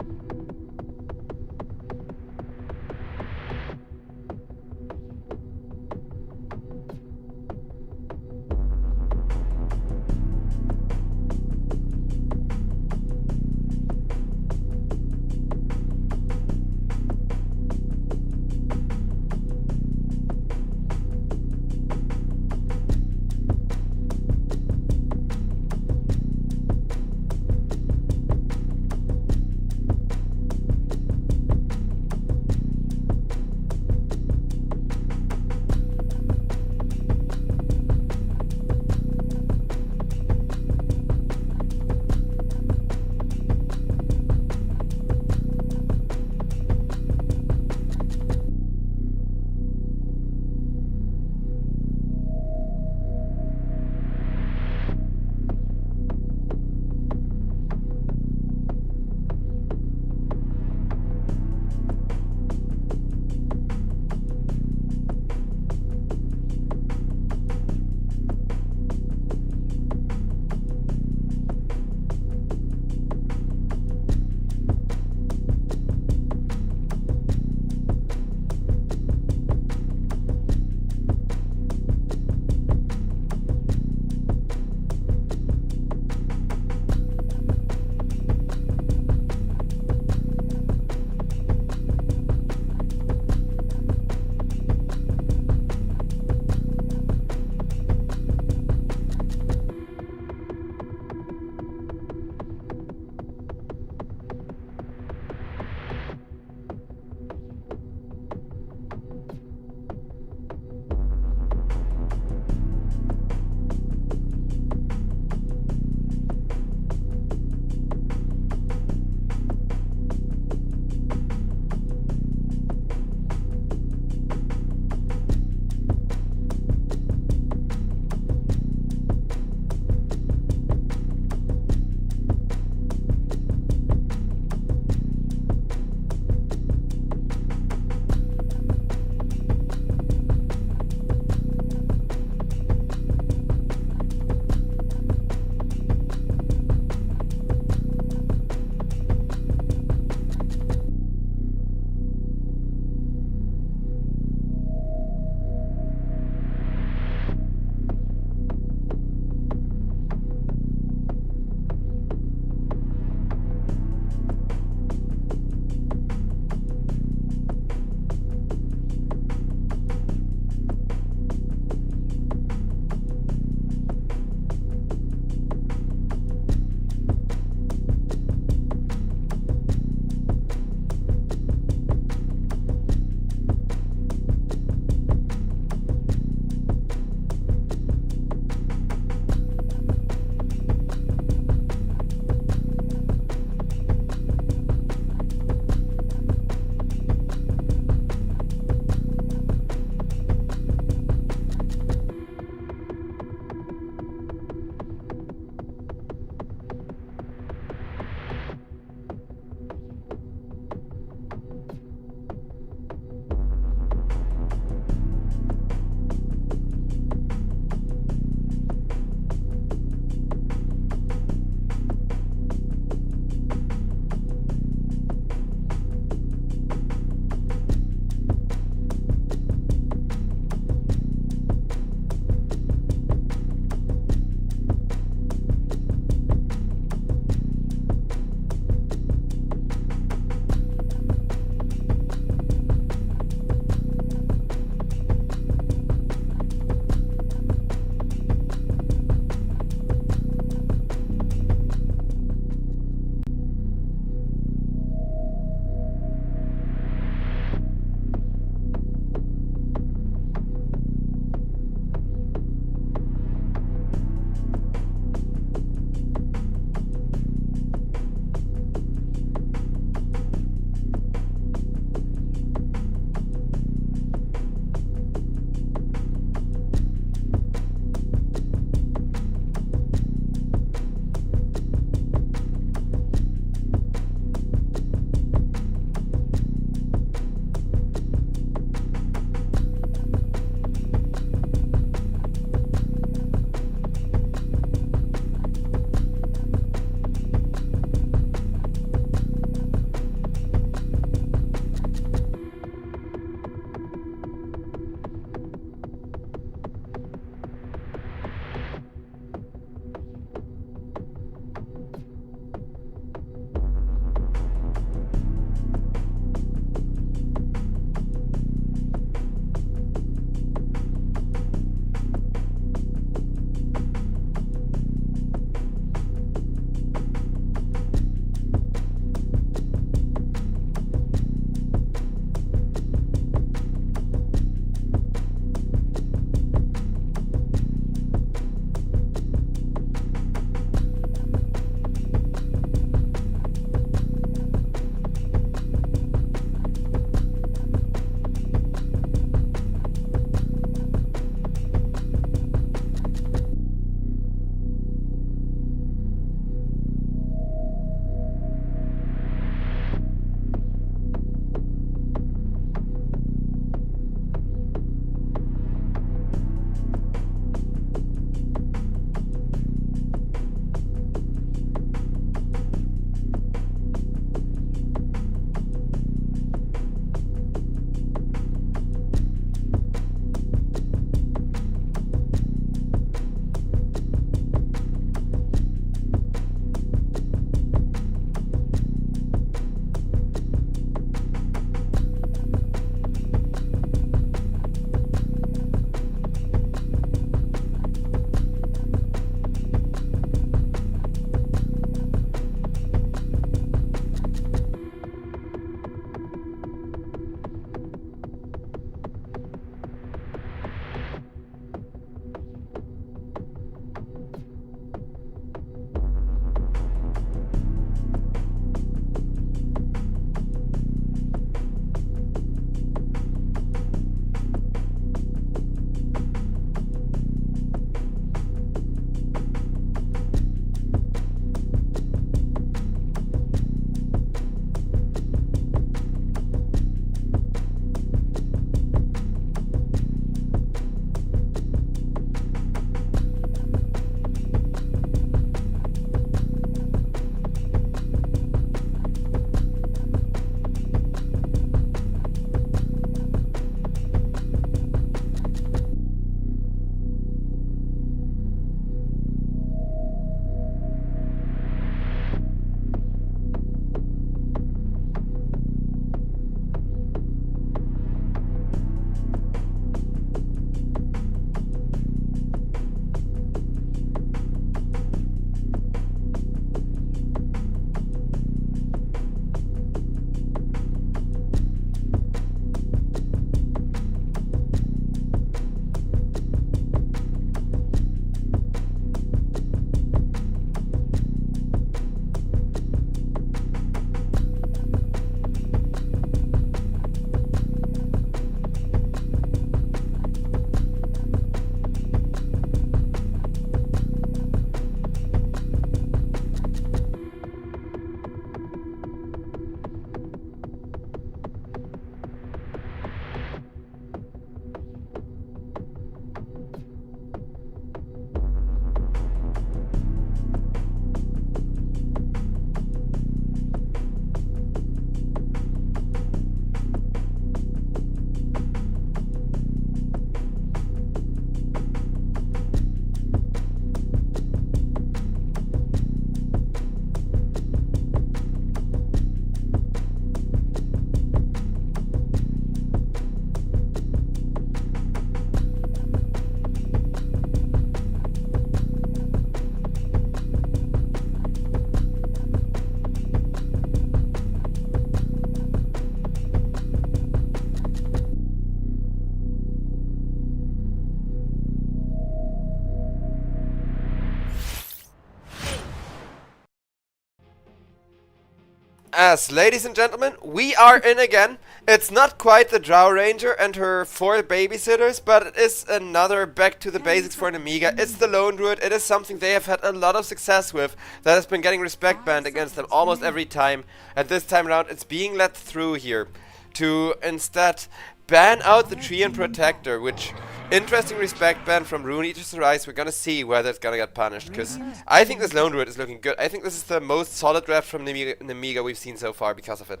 As ladies and gentlemen, we are in again. It's not quite the Drow Ranger and her 4 babysitters, but it is another back to the basics for Nemiga. It's the Lone Druid. It is something they have had a lot of success with, that has been getting respect banned against them almost every time. And this time around it's being let through here to instead ban out the Treant Protector, which interesting respect ban from RE.Arise. We're gonna see whether it's gonna get punished, because I think this Lone Druid is looking good. I think this is the most solid draft from Nemiga we've seen so far because of it.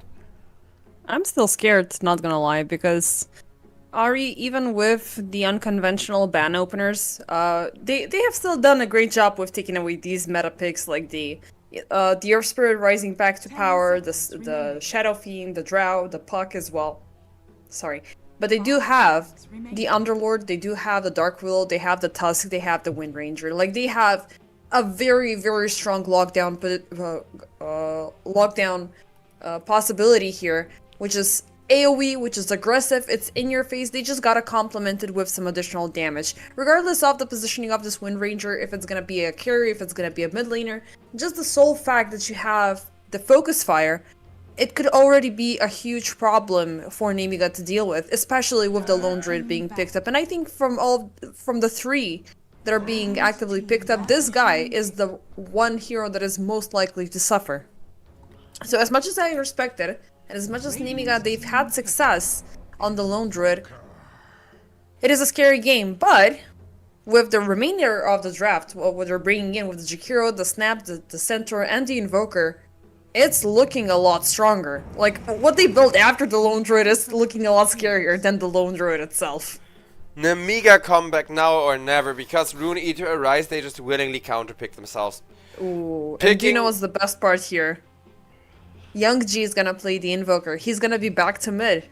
I'm still scared, not gonna lie, because RE, even with the unconventional ban openers, they have still done a great job with taking away these meta picks like the Earth Spirit rising back to power, the Shadow Fiend, the Drow, the Puck as well. Sorry. But they do have the Underlord, they do have the Dark Willow, they have the Tusk, they have the Wind Ranger. Like, they have a very, very strong lockdown possibility here, which is AoE, which is aggressive, it's in your face. They just gotta complement it with some additional damage. Regardless of the positioning of this Wind Ranger, if it's gonna be a carry, if it's gonna be a mid laner, just the sole fact that you have the focus fire, it could already be a huge problem for Nemiga to deal with, especially with the Lone Druid being picked up. And I think from the 3 that are being actively picked up, this guy is the one hero that is most likely to suffer. So as much as I respect it, and as much as Nemiga, they've had success on the Lone Druid, it is a scary game. But with the remainder of the draft, what they're bringing in with the Jakiro, the Snap, the Centaur, and the Invoker, it's looking a lot stronger. Like, what they built after the Lone Druid is looking a lot scarier than the Lone Druid itself. Nemiga comeback now or never, because RE.Arise, they just willingly counterpick themselves. Ooh, and do you know what's the best part here? Young G is gonna play the Invoker. He's gonna be back to mid.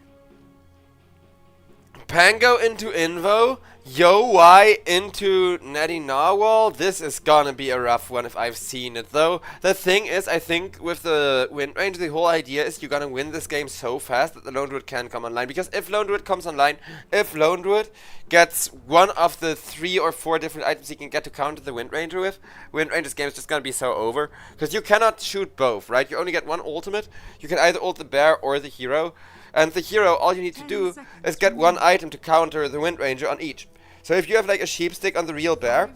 Pango into Invo, Yo Y into Natty Narwhal. This is gonna be a rough one if I've seen it though. The thing is, I think with the Wind Ranger, the whole idea is you're gonna win this game so fast that the Lone Druid can come online. Because if Lone Druid comes online, if Lone Druid gets one of the 3 or 4 different items he can get to counter the Wind Ranger with, Wind Ranger's game is just gonna be so over. Because you cannot shoot both, right? You only get one ultimate. You can either ult the bear or the hero. And the hero, all you need to do is get one item to counter the Wind Ranger on each. So if you have like a sheep stick on the real bear,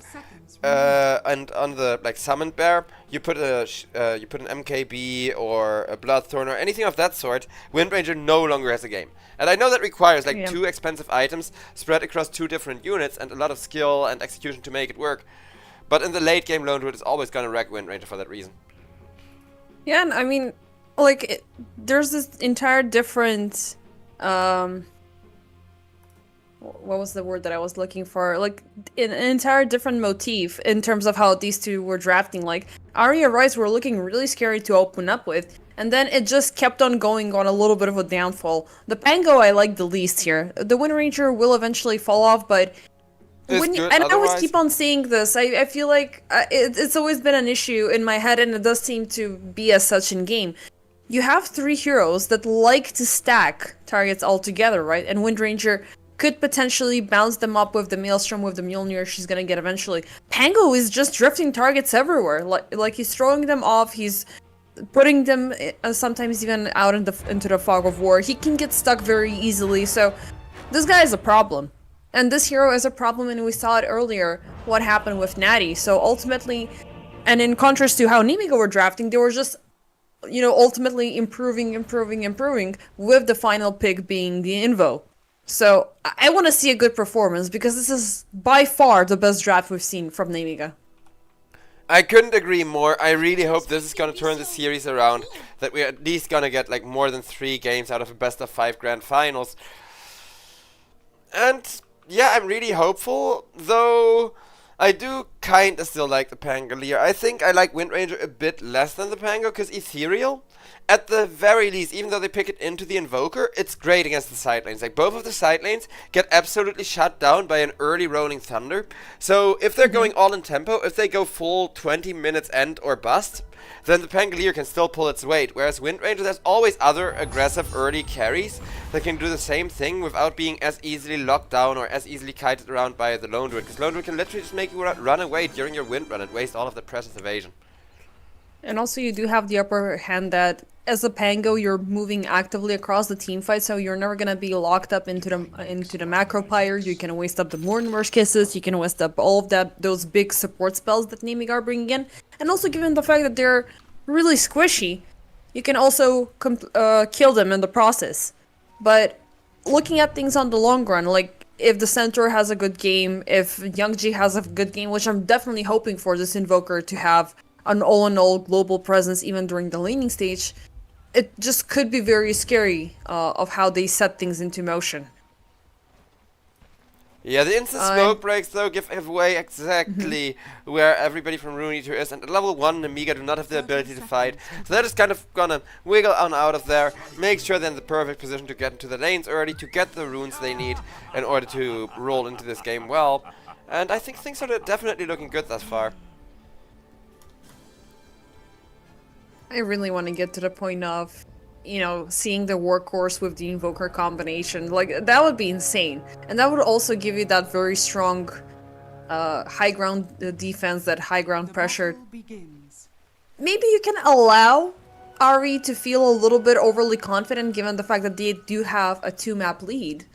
and on the like summoned bear, you put an MKB or a Bloodthorn or anything of that sort, Wind Ranger no longer has a game. And I know that requires like 2 expensive items spread across 2 different units and a lot of skill and execution to make it work. But in the late game, Lone Druid is always gonna wreck Wind Ranger for that reason. Yeah, and I mean, like, there's this entire different, what was the word that I was looking for? Like, an entire different motif in terms of how these two were drafting. Like, RE.Arise were looking really scary to open up with, and then it just kept on going on a little bit of a downfall. The Pango I like the least here. The Wind Ranger will eventually fall off, but when you, and I always keep on saying this, I feel like it's always been an issue in my head, and it does seem to be as such in game. You have 3 heroes that like to stack targets all together, right? And Wind Ranger could potentially bounce them up with the Maelstrom, with the Mjolnir she's gonna get eventually. Pango is just drifting targets everywhere. Like he's throwing them off, he's putting them sometimes even out into the fog of war. He can get stuck very easily, so this guy is a problem. And this hero is a problem, and we saw it earlier, what happened with Natty. So ultimately, and in contrast to how Nemiga were drafting, they were just, you know, ultimately improving, with the final pick being the Invo. So I want to see a good performance, because this is by far the best draft we've seen from Nemiga. I couldn't agree more. I really hope this is going to turn the series around, that we're at least going to get like more than 3 games out of a best of 5 grand finals. And yeah, I'm really hopeful, though I do kinda still like the Pangolier. I think I like Wind Ranger a bit less than the Pango, because Ethereal, at the very least, even though they pick it into the Invoker, it's great against the side lanes. Like, both of the side lanes get absolutely shut down by an early Rolling Thunder. So if they're going all in tempo, if they go full 20 minutes end or bust, then the Pangolier can still pull its weight. Whereas Wind Ranger, there's always other aggressive early carries that can do the same thing without being as easily locked down or as easily kited around by the Lone Druid. Because Lone Druid can literally just make you run away during your wind run and waste all of the precious evasion. And also you do have the upper hand that as a Pango, you're moving actively across the team fight, so you're never gonna be locked up into the macro pyre. You can waste up the Mortimer's Kisses, you can waste up all of those big support spells that Nemiga are bringing in, and also given the fact that they're really squishy, you can also kill them in the process. But looking at things on the long run, like if the center has a good game, if Youngji has a good game, which I'm definitely hoping for this Invoker to have an all-in-all global presence even during the laning stage, it just could be very scary of how they set things into motion. Yeah, the instant smoke breaks though give away exactly where everybody from Rune Eater is, and at level 1 Nemiga do not have the ability to fight, so they're just kind of gonna wiggle on out of there, make sure they're in the perfect position to get into the lanes early, to get the runes they need in order to roll into this game well, and I think things are definitely looking good thus far. I really want to get to the point of, you know, seeing the workhorse with the Invoker combination. Like, that would be insane. And that would also give you that very strong high ground defense, that high ground pressure. Begins. Maybe you can allow RE to feel a little bit overly confident given the fact that they do have a 2-map lead.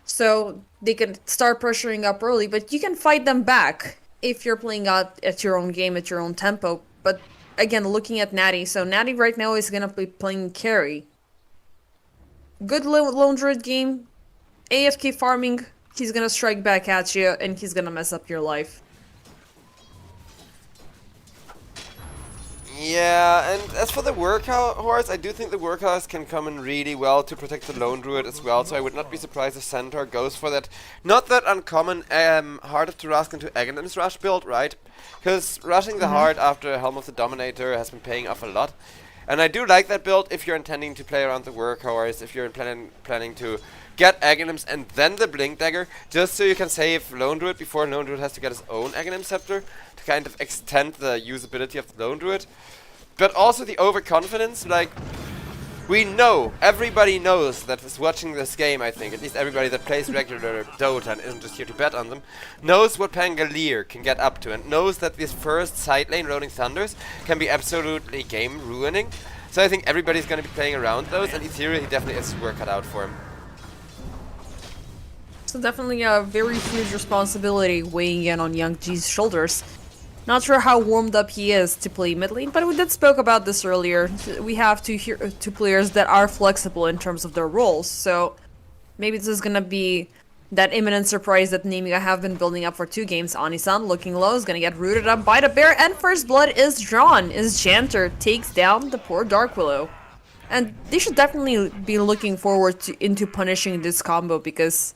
So they can start pressuring up early, but you can fight them back if you're playing out at your own game, at your own tempo. But again, looking at Natty, so Natty right now is gonna be playing carry. Good lone druid game, AFK farming, he's gonna strike back at you and he's gonna mess up your life. Yeah, and as for the workhorse, I do think the workhorse can come in really well to protect the lone druid as well, so I would not be surprised if Centaur goes for that not that uncommon Heart of Tarrasque into Aghanim's rush build, right? Because rushing the Heart after Helm of the Dominator has been paying off a lot. And I do like that build if you're intending to play around the workhorse, if you're planning to get Aghanims and then the Blink Dagger, just so you can save Lone Druid before Lone Druid has to get his own Aghanim Scepter, to kind of extend the usability of the Lone Druid. But also the overconfidence, like, we know, everybody knows that is watching this game, I think, at least everybody that plays regular Dota and isn't just here to bet on them, knows what Pangolier can get up to, and knows that this first side lane Rolling Thunders can be absolutely game ruining. So I think everybody's going to be playing around those, and Ethereal, he definitely has his work cut out for him. So definitely a very huge responsibility weighing in on Young G's shoulders. Not sure how warmed up he is to play mid lane, but we did spoke about this earlier. We have two players that are flexible in terms of their roles, so maybe this is gonna be that imminent surprise that Nemiga have been building up for 2 games. Anisan looking low is gonna get rooted up by the bear, and first blood is drawn as Janter takes down the poor Dark Willow. And they should definitely be looking forward into punishing this combo, because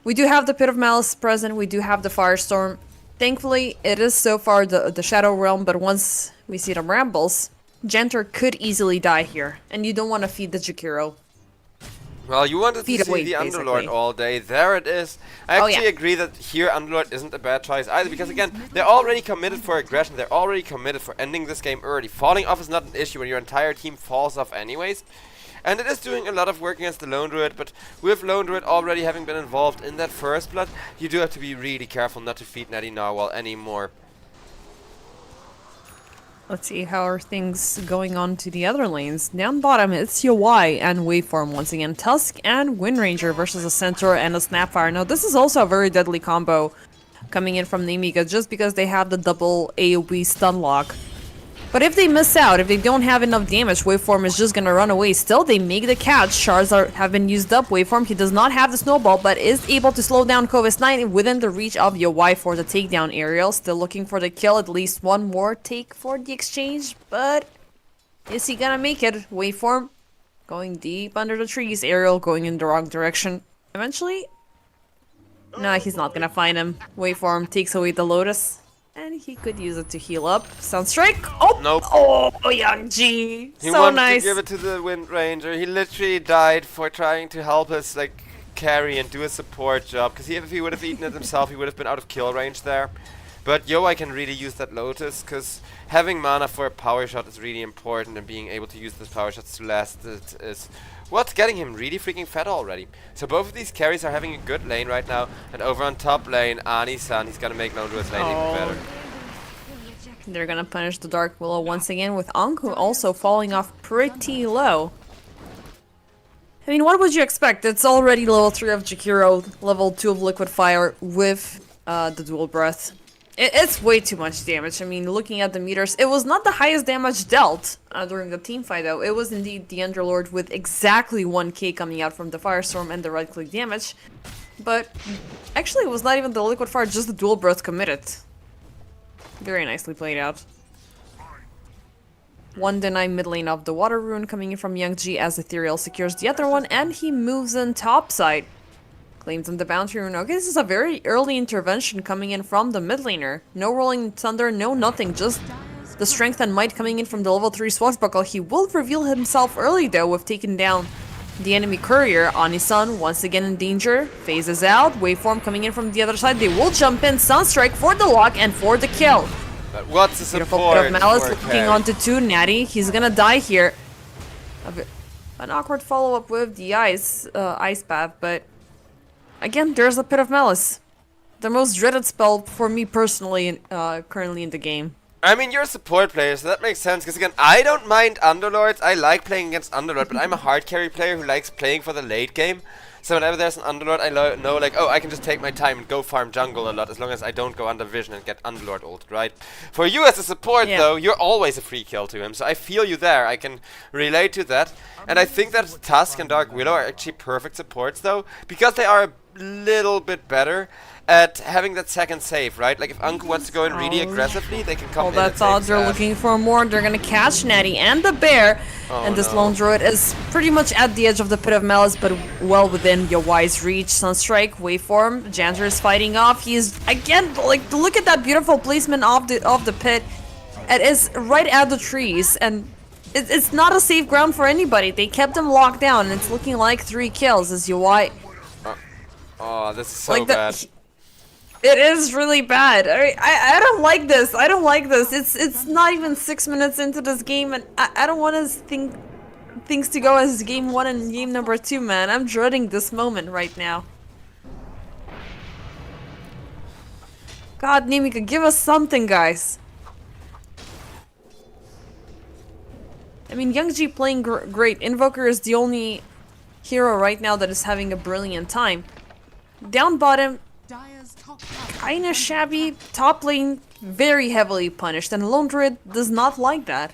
we do have the Pit of Malice present, we do have the Firestorm. Thankfully, it is so far the Shadow Realm, but once we see the Rambles, Janter could easily die here, and you don't want to feed the Jakiro. Well, you wanted to Feed see away, the Underlord basically. all day. There it is. I actually agree that here Underlord isn't a bad choice either, because again, they're already committed for aggression. They're already committed for ending this game early. Falling off is not an issue when your entire team falls off anyways. And it is doing a lot of work against the Lone Druid, but with Lone Druid already having been involved in that first blood, you do have to be really careful not to feed Natty Narwhal anymore. Let's see how are things going on to the other lanes. Down bottom, it's UI and Waveform once again. Tusk and Windranger versus a Centaur and a Snapfire. Now this is also a very deadly combo coming in from Nemiga, just because they have the double AoE stun lock. But if they miss out, if they don't have enough damage, Waveform is just gonna run away. Still, they make the catch. Shards have been used up. Waveform, he does not have the snowball, but is able to slow down Kovis 9 within the reach of UI for the takedown. Ariel still looking for the kill. At least one more take for the exchange, but is he gonna make it? Waveform going deep under the trees. Ariel going in the wrong direction. Eventually, nah, he's not gonna find him. Waveform takes away the Lotus. And he could use it to heal up. Sunstrike. Oh, Nope. Oh, Young G. He So wanted nice. to give it to the Wind Ranger. He literally died for trying to help us, like, carry and do a support job. Because if he would have eaten it himself, he would have been out of kill range there. But I can really use that Lotus, because having mana for a power shot is really important, and being able to use those power shots to last it is what's getting him really freaking fed already. So both of these carries are having a good lane right now, and over on top lane, Ani-san, he's gonna make Lone Druid's lane even better. They're gonna punish the Dark Willow once again with Anku also falling off pretty low. I mean, what would you expect? It's already level 3 of Jakiro, level 2 of Liquid Fire with the Dual Breath. It's way too much damage. I mean, looking at the meters, it was not the highest damage dealt during the team fight though. It was indeed the Underlord with exactly 1k coming out from the Firestorm and the right click damage. But actually it was not even the Liquid Fire, just the Dual Breath committed. Very nicely played out. One deny mid lane of the Water Rune coming in from Young G as Ethereal secures the other one, and he moves in topside. Claims on the Bounty Rune. Okay, this is a very early intervention coming in from the mid laner. No Rolling Thunder, no nothing, just the strength and might coming in from the level 3 Swashbuckle. He will reveal himself early though with taking down the enemy courier. Onisun once again in danger, phases out, waveform coming in from the other side. They will jump in, Sunstrike for the lock and for the kill. But what's the Beautiful support? bit of Malice for looking Carry? onto 2, Natty. He's gonna die here. An awkward follow-up with the ice path, but again, there's a Pit of Malice. The most dreaded spell for me personally currently in the game. I mean, you're a support player, so that makes sense. Because again, I don't mind Underlords. I like playing against Underlord, but I'm a hard carry player who likes playing for the late game. So whenever there's an Underlord, I know like, oh, I can just take my time and go farm jungle a lot as long as I don't go under vision and get Underlord ulted, right? For you as a support, though, you're always a free kill to him. So I feel you there. I can relate to that. And I think that Tusk and Dark Willow are actually perfect supports, though, because they are a little bit better at having that second save, right? Like if Anku wants to go in really aggressively, they can come in. That's all. They're looking for more. They're gonna catch Natty and the bear. And this lone druid is pretty much at the edge of the Pit of Malice, but well within Yawai's reach. Sunstrike, waveform. Janter is fighting off. He's again like look at that beautiful placement of the pit. It is right at the trees, and it's not a safe ground for anybody. They kept him locked down, and it's looking like 3 kills as Yawai. Oh, this is so bad. It is really bad. I don't like this. I don't like this. It's not even 6 minutes into this game, and I don't want to think things to go as game 1 and game number 2, man. I'm dreading this moment right now. God, Nemiga, give us something, guys. I mean, Young G playing great. Invoker is the only hero right now that is having a brilliant time. Down bottom, kinda shabby. Top lane, very heavily punished, and Lone Druid does not like that.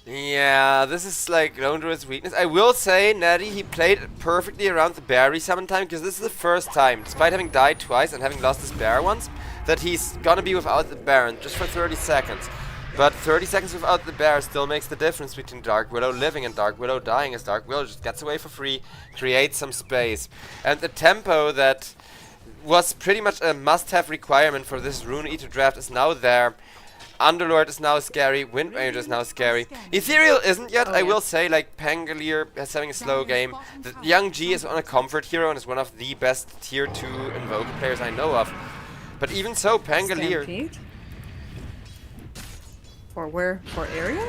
Yeah, this is like Lone Druid's weakness. I will say, Natty, he played perfectly around the bear resummon time, because this is the first time, despite having died twice and having lost his bear once, that he's gonna be without the Baron, just for 30 seconds. But 30 seconds without the bear still makes the difference between Dark Willow living and Dark Willow dying, as Dark Willow just gets away for free, creates some space. And the tempo that was pretty much a must-have requirement for this Rune Eater draft is now there. Underlord is now scary, Wind Ranger is now scary. Ethereal isn't yet, I will say, like Pangolier is having a slow game. The Young G is on a comfort hero and is one of the best tier 2 Invoker players I know of. But even so, Pangolier... Stampede? For where? For area?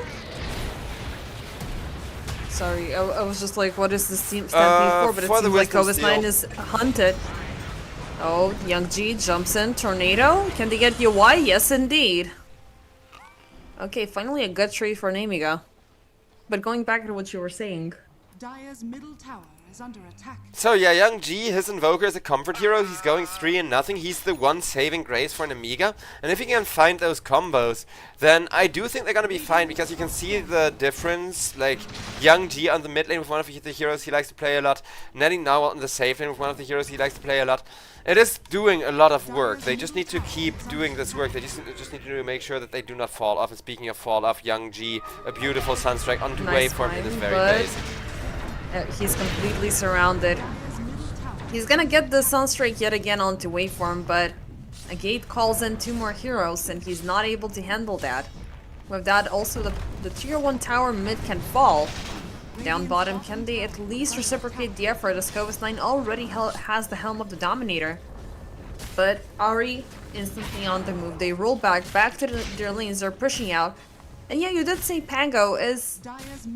Sorry, I was just like, what is this Stampede for? But it for seems like Wisdom Kova's9 Steel. is hunted. Oh, Young G jumps in. Tornado? Can they get Yawai? Yes, indeed. Okay, finally a good trade for Nemiga. But going back to what you were saying. Dire's middle tower is under attack. So yeah, Young G, his Invoker is a comfort hero. He's going 3-0. He's the one saving grace for Nemiga. And if he can find those combos, then I do think they're gonna be fine, because you can see the difference. Like Young G on the mid lane with one of the heroes he likes to play a lot. Nettie now on the safe lane with one of the heroes he likes to play a lot. It is doing a lot of work. They just need to keep doing this work. They just need to make sure that they do not fall off. And speaking of fall off, Young G, a beautiful Sunstrike onto Nice waveform in this time, very but base. He's completely surrounded. He's gonna get the Sunstrike yet again onto waveform, but a gate calls in 2 more heroes, and he's not able to handle that. With that, also the tier 1 tower mid can fall. Down bottom, can they at least reciprocate the effort, as Kova's9 already has the helm of the Dominator? But RE instantly on the move. They roll back to their lanes. They're pushing out. And yeah, you did say Pango is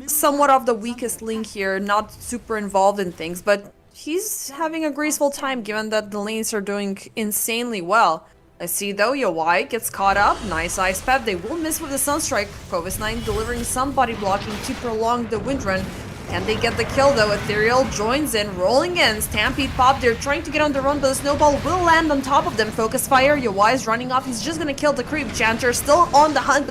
somewhat of the weakest link here, not super involved in things, but he's having a graceful time given that the lanes are doing insanely well. I see though, Yawai gets caught up. Nice ice pep. They will miss with the Sunstrike. Kovis9 delivering some body blocking to prolong the wind run. Can they get the kill though? Ethereal joins in, rolling in. Stampede pop. They're trying to get on the run, but the snowball will land on top of them. Focus fire. Yawai is running off. He's just gonna kill the creep. Chanter still on the hunt.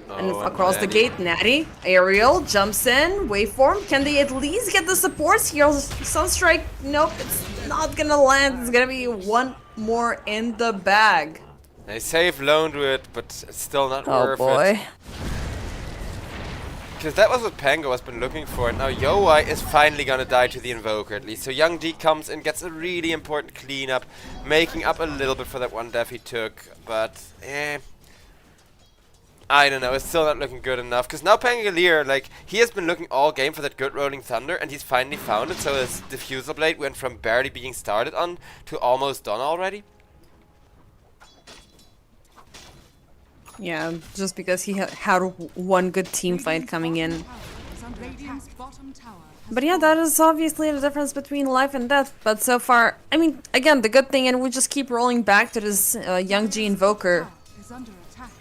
And across the gate, Natty, Aerial jumps in, waveform. Can they at least get the supports here? Sunstrike, nope, it's not gonna land. It's gonna be one more in the bag. They save Lone Druid, but it's still not worth it. Because that was what Pango has been looking for. Now Yowai is finally gonna die to the Invoker at least. So Young G comes and gets a really important cleanup, making up a little bit for that one death he took. But, I don't know, it's still not looking good enough. Because now Pangolier, like, he has been looking all game for that good Rolling Thunder, and he's finally found it. So his Diffusal Blade went from barely being started on to almost done already. Yeah, just because he had one good team fight coming in. But yeah, that is obviously the difference between life and death. But so far, I mean, again, the good thing, and we just keep rolling back to this Young G Invoker.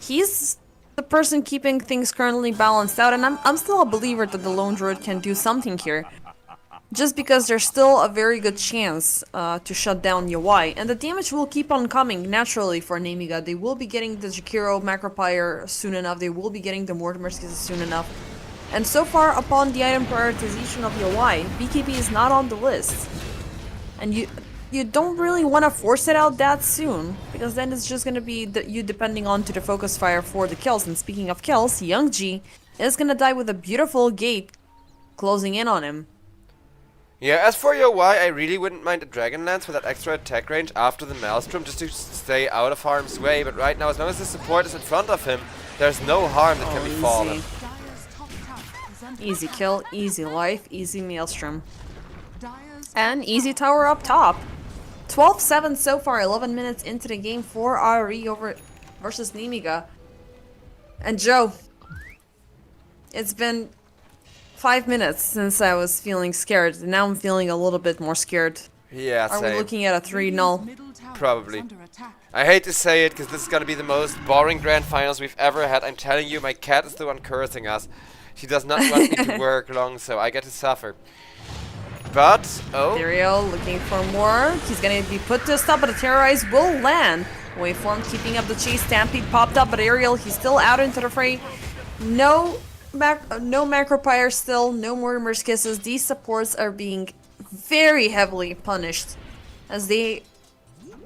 He's the person keeping things currently balanced out, and I'm still a believer that the Lone Druid can do something here. Just because there's still a very good chance to shut down Yawai. And the damage will keep on coming naturally for Nemiga. They will be getting the Jakiro Macropire soon enough. They will be getting the Mortimer's Kisses soon enough. And so far, upon the item prioritization of Yawai, BKB is not on the list. And you don't really want to force it out that soon, because then it's just going to be you depending on to the focus fire for the kills. And speaking of kills, Young G is going to die with a beautiful gate closing in on him. Yeah, as for Yowai, I really wouldn't mind a Dragonlance for that extra attack range after the Maelstrom, just to stay out of harm's way. But right now, as long as the support is in front of him, there's no harm that can befall him. Easy kill, easy life, easy Maelstrom. And easy tower up top. 12-7 so far, 11 minutes into the game for RE versus Nemiga. And Joe, it's been 5 minutes since I was feeling scared. Now I'm feeling a little bit more scared. Yeah, Are we looking at a 3-0? Probably. I hate to say it, because this is going to be the most boring grand finals we've ever had. I'm telling you, my cat is the one cursing us. She does not want me to work long, so I get to suffer. But, Ethereal looking for more. He's going to be put to a stop, but the RE.Arise will land. Waveform keeping up the chase. Stampede popped up, but Aerial, he's still out into the fray. No Macropire still, no Mortimer's Kisses. These supports are being very heavily punished, as they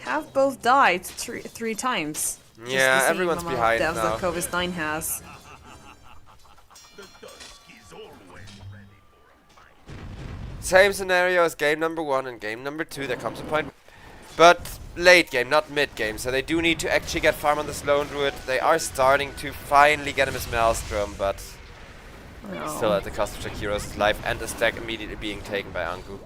have both died three times. Yeah, everyone's behind now. That Kovis9 has. Same scenario as game number 1 and game number 2. There comes a point, but late game, not mid game. So they do need to actually get farm on this Lone Druid. They are starting to finally get him his Maelstrom, but still at the cost of Shakiro's life and a stack immediately being taken by Anku.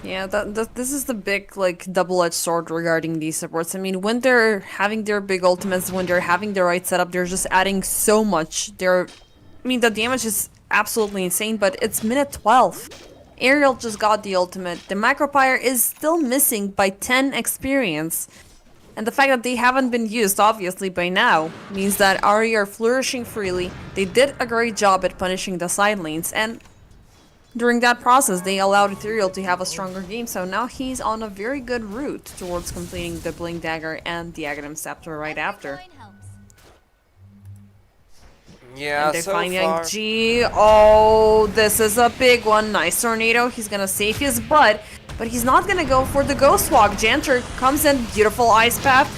Yeah, this is the big, like, double-edged sword regarding these supports. I mean, when they're having their big ultimates, when they're having the right setup, they're just adding so much. I mean, the damage is absolutely insane, but it's minute 12. Aerial just got the ultimate. The Macropire is still missing by 10 experience. And the fact that they haven't been used, obviously, by now, means that RE are flourishing freely. They did a great job at punishing the side lanes, and during that process, they allowed Ethereal to have a stronger game, so now he's on a very good route towards completing the Blink Dagger and the Aghanim Scepter right after. Yeah, and they so find far. Young G. Oh, this is a big one. Nice Tornado. He's gonna save his butt, but he's not gonna go for the Ghost Walk. Janter comes in. Beautiful Ice Path.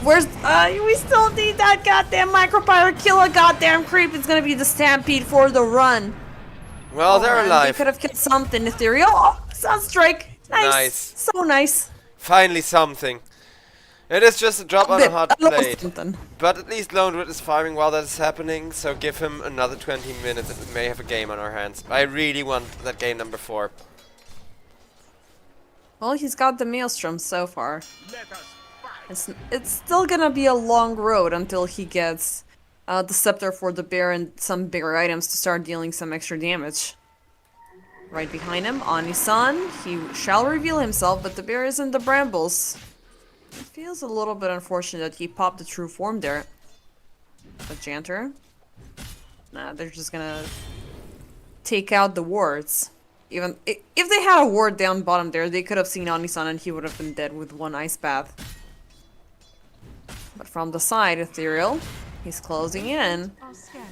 Where's... we still need that goddamn Macropire. Kill a goddamn creep. It's gonna be the Stampede for the run. Well, they're alive. They could have killed something. Ethereal. Oh, Sunstrike. Nice. So nice. Finally something. It is just a drop on a hot plate. Something. But at least Lone Druid is farming while that is happening, so give him another 20 minutes and we may have a game on our hands. I really want that game number 4. Well, he's got the Maelstrom so far. It's still gonna be a long road until he gets the Scepter for the Bear and some bigger items to start dealing some extra damage. Right behind him, Ani-san. He shall reveal himself, but the bear is in the brambles. It feels a little bit unfortunate that he popped the true form there. But Janter? Nah, they're just gonna take out the wards. Even if they had a ward down bottom there, they could have seen Onisan and he would have been dead with one ice bath. But from the side, Ethereal, he's closing in. Are scanned.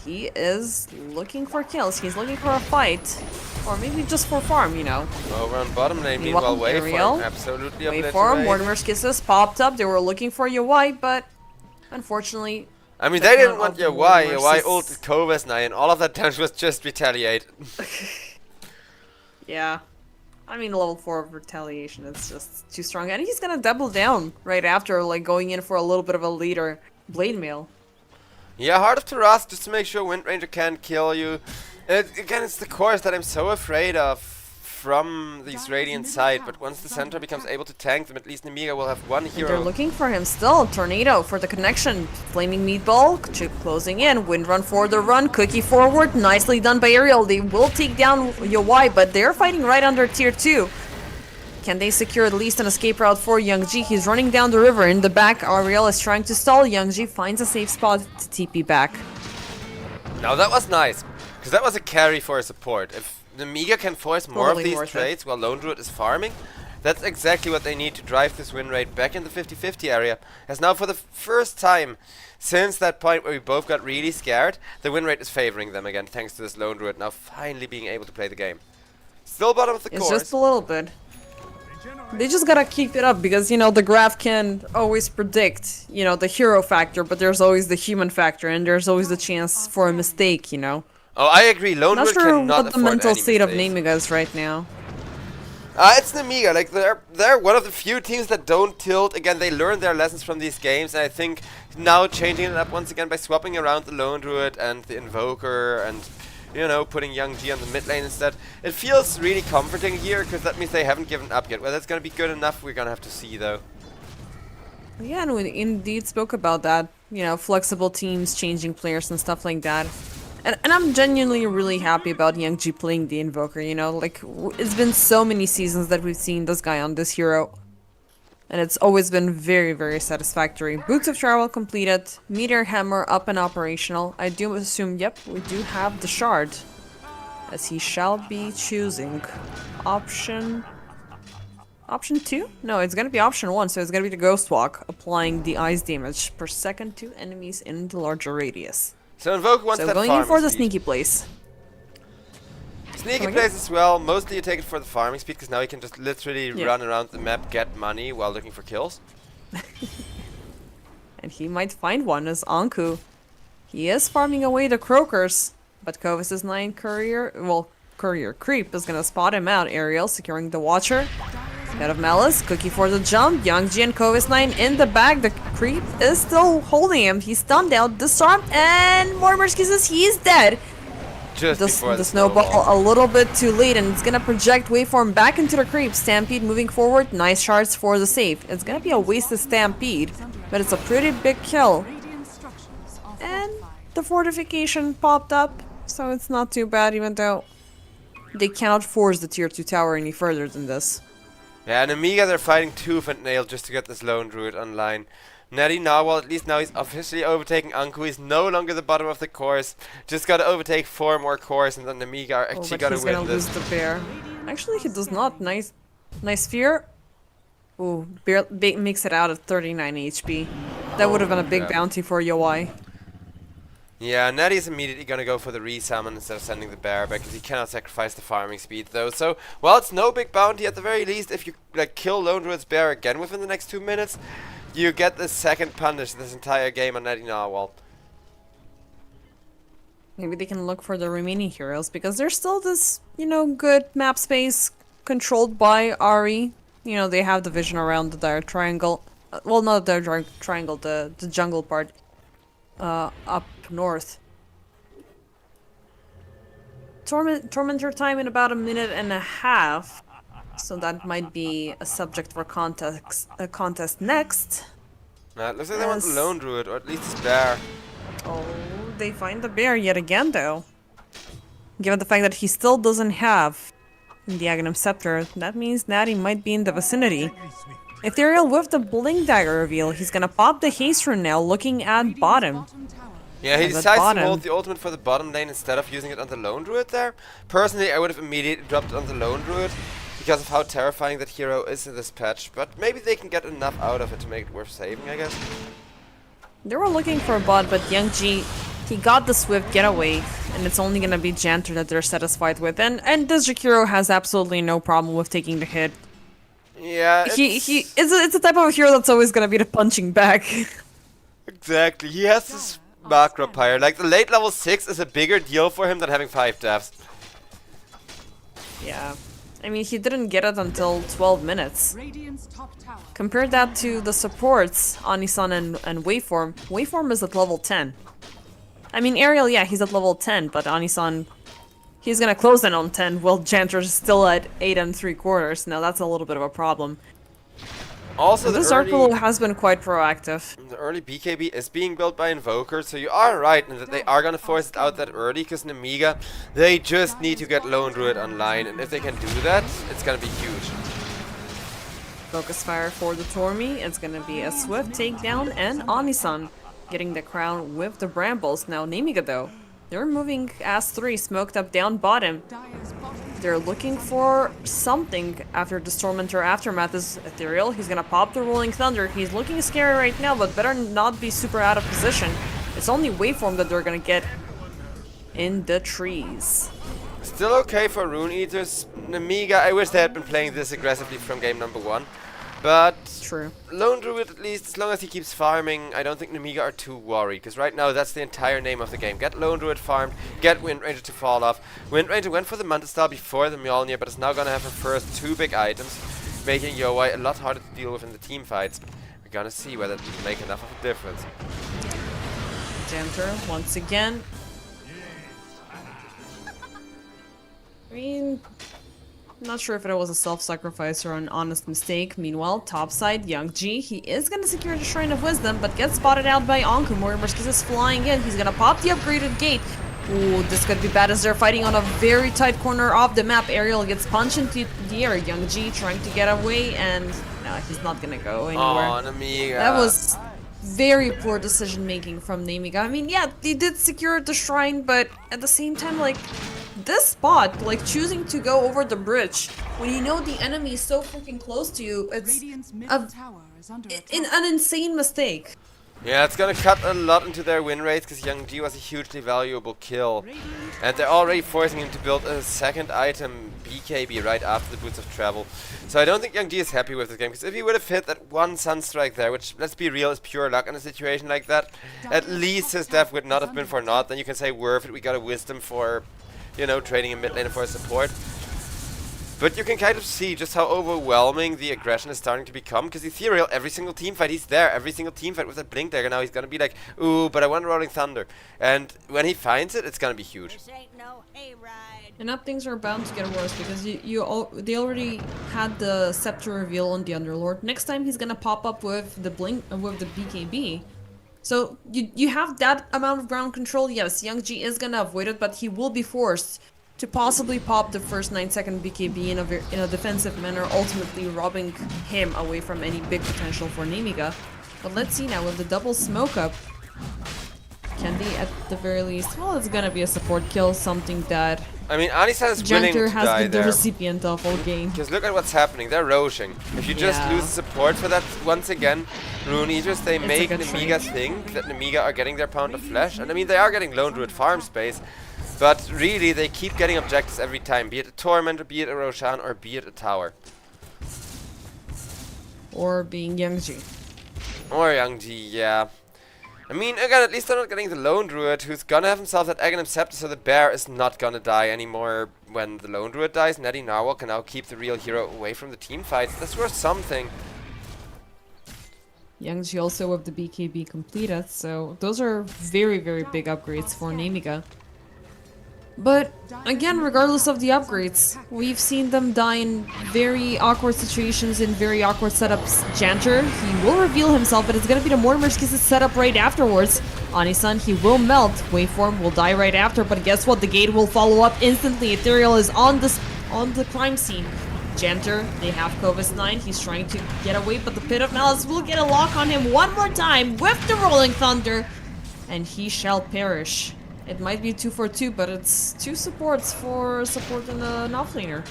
He is looking for kills. He's looking for a fight. Or maybe just for farm, you know. Over on bottom lane, Meanwhile, meanwhile, Ariel, Waveform absolutely Waveform, obliterated. Mortimer's Kisses popped up. They were looking for UI, but unfortunately... I mean, the they didn't count want of the your Y. Mortimer's Y is- ulted Kovas now, and all of that damage was just retaliate. Yeah. I mean, level 4 of retaliation is just too strong. And he's gonna double down right after, like, going in for a little bit of a later blade mail. Yeah, Heart of Taras, just to make sure Wind Ranger can't kill you. Again, it's the course that I'm so afraid of from these Radiant side, but once the center becomes able to tank them, at least Nemiga will have one They're hero. looking for him still. Tornado for the connection. Flaming Meatball, Chip closing in. Wind Run for the run. Cookie forward. Nicely done by Ariel. They will take down UI, but they're fighting right under tier 2. Can they secure at least an escape route for Youngji? He's running down the river. In the back, Ariel is trying to stall. Youngji finds a safe spot to TP back. Now that was nice, because that was a carry for a support. If Nemiga can force more Totally of these worth it. trades while Lone Druid is farming, that's exactly what they need to drive this win rate back in the 50-50 area. As now for the first time since that point where we both got really scared, the win rate is favoring them again thanks to this Lone Druid now finally being able to play the game. Still bottom of the It's course. just a little bit. They just gotta keep it up because, you know, the graph can always predict, you know, the hero factor, but there's always the human factor and there's always the chance for a mistake, you know. Oh, I agree. Lone Not Druid sure cannot what the afford mental any state of mistakes. Nemiga is right now. It's Nemiga. Like they're one of the few teams that don't tilt. Again, they learned their lessons from these games, and I think now changing it up once again by swapping around the Lone Druid and the Invoker, and you know putting Young G on the mid lane instead. It feels really comforting here because that means they haven't given up yet. Whether it's gonna be good enough, we're gonna have to see though. Yeah, and we indeed spoke about that, you know, flexible teams, changing players and stuff like that. And I'm genuinely really happy about Youngji playing the Invoker, you know, like, it's been so many seasons that we've seen this guy on this hero. And it's always been very, very satisfactory. Boots of Travel completed, Meteor Hammer up and operational. I do assume, yep, we do have the Shard. As he shall be choosing option 2? No, it's gonna be option 1, so it's gonna be the Ghost Walk, applying the ice damage per second to enemies in the larger radius. So Invoker wants So that going in farming for the speed. sneaky place. Sneaky Going plays as well. Mostly you take it for the farming speed because now you can just literally Yeah. run around the map, get money while looking for kills. And he might find one as Anku. He is farming away the Croakers, but Kovas' 9 courier creep is gonna spot him out. Ariel securing the Watcher. Head of Malice, Cookie for the jump. Youngji and Kovas 9 in the bag. The creep is still holding him. He's stunned out, disarmed, and Mortimer's Kisses, he's dead. Just before The snowball a little bit too late, and it's gonna project Waveform back into the creep. Stampede moving forward. Nice shards for the save. It's gonna be a wasted Stampede, but it's a pretty big kill. Radiant structures are And fortified. the fortification popped up, so it's not too bad, even though they cannot force the tier 2 tower any further than this. Yeah, and Nemiga, they're fighting tooth and nail just to get this Lone Druid online. Netty Narwhal, at least now he's officially overtaking Anku. He's no longer the bottom of the course. Just gotta overtake 4 more cores and then Nemiga are Oh, actually but gonna he's win gonna this. lose the bear. Actually, he does not. Nice fear. Ooh, bear makes it out at 39 HP. That would have been a big yeah. bounty for Yoi. Yeah, Netty's immediately gonna go for the resummon instead of sending the bear back because he cannot sacrifice the farming speed though. So, while it's no big bounty, at the very least, if you like kill Lone Druid's bear again within the next 2 minutes, you get the second punish this entire game on Netty Narwhal. Maybe they can look for the remaining heroes because there's still this, you know, good map space controlled by RE. You know, they have the vision around the dire triangle. Well, not the dire triangle, the jungle part. Up north. Tormentor time in about 1.5 minutes. So that might be a subject for contest next. It looks like they want the Yes. Lone Druid, or at least his bear. Oh, they find the bear yet again, though. Given the fact that he still doesn't have the Aghanim Scepter, that means Natty might be in the vicinity. Ethereal with the Blink Dagger reveal. He's gonna pop the haste rune now, looking at Radiant's bottom. bottom tower Yeah, he And at decides to bottom- hold the ultimate for the bottom lane instead of using it on the lone druid there. Personally, I would have immediately dropped it on the lone druid because of how terrifying that hero is in this patch. But maybe they can get enough out of it to make it worth saving, I guess. They were looking for a bot, but Young G, he got the swift getaway, and it's only gonna be Janter that they're satisfied with. And this hero has absolutely no problem with taking the hit. Yeah, It's a type of hero that's always gonna be the punching back. exactly. He has this macro pyre. Like, the late level 6 is a bigger deal for him than having 5 deaths. Yeah. I mean, he didn't get it until 12 minutes. Radiant's top tower Compare that to the supports, Anisan and Waveform. Waveform is at level 10. I mean, Ariel, yeah, he's at level 10, but Anisan, he's gonna close in on 10, while Janter's still at 8 3/4. Now that's a little bit of a problem. Also, This Arcolo has been quite proactive. the early BKB is being built by Invoker, so you are right in that they are gonna force it out that early, because Nemiga, they just need to get Lone Druid online, and if they can do that, it's gonna be huge. Focus fire for the Tormi. It's gonna be a swift takedown, and Anisan getting the crown with the Brambles. Now Nemiga though, they're moving as 3, smoked up down bottom. Dire's bottom They're looking for something after the Stormenter Aftermath is Ethereal. He's gonna pop the Rolling Thunder. He's looking scary right now, but better not be super out of position. It's only Waveform that they're gonna get in the trees. Still okay for Rune Eaters. Nemiga, I wish they had been playing this aggressively from game number 1. But True. Lone Druid, at least, as long as he keeps farming, I don't think Nemiga are too worried. Because right now, that's the entire name of the game. Get Lone Druid farmed, get Wind Ranger to fall off. Wind Ranger went for the Mantis Star before the Mjolnir, but is now gonna have her first 2 big items, making Yowai a lot harder to deal with in the team fights. We're gonna see whether it will make enough of a difference. Janter, once again. I mean, not sure if it was a self-sacrifice or an honest mistake. Meanwhile, topside, Young G, he is gonna secure the Shrine of Wisdom, but gets spotted out by Anku. Morimerskis is flying in. He's gonna pop the upgraded gate. Ooh, this could be bad as they're fighting on a very tight corner of the map. Ariel gets punched into the air. Young G trying to get away, and no, he's not gonna go anywhere. Oh, Nemiga. That was very poor decision making from Nemiga. I mean, yeah, they did secure the shrine, but at the same time, like, this spot, like choosing to go over the bridge when you know the enemy is so freaking close to you, it's Radiant's middle tower is under attack. an insane mistake. Yeah, it's gonna cut a lot into their win rates because Young G was a hugely valuable kill. And they're already forcing him to build a second item, BKB, right after the Boots of Travel. So I don't think Young G is happy with this game, because if he would have hit that one Sunstrike there, which, let's be real, is pure luck in a situation like that, at least his death would not have been for naught. Then you can say, worth it, we got a Wisdom for, you know, trading a mid lane for support. But you can kind of see just how overwhelming the aggression is starting to become, because Ethereal, every single team fight, he's there. Every single team fight with that Blink Dagger. Now he's gonna be like, ooh, but I want Rolling Thunder. And when he finds it, it's gonna be huge. This ain't no hayride. And up things are bound to get worse because they already had the Scepter reveal on the Underlord. Next time he's gonna pop up with the Blink with the BKB. So you have that amount of ground control. Yes, Young G is gonna avoid it, but he will be forced to possibly pop the first 9-second BKB in a defensive manner, ultimately robbing him away from any big potential for Nemiga. But let's see now with the double smoke up. Can they at the very least? Well, it's gonna be a support kill, something that I mean, Anisa is willing Janter to has die been the there. recipient of all game. Because look at what's happening. They're roaching. If you just Yeah. lose support for that, once again, Rune Eaters, they make like a Nemiga think that Nemiga are getting their pound of flesh. And I mean, they are getting Lone Druid farm space. But really, they keep getting objectives every time. Be it a Torment, or be it a Roshan, or be it a tower. Or being Young G. Or Young G, yeah. I mean, again, at least they're not getting the Lone Druid, who's gonna have himself that Aghanim Scepter, so the bear is not gonna die anymore when the Lone Druid dies. Nettie Narwhal can now keep the real hero away from the team fights. That's worth something. Young G also with the BKB completed, so those are very, very big upgrades for Nemiga. But again, regardless of the upgrades, we've seen them die in very awkward situations, in very awkward setups. Janter, he will reveal himself, but it's gonna be the Morimerskis' setup right afterwards. Anisan, he will melt. Waveform will die right after, but guess what? The gate will follow up instantly. Ethereal is on the crime scene. Janter, they have Kovis 9. He's trying to get away, but the Pit of Malice will get a lock on him one more time with the Rolling Thunder. And he shall perish. It might be 2 for 2, but it's 2 supports for support and an offlaner.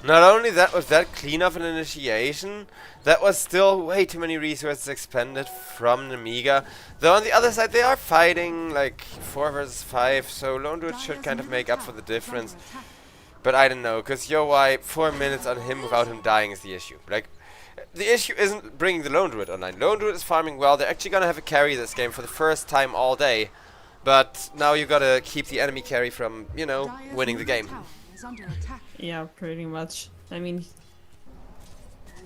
Not only that, with that cleanup and initiation, that was still way too many resources expended from Nemiga. Though on the other side, they are fighting like 4 versus 5, so Lone Druid should kind of make up for the difference. But I don't know, because YoY, 4 minutes on him without him dying is the issue. Like, the issue isn't bringing the Lone Druid online. Lone Druid is farming well. They're actually gonna have a carry this game for the first time all day. But now you gotta keep the enemy carry from, you know, winning the game. Yeah, pretty much. I mean,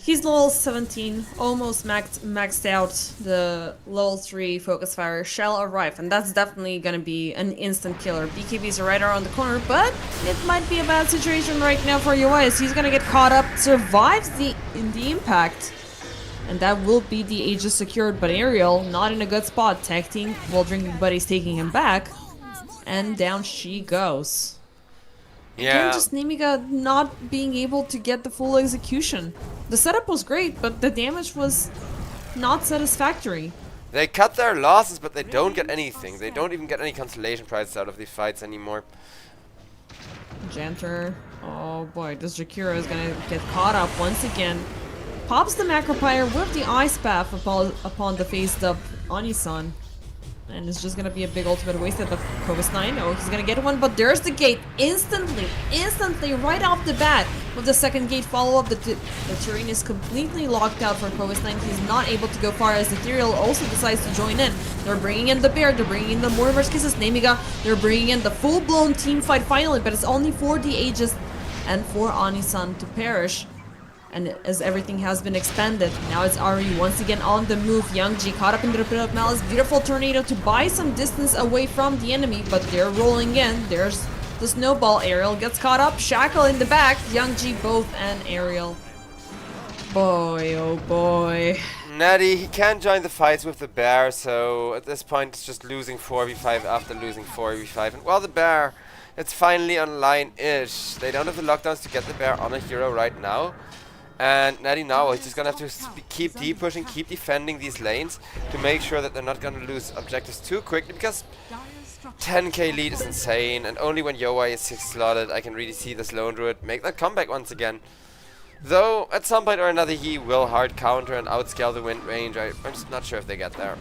he's level 17, almost maxed out. The level 3 focus fire shall arrive, and that's definitely gonna be an instant killer. BKBs are right around the corner, but it might be a bad situation right now for UI as he's gonna get caught up, survives the impact, and that will be the Aegis secured, but Ariel not in a good spot. Tag team while drinking buddies taking him back, and down she goes. Yeah. Again, just Nemiga not being able to get the full execution. The setup was great, but the damage was not satisfactory. They cut their losses, but they don't get anything. They don't even get any consolation prizes out of these fights anymore. Janter, oh boy, this Jakira is gonna get caught up once again. Pops the Macropire with the Ice Path upon the face of Onisan. And it's just gonna be a big ultimate wasted, but Kovis 9, oh, he's gonna get one, but there's the gate instantly, right off the bat. With the second gate follow-up, the terrain is completely locked out for Kovis 9. He's not able to go far as Ethereal also decides to join in. They're bringing in the Bear, they're bringing in the Mortimer's Kisses, Nemiga, they're bringing in the full-blown team fight finally, but it's only for the Aegis and for Onisan to perish. And as everything has been expanded, now it's RE once again on the move. Youngji caught up in the Pit of Malice. Beautiful tornado to buy some distance away from the enemy, but they're rolling in. There's the snowball. Ariel gets caught up. Shackle in the back. Youngji both and Ariel. Boy, oh boy. Natty, he can't join the fights with the Bear, so at this point it's just losing 4v5 after losing 4v5. And while the Bear, it's finally online-ish. They don't have the lockdowns to get the Bear on a hero right now. And Natty now is just gonna have to keep pushing, keep defending these lanes to make sure that they're not gonna lose objectives too quickly, because 10k lead is insane, and only when YoY is 6 slotted I can really see this Lone Druid make that comeback once again. Though at some point or another he will hard counter and outscale the wind range. I'm just not sure if they get there.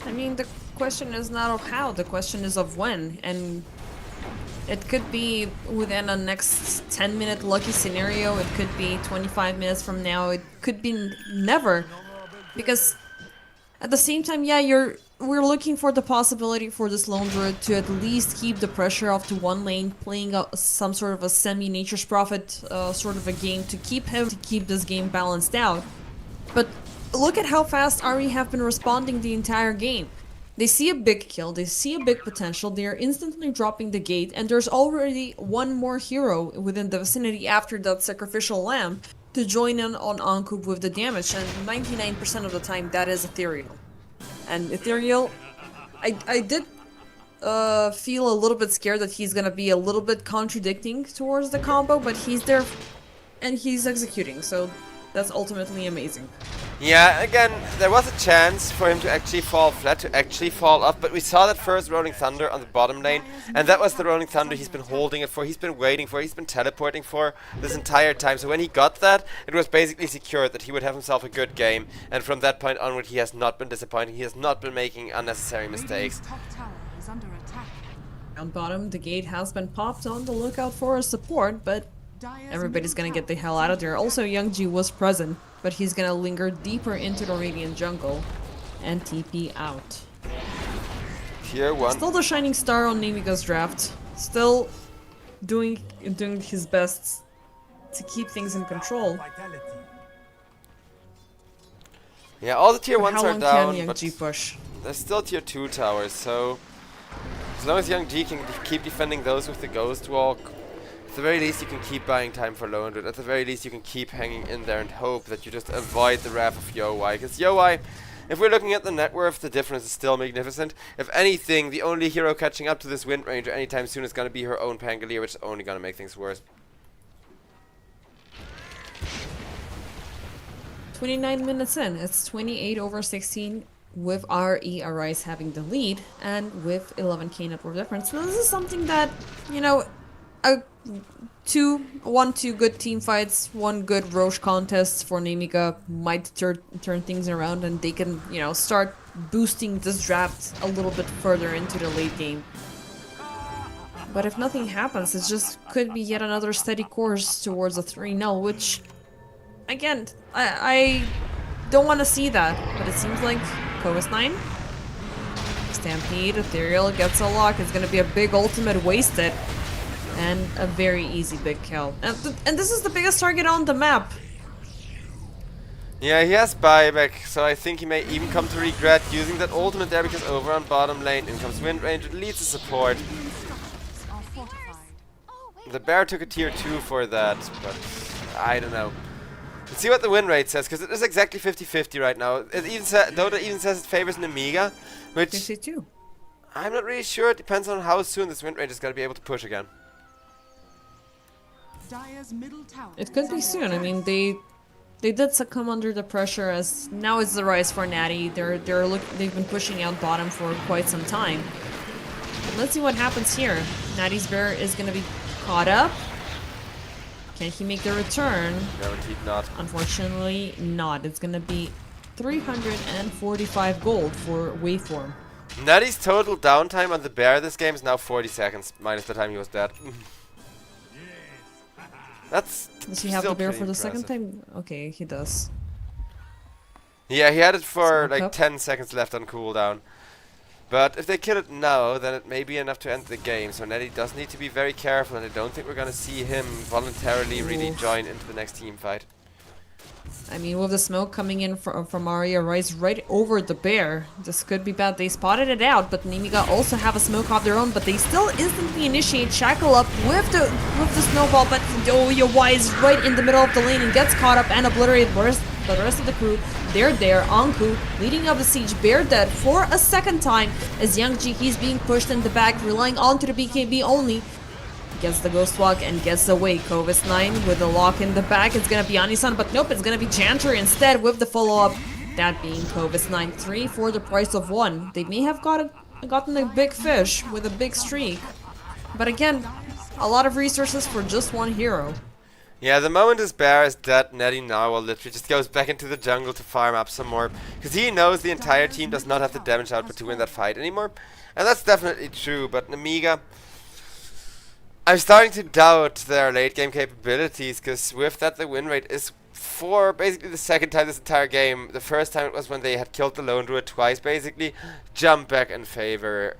I mean, the question is not of how, the question is of when, and it could be within a next 10-minute lucky scenario, it could be 25 minutes from now, it could be never. Because at the same time, yeah, we're looking for the possibility for this Lone Druid to at least keep the pressure off to one lane, playing some sort of a semi-Nature's Prophet sort of a game to keep this game balanced out. But look at how fast RE have been responding the entire game. They see a big kill, they see a big potential, they are instantly dropping the gate, and there's already one more hero within the vicinity after that sacrificial lamb to join in on Ankup with the damage, and 99% of the time that is Ethereal. And Ethereal, I did feel a little bit scared that he's gonna be a little bit contradicting towards the combo, but he's there and he's executing, so that's ultimately amazing. Yeah, again, there was a chance for him to actually fall flat, to actually fall off, but we saw that first Rolling Thunder on the bottom lane, and that was the Rolling Thunder he's been holding it for, he's been waiting for, he's been teleporting for this entire time. So when he got that, it was basically secured that he would have himself a good game, and from that point onward he has not been disappointing, he has not been making unnecessary mistakes. On bottom, the gate has been popped, on the lookout for a support, but everybody's gonna get the hell out of there. Also, Youngji was present, but he's gonna linger deeper into the Radiant jungle and TP out. Tier 1. Still the shining star on Nemiga's draft. Still doing his best to keep things in control. Yeah, all the tier But 1s how are long down, can but Youngji push? there's still tier 2 towers, so as long as Youngji can keep defending those with the Ghost Walk, at the very least you can keep buying time for Lone Druid. At the very least you can keep hanging in there and hope that you just avoid the wrath of YoY. Because YoY, if we're looking at the net worth, the difference is still magnificent. If anything, the only hero catching up to this Wind Ranger anytime soon is going to be her own Pangolier, which is only going to make things worse. 29 minutes in. It's 28/16 with RE.Arise having the lead and with 11k net worth difference. So this is something that, you know, a two good team fights, one good Roche contest for Nemiga might turn things around and they can, you know, start boosting this draft a little bit further into the late game. But if nothing happens, it just could be yet another steady course towards a 3-0, which, again, I don't want to see that, but it seems like Kovis9, Stampede, Ethereal gets a lock. It's going to be a big ultimate wasted. And a very easy big kill. And this is the biggest target on the map. Yeah, he has buyback, so I think he may even come to regret using that ultimate there, because over on bottom lane, in comes Wind Range, it leads to support. Are fortified. The bear took a tier 2 for that, but I don't know. Let's see what the win rate says, because it is exactly 50-50 right now. It even Dota even says it favors Nemiga, which 52. I'm not really sure. It depends on how soon this win rate is going to be able to push again. Dire's middle tower. It could be soon. I mean, they did succumb under the pressure, as now it's the rise for Natty. They've been pushing out bottom for quite some time. But let's see what happens here. Natty's bear is gonna be caught up. Can he make the return? Guaranteed not. Unfortunately, not. It's gonna be 345 gold for Waveform. Natty's total downtime on the bear this game is now 40 seconds, minus the time he was dead. That's Does he have still the bear pretty for the impressive. second time? Okay, he does. Yeah, he had it for Smoke like up. 10 seconds left on cooldown. But if they kill it now, then it may be enough to end the game. So Netty does need to be very careful, and I don't think we're going to see him voluntarily really Oof. join into the next team fight. I mean, with the smoke coming in from RE.Arise right over the bear, this could be bad. They spotted it out, but Nemiga also have a smoke of their own, but they still instantly initiate Shackle up with the snowball, but Y is right in the middle of the lane and gets caught up and obliterated. But the rest of the crew, they're there. Anku leading up the siege, bear dead for a second time as Young G, he's being pushed in the back, relying onto the BKB only. Gets the Ghost Walk and gets away. Kovis9 with the lock in the back. It's gonna be Anisan, but nope, it's gonna be Chanter instead with the follow-up. That being Kovis9. 3 for the price of 1. They may have gotten a big fish with a big streak. But again, a lot of resources for just one hero. Yeah, the moment his bear is dead, Netty now will literally just goes back into the jungle to farm up some more. Because he knows the entire team does not have the damage output to win that fight anymore. And that's definitely true, but Nemiga, I'm starting to doubt their late game capabilities, because with that the win rate is for basically the second time this entire game. The first time it was when they had killed the Lone Druid twice basically. Jump back in favor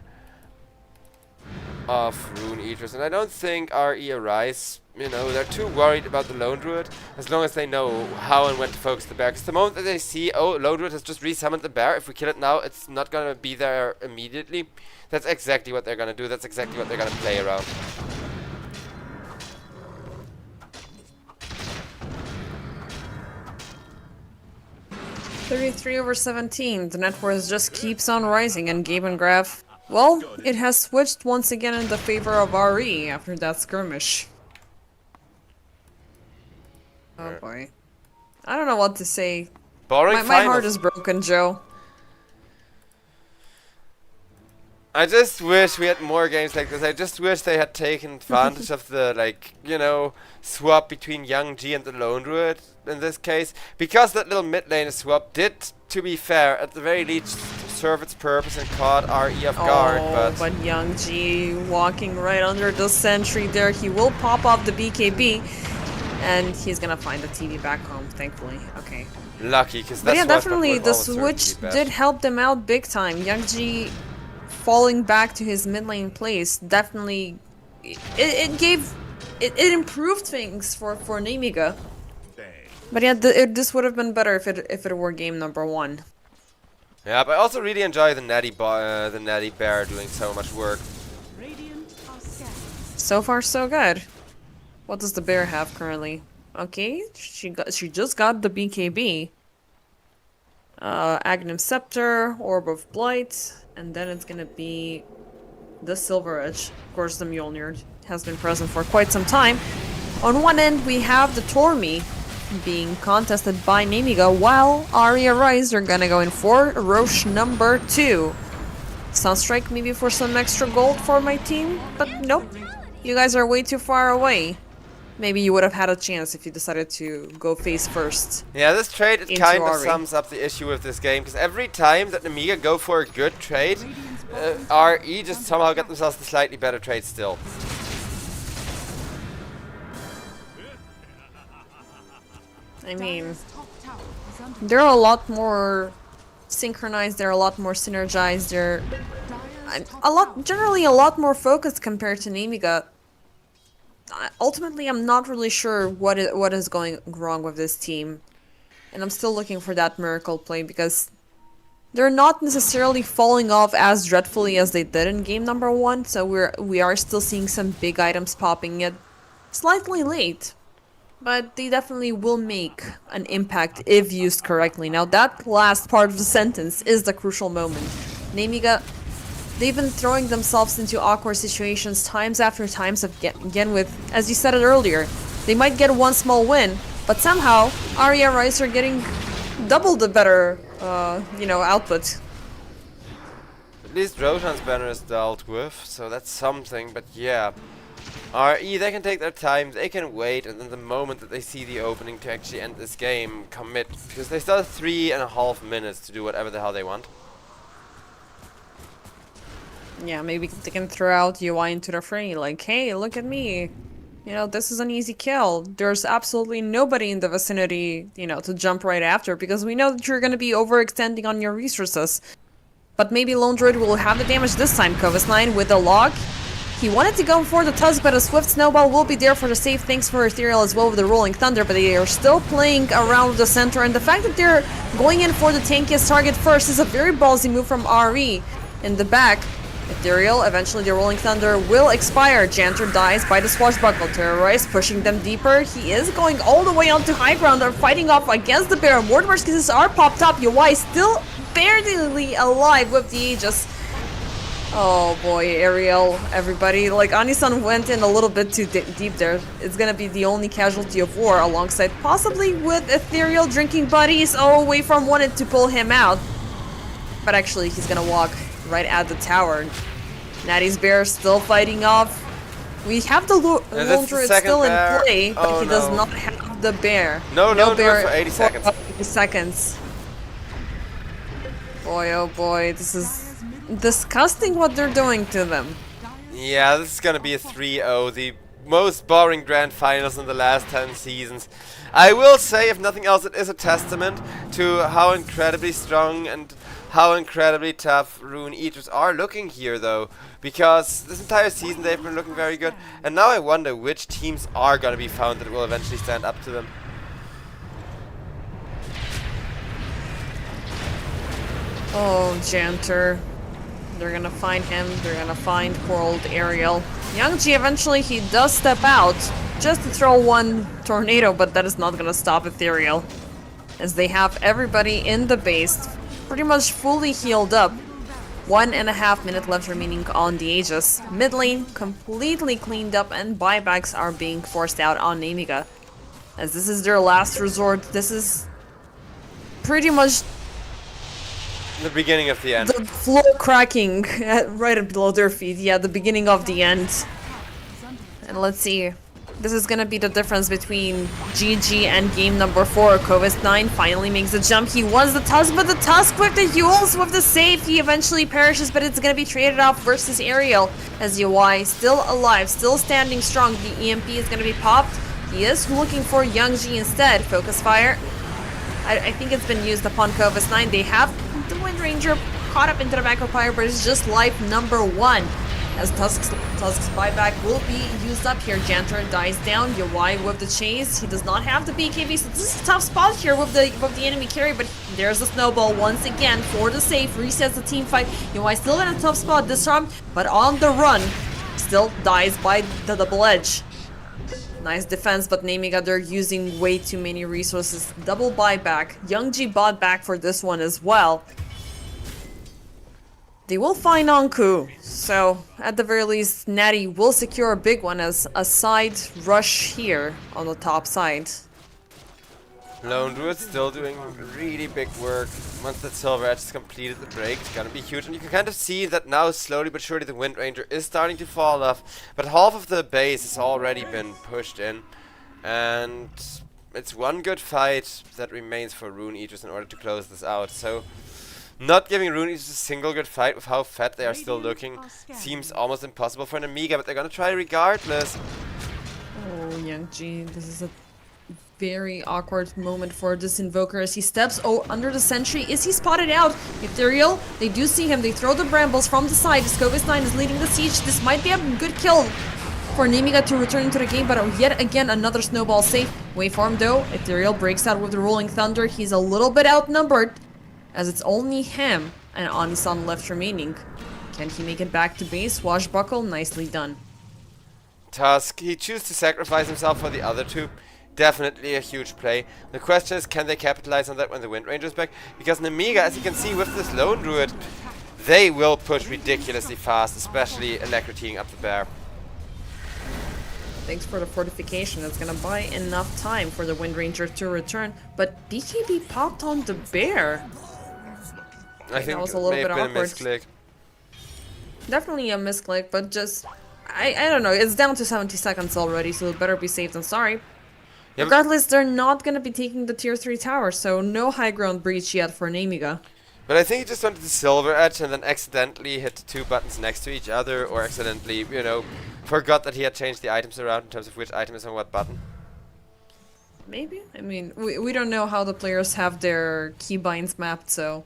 of Rune Eaters. And I don't think RE.Arise, you know, they're too worried about the Lone Druid as long as they know how and when to focus the bear. Because the moment that they see, oh, Lone Druid has just resummoned the bear, if we kill it now, it's not gonna be there immediately. That's exactly what they're gonna do. That's exactly what they're gonna play around. 33/17. The net worth just keeps on rising, and Gabe and Graf, well, it has switched once again in the favor of RE after that skirmish. Oh boy. I don't know what to say. Boring My heart finals. is broken, Joe. I just wish we had more games like this. I just wish they had taken advantage of the, like, you know, swap between Young G and the Lone Druid in this case. Because that little mid lane swap did, to be fair, at the very least serve its purpose and caught RE off guard. But Young G walking right under the sentry there. He will pop off the BKB, and he's gonna find the TV back home, thankfully. Okay. Lucky, because But that's yeah, what definitely would the almost certainly switch be best. did help them out big time. Young G falling back to his mid lane place definitely it improved things for Nemiga. But yeah, this would have been better if it were game number 1. Yeah, but I also really enjoy the Natty bear doing so much work. Radiant are scattered. So far so good. What does the bear have currently? Okay, she just got the BKB. Aghanim Scepter, Orb of Blight, and then it's gonna be the Silver Edge. Of course, the Mjolnir has been present for quite some time. On one end, we have the Tormi, being contested by Nemiga, while RE.Arise are gonna go in for Roche number 2. Sunstrike maybe for some extra gold for my team, but nope. You guys are way too far away. Maybe you would have had a chance if you decided to go face first. Yeah, this trade, it Into kind of RE. sums up the issue with this game, because every time that Nemiga go for a good trade, RE just somehow get themselves the slightly better trade still. I mean, Dire's top tower is under they're a lot more synchronized, they're a lot more synergized, they're Dire's top a lot, tower. generally a lot more focused compared to Nemiga. Ultimately, I'm not really sure what is going wrong with this team, and I'm still looking for that miracle play because they're not necessarily falling off as dreadfully as they did in game number 1. So we are still seeing some big items popping yet slightly late, but they definitely will make an impact if used correctly. Now that last part of the sentence is the crucial moment. Nemiga, they've been throwing themselves into awkward situations times after times again with, as you said it earlier, they might get one small win, but somehow RE.Arise are getting double the better, output. At least Roshan's banner is dealt with, so that's something, but yeah. RE, they can take their time, they can wait, and then the moment that they see the opening to actually end this game, commit. Because they still have 3.5 minutes to do whatever the hell they want. Yeah, maybe they can throw out UI into the fray, like, hey, look at me. You know, this is an easy kill. There's absolutely nobody in the vicinity, to jump right after, because we know that you're gonna be overextending on your resources. But maybe Lone Druid will have the damage this time. Kovis9 with a log. He wanted to go for the Tusk, but a Swift Snowball will be there for the save. Thanks for Ethereal as well with the Rolling Thunder, but they are still playing around the center, and the fact that they're going in for the tankiest target first is a very ballsy move from RE. In the back, Ethereal, eventually the Rolling Thunder will expire. Janter dies by the Swashbuckle. RE.Arise pushing them deeper. He is going all the way onto high ground. They're fighting off against the bear. Mortimer's kisses are popped up. UI still barely alive with the Aegis. Oh boy, Ariel, everybody. Like, Anisan went in a little bit too deep there. It's gonna be the only casualty of war, alongside possibly with Ethereal drinking buddies. Oh, Waveform wanted to pull him out, but actually he's gonna walk right at the tower. Natty's bear still fighting off. We have the Lone Druid still bear. in play, but Oh, he does no. not have the bear. No bear for 80 seconds. 80 seconds. Boy, oh boy, this is disgusting what they're doing to them. Yeah, this is gonna be a 3-0, the most boring grand finals in the last 10 seasons. I will say, if nothing else, it is a testament to how incredibly strong and how incredibly tough Rune Eaters are looking here, though, because this entire season they've been looking very good, and now I wonder which teams are gonna be found that will eventually stand up to them. Oh, Janter. They're gonna find him. They're gonna find poor old Ariel. Youngji, eventually he does step out just to throw one tornado, but that is not gonna stop Ethereal, as they have everybody in the base pretty much fully healed up. 1.5 minutes left remaining on the Aegis. Mid lane completely cleaned up, and buybacks are being forced out on Nemiga, as this is their last resort. This is pretty much The beginning of the end. the floor cracking right below their feet. Yeah, the beginning of the end. And let's see. This is gonna be the difference between GG and game number 4. Kovis9 finally makes the jump. He wants the Tusk, but the Tusk with the Yules with the save. He eventually perishes, but it's gonna be traded off versus Ariel. As UI still alive, still standing strong. The EMP is gonna be popped. He is looking for Youngji instead. Focus fire. I think it's been used upon Kovis9. They have the Wind Ranger caught up into the back of fire, but it's just life number 1. As Tusk's buyback will be used up here. Janter dies down. UI with the chase. He does not have the BKB, so this is a tough spot here with the enemy carry, but there's a snowball once again for the save. Resets the team fight. UI still in a tough spot this time, but on the run. Still dies by the double edge. Nice defense, but Nemiga, they're using way too many resources. Double buyback. Youngji bought back for this one as well. They will find Anku, so at the very least, Natty will secure a big one as a side rush here on the top side. Lone Druid still doing really big work. Once that Silver Edge has completed the break, it's gonna be huge. And you can kind of see that now, slowly but surely, the Wind Ranger is starting to fall off. But half of the base has already been pushed in. And it's one good fight that remains for Rune Eaters in order to close this out. So, not giving Rune Eaters a single good fight with how fat they are still looking seems almost impossible for Nemiga, but they're gonna try regardless. Oh, Young G, this is a very awkward moment for this Invoker as he steps under the sentry. Is he spotted out? Ethereal, they do see him. They throw the brambles from the side. Scovis 9 is leading the siege. This might be a good kill for Nemiga to return into the game, but yet again another snowball safe. Waveform though, Ethereal breaks out with the Rolling Thunder. He's a little bit outnumbered as it's only him and Anisan left remaining. Can he make it back to base? Swashbuckle, nicely done. Tusk, he chooses to sacrifice himself for the other two. Definitely a huge play. The question is, can they capitalize on that when the Wind Ranger's back? Because Nemiga, as you can see with this Lone Druid, they will push ridiculously fast, especially electrocuting up the bear. Thanks for the fortification. It's gonna buy enough time for the Wind Ranger to return, but BKB popped on the bear. I think that was a it little may bit have been awkward. a misclick. Definitely a misclick, but just I don't know. It's down to 70 seconds already, so it better be safe than sorry. Yeah, Regardless, they're not gonna be taking the tier 3 tower, so no high ground breach yet for Nemiga. but I think he just went to the Silver Edge and then accidentally hit the two buttons next to each other, or accidentally, you know, forgot that he had changed the items around in terms of which item is on what button. Maybe? I mean, we don't know how the players have their keybinds mapped, so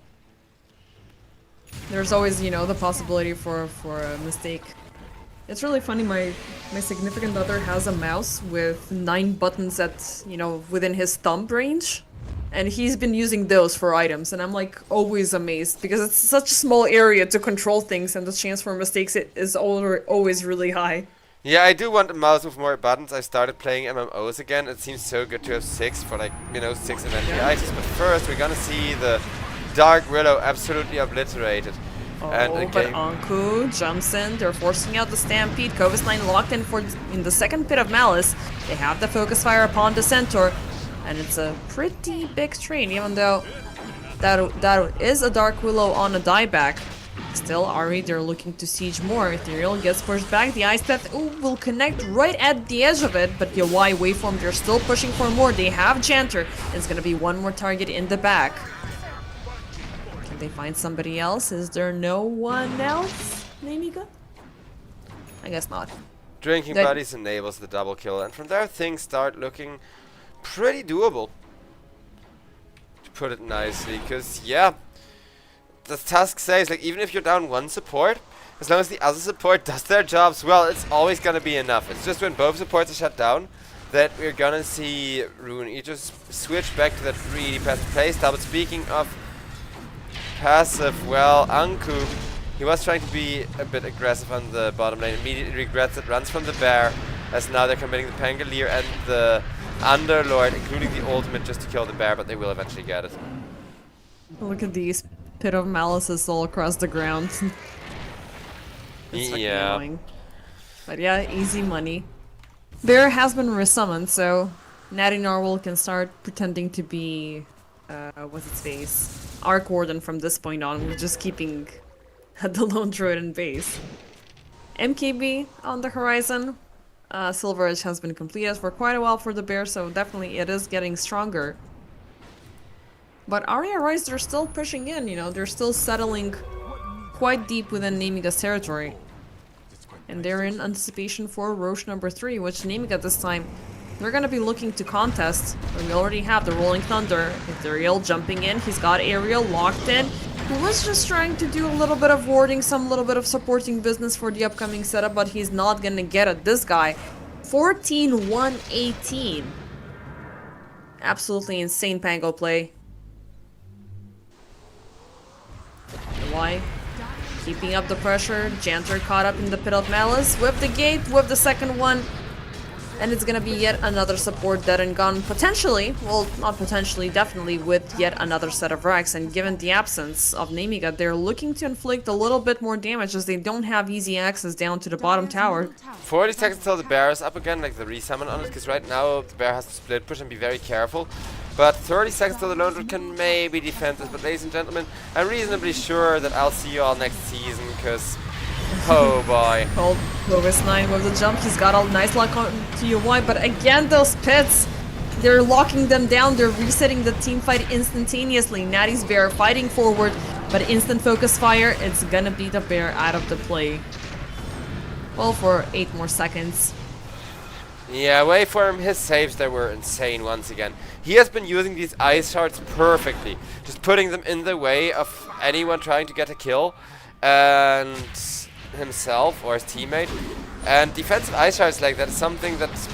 there's always, you know, the possibility for a mistake. It's really funny, my significant other has a mouse with 9 buttons at, you know, within his thumb range. And he's been using those for items, and I'm like always amazed because it's such a small area to control things, and the chance for mistakes is always really high. Yeah, I do want a mouse with more buttons. I started playing MMOs again. It seems so good to have 6 for, like, you know, 6 inventory items. But first, we're gonna see the Dark Willow absolutely obliterated. Oh, but Anku jumps in. They're forcing out the Stampede. Covis 9 locked in the second Pit of Malice. They have the Focus Fire upon the Centaur. And it's a pretty big strain, even though that is a Dark Willow on a dieback. Still, RE, they're looking to siege more. Ethereal gets pushed back. The Ice Path will connect right at the edge of it, but the Y waveform, they're still pushing for more. They have Janter. It's gonna be one more target in the back. Can they find somebody else? Is there no one else, Nemiga? I guess not. Drinking Buddies enables the double kill, and from there things start looking pretty doable, to put it nicely. Because, yeah, the task says, like, even if you're down one support, as long as the other support does their jobs well, it's always gonna be enough. It's just when both supports are shut down that we're gonna see Rune Eaters switch back to that really passive playstyle. But speaking of passive, well, Anku, he was trying to be a bit aggressive on the bottom lane, immediately regrets it, runs from the bear, as now they're committing the Pangolier and the Underlord, including the ultimate, just to kill the bear, but they will eventually get it. Look at these Pit of Malices all across the ground. It's fucking annoying. But yeah, easy money. Bear has been resummoned, so Natty Narwhal can start pretending to be, what's its face? Arc Warden from this point on. We're just keeping the Lone Druid in base. MKB on the horizon. Silver Edge has been completed for quite a while for the bear, so definitely it is getting stronger. But RE.Arise, they're still pushing in, you know, they're still settling quite deep within Nemiga's territory. And they're in anticipation for Roche number 3, which Nemiga this time, they're gonna be looking to contest. We already have the Rolling Thunder. Ethereal jumping in, he's got Ariel locked in. Who was just trying to do a little bit of warding, some little bit of supporting business for the upcoming setup, but he's not gonna get it. This guy, 14-1-18. Absolutely insane Pango play. Why? Keeping up the pressure. Janter caught up in the Pit of Malice. With the gate, with the second one. And it's gonna be yet another support dead and gone. Potentially, well, not potentially, definitely with yet another set of racks. And given the absence of Nemiga, they're looking to inflict a little bit more damage as they don't have easy access down to the bottom tower. 40 seconds till the bear is up again, like the resummon on it, because right now the bear has to split push and be very careful. But 30 seconds till the Lone Dwarf can maybe defend this. But ladies and gentlemen, I'm reasonably sure that I'll see you all next season, because oh boy. Called Clovis9 with the jump. He's got a nice lock on to UI, but again, those pits, they're locking them down. They're resetting the team fight instantaneously. Natty's Bear fighting forward, but instant focus fire, it's gonna beat the Bear out of the play. Well, for 8 more seconds. Yeah, wait for him. His saves there were insane once again. He has been using these ice shards perfectly, just putting them in the way of anyone trying to get a kill, and himself or his teammate. And defensive ice shards like that is something that's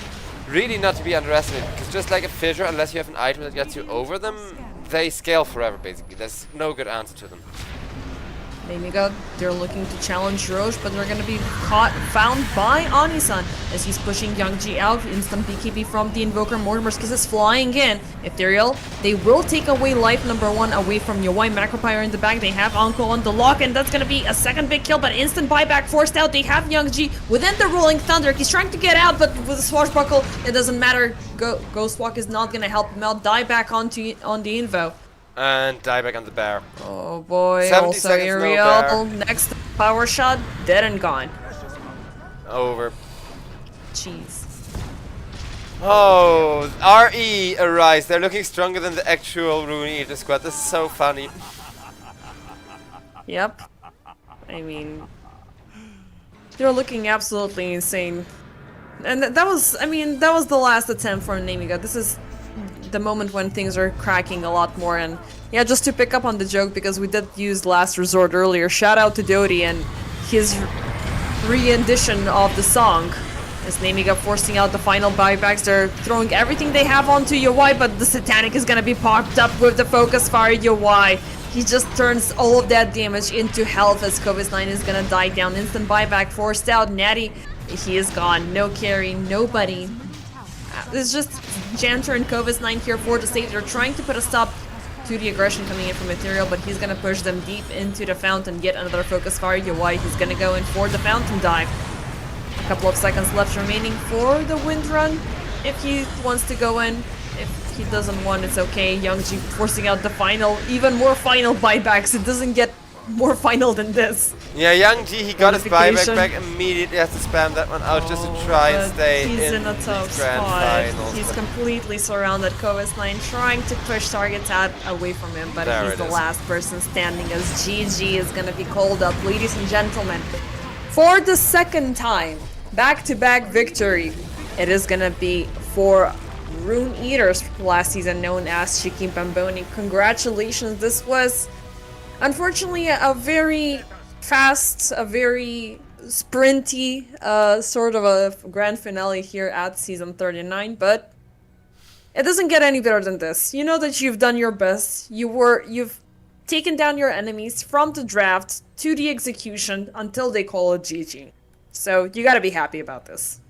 really not to be underestimated, because just like a fissure, unless you have an item that gets you over them, they scale forever basically. There's no good answer to them. Nemiga, they're looking to challenge Roche, but they're gonna be found by Anisan as he's pushing Youngji out. Instant BKB from the Invoker. Mortimer's Kiss is flying in. Ethereal, they will take away life number 1 away from Yowai. Macropyre in the back. They have Anko on the lock, and that's gonna be a second big kill, but instant buyback forced out. They have Youngji within the Rolling Thunder. He's trying to get out, but with a swashbuckle, it doesn't matter. Ghostwalk is not gonna help him out. Die back on the Invo. And die back on the bear. Oh boy, 70 also seconds, no Ariel, bear. next power shot, dead and gone. Over. Jeez. Oh, RE.Arise. They're looking stronger than the actual Rune Eater squad. This is so funny. Yep. I mean, they're looking absolutely insane. And that was, I mean, that was the last attempt for Nemiga. This is the moment when things are cracking a lot more. And yeah, just to pick up on the joke, because we did use Last Resort earlier, shout out to Dodie and his rendition of the song. As Nemiga forcing out the final buybacks, they're throwing everything they have onto Yowai, but the Satanic is gonna be popped up with the focus fire Yowai. He just turns all of that damage into health as Clovis9 is gonna die down. Instant buyback forced out. Natty, he is gone. No carry, nobody. It's just Janter and Clovis9 here for the save. They're trying to put a stop to the aggression coming in from Ethereal, but he's gonna push them deep into the fountain. Get another focus fire Yowai. He's gonna go in for the fountain dive. A couple of seconds left remaining for the wind run. If he wants to go in, if he doesn't want, it's okay. Youngji forcing out the final, even more final buybacks. It doesn't get more final than this. Yeah, Youngji, he got his buyback Qualification. back immediately. Has to spam that one out just to try and But stay he's in a tough these grand spot. finals. He's But completely surrounded. Clovis9 trying to push targets out away from him, but There he's it the is. last person standing as GG is gonna be called up. Ladies and gentlemen, for the second time, back-to-back victory, it is gonna be for Rune Eaters last season, known as Shiki Bamboni. Congratulations, this was unfortunately a very fast, a very sprinty sort of a grand finale here at season 39, but it doesn't get any better than this. You know that you've done your best. You've taken down your enemies from the draft to the execution until they call it GG. So you gotta be happy about this.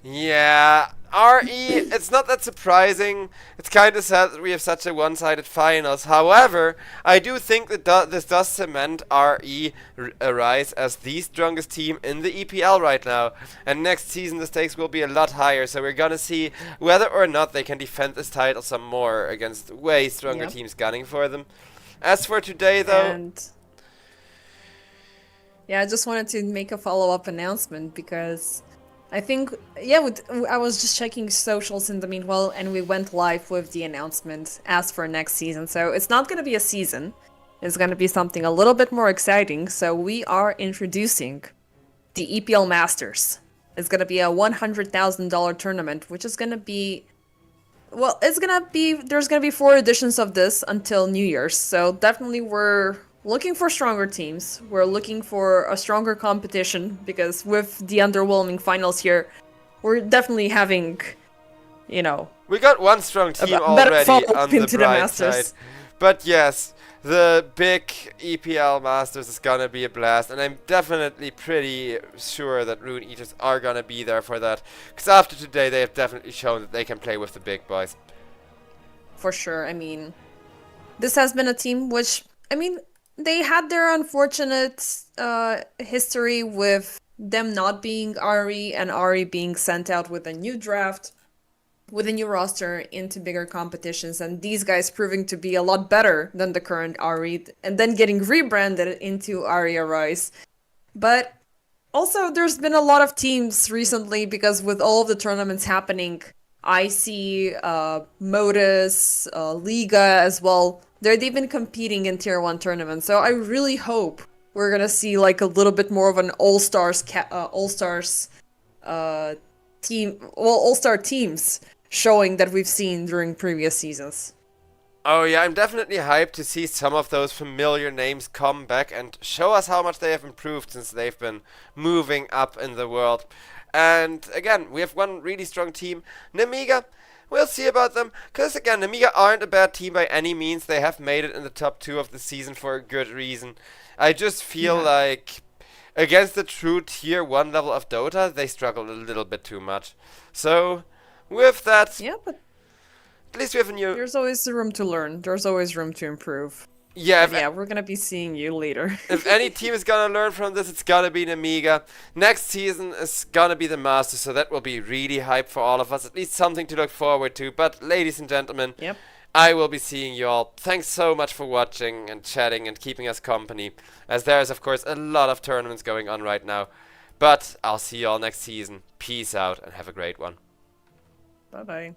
yeah, RE, it's not that surprising. It's kind of sad that we have such a one-sided finals. However, I do think that this does cement RE.Arise as the strongest team in the EPL right now. And next season the stakes will be a lot higher, so we're gonna see whether or not they can defend this title some more against way stronger Yep. teams gunning for them. As for today though, And yeah, I just wanted to make a follow-up announcement because I think, yeah, I was just checking socials in the meanwhile, and we went live with the announcement as for next season. So it's not going to be a season. It's going to be something a little bit more exciting. So we are introducing the EPL Masters. It's going to be a $100,000 tournament, which is going to be, well, there's going to be 4 editions of this until New Year's. So definitely we're looking for stronger teams. We're looking for a stronger competition because with the underwhelming finals here, we're definitely having, you know, we got one strong team better already follow-up on the into the bright Masters. side. But yes, the big EPL Masters is gonna be a blast, and I'm definitely pretty sure that Rune Eaters are gonna be there for that. Because after today, they have definitely shown that they can play with the big boys. For sure. I mean, this has been a team which, I mean, they had their unfortunate history with them not being RE and RE being sent out with a new draft. with a new roster into bigger competitions, and these guys proving to be a lot better than the current RE, and then getting rebranded into RE.Arise. But also, there's been a lot of teams recently because with all of the tournaments happening, I see Modus, Liga as well. They've been competing in Tier 1 tournaments, so I really hope we're gonna see like a little bit more of an all-stars team, well, all-star teams showing that we've seen during previous seasons. Oh yeah, I'm definitely hyped to see some of those familiar names come back and show us how much they have improved since they've been moving up in the world. And again, we have one really strong team, Nemiga. We'll see about them, because again, Nemiga aren't a bad team by any means. They have made it in the top 2 of the season for a good reason. I just feel like against the true tier 1 level of Dota, they struggle a little bit too much. So, with that, Yeah, but at least we have a new... there's always room to learn. There's always room to improve. Yeah, Yeah, we're gonna be seeing you later. if any team is gonna learn from this, it's gonna be Nemiga. Next season is gonna be the Masters, so that will be really hype for all of us. At least something to look forward to. But ladies and gentlemen, Yep. I will be seeing you all. Thanks so much for watching and chatting and keeping us company, as there is of course a lot of tournaments going on right now. But I'll see you all next season. Peace out and have a great one. Bye-bye.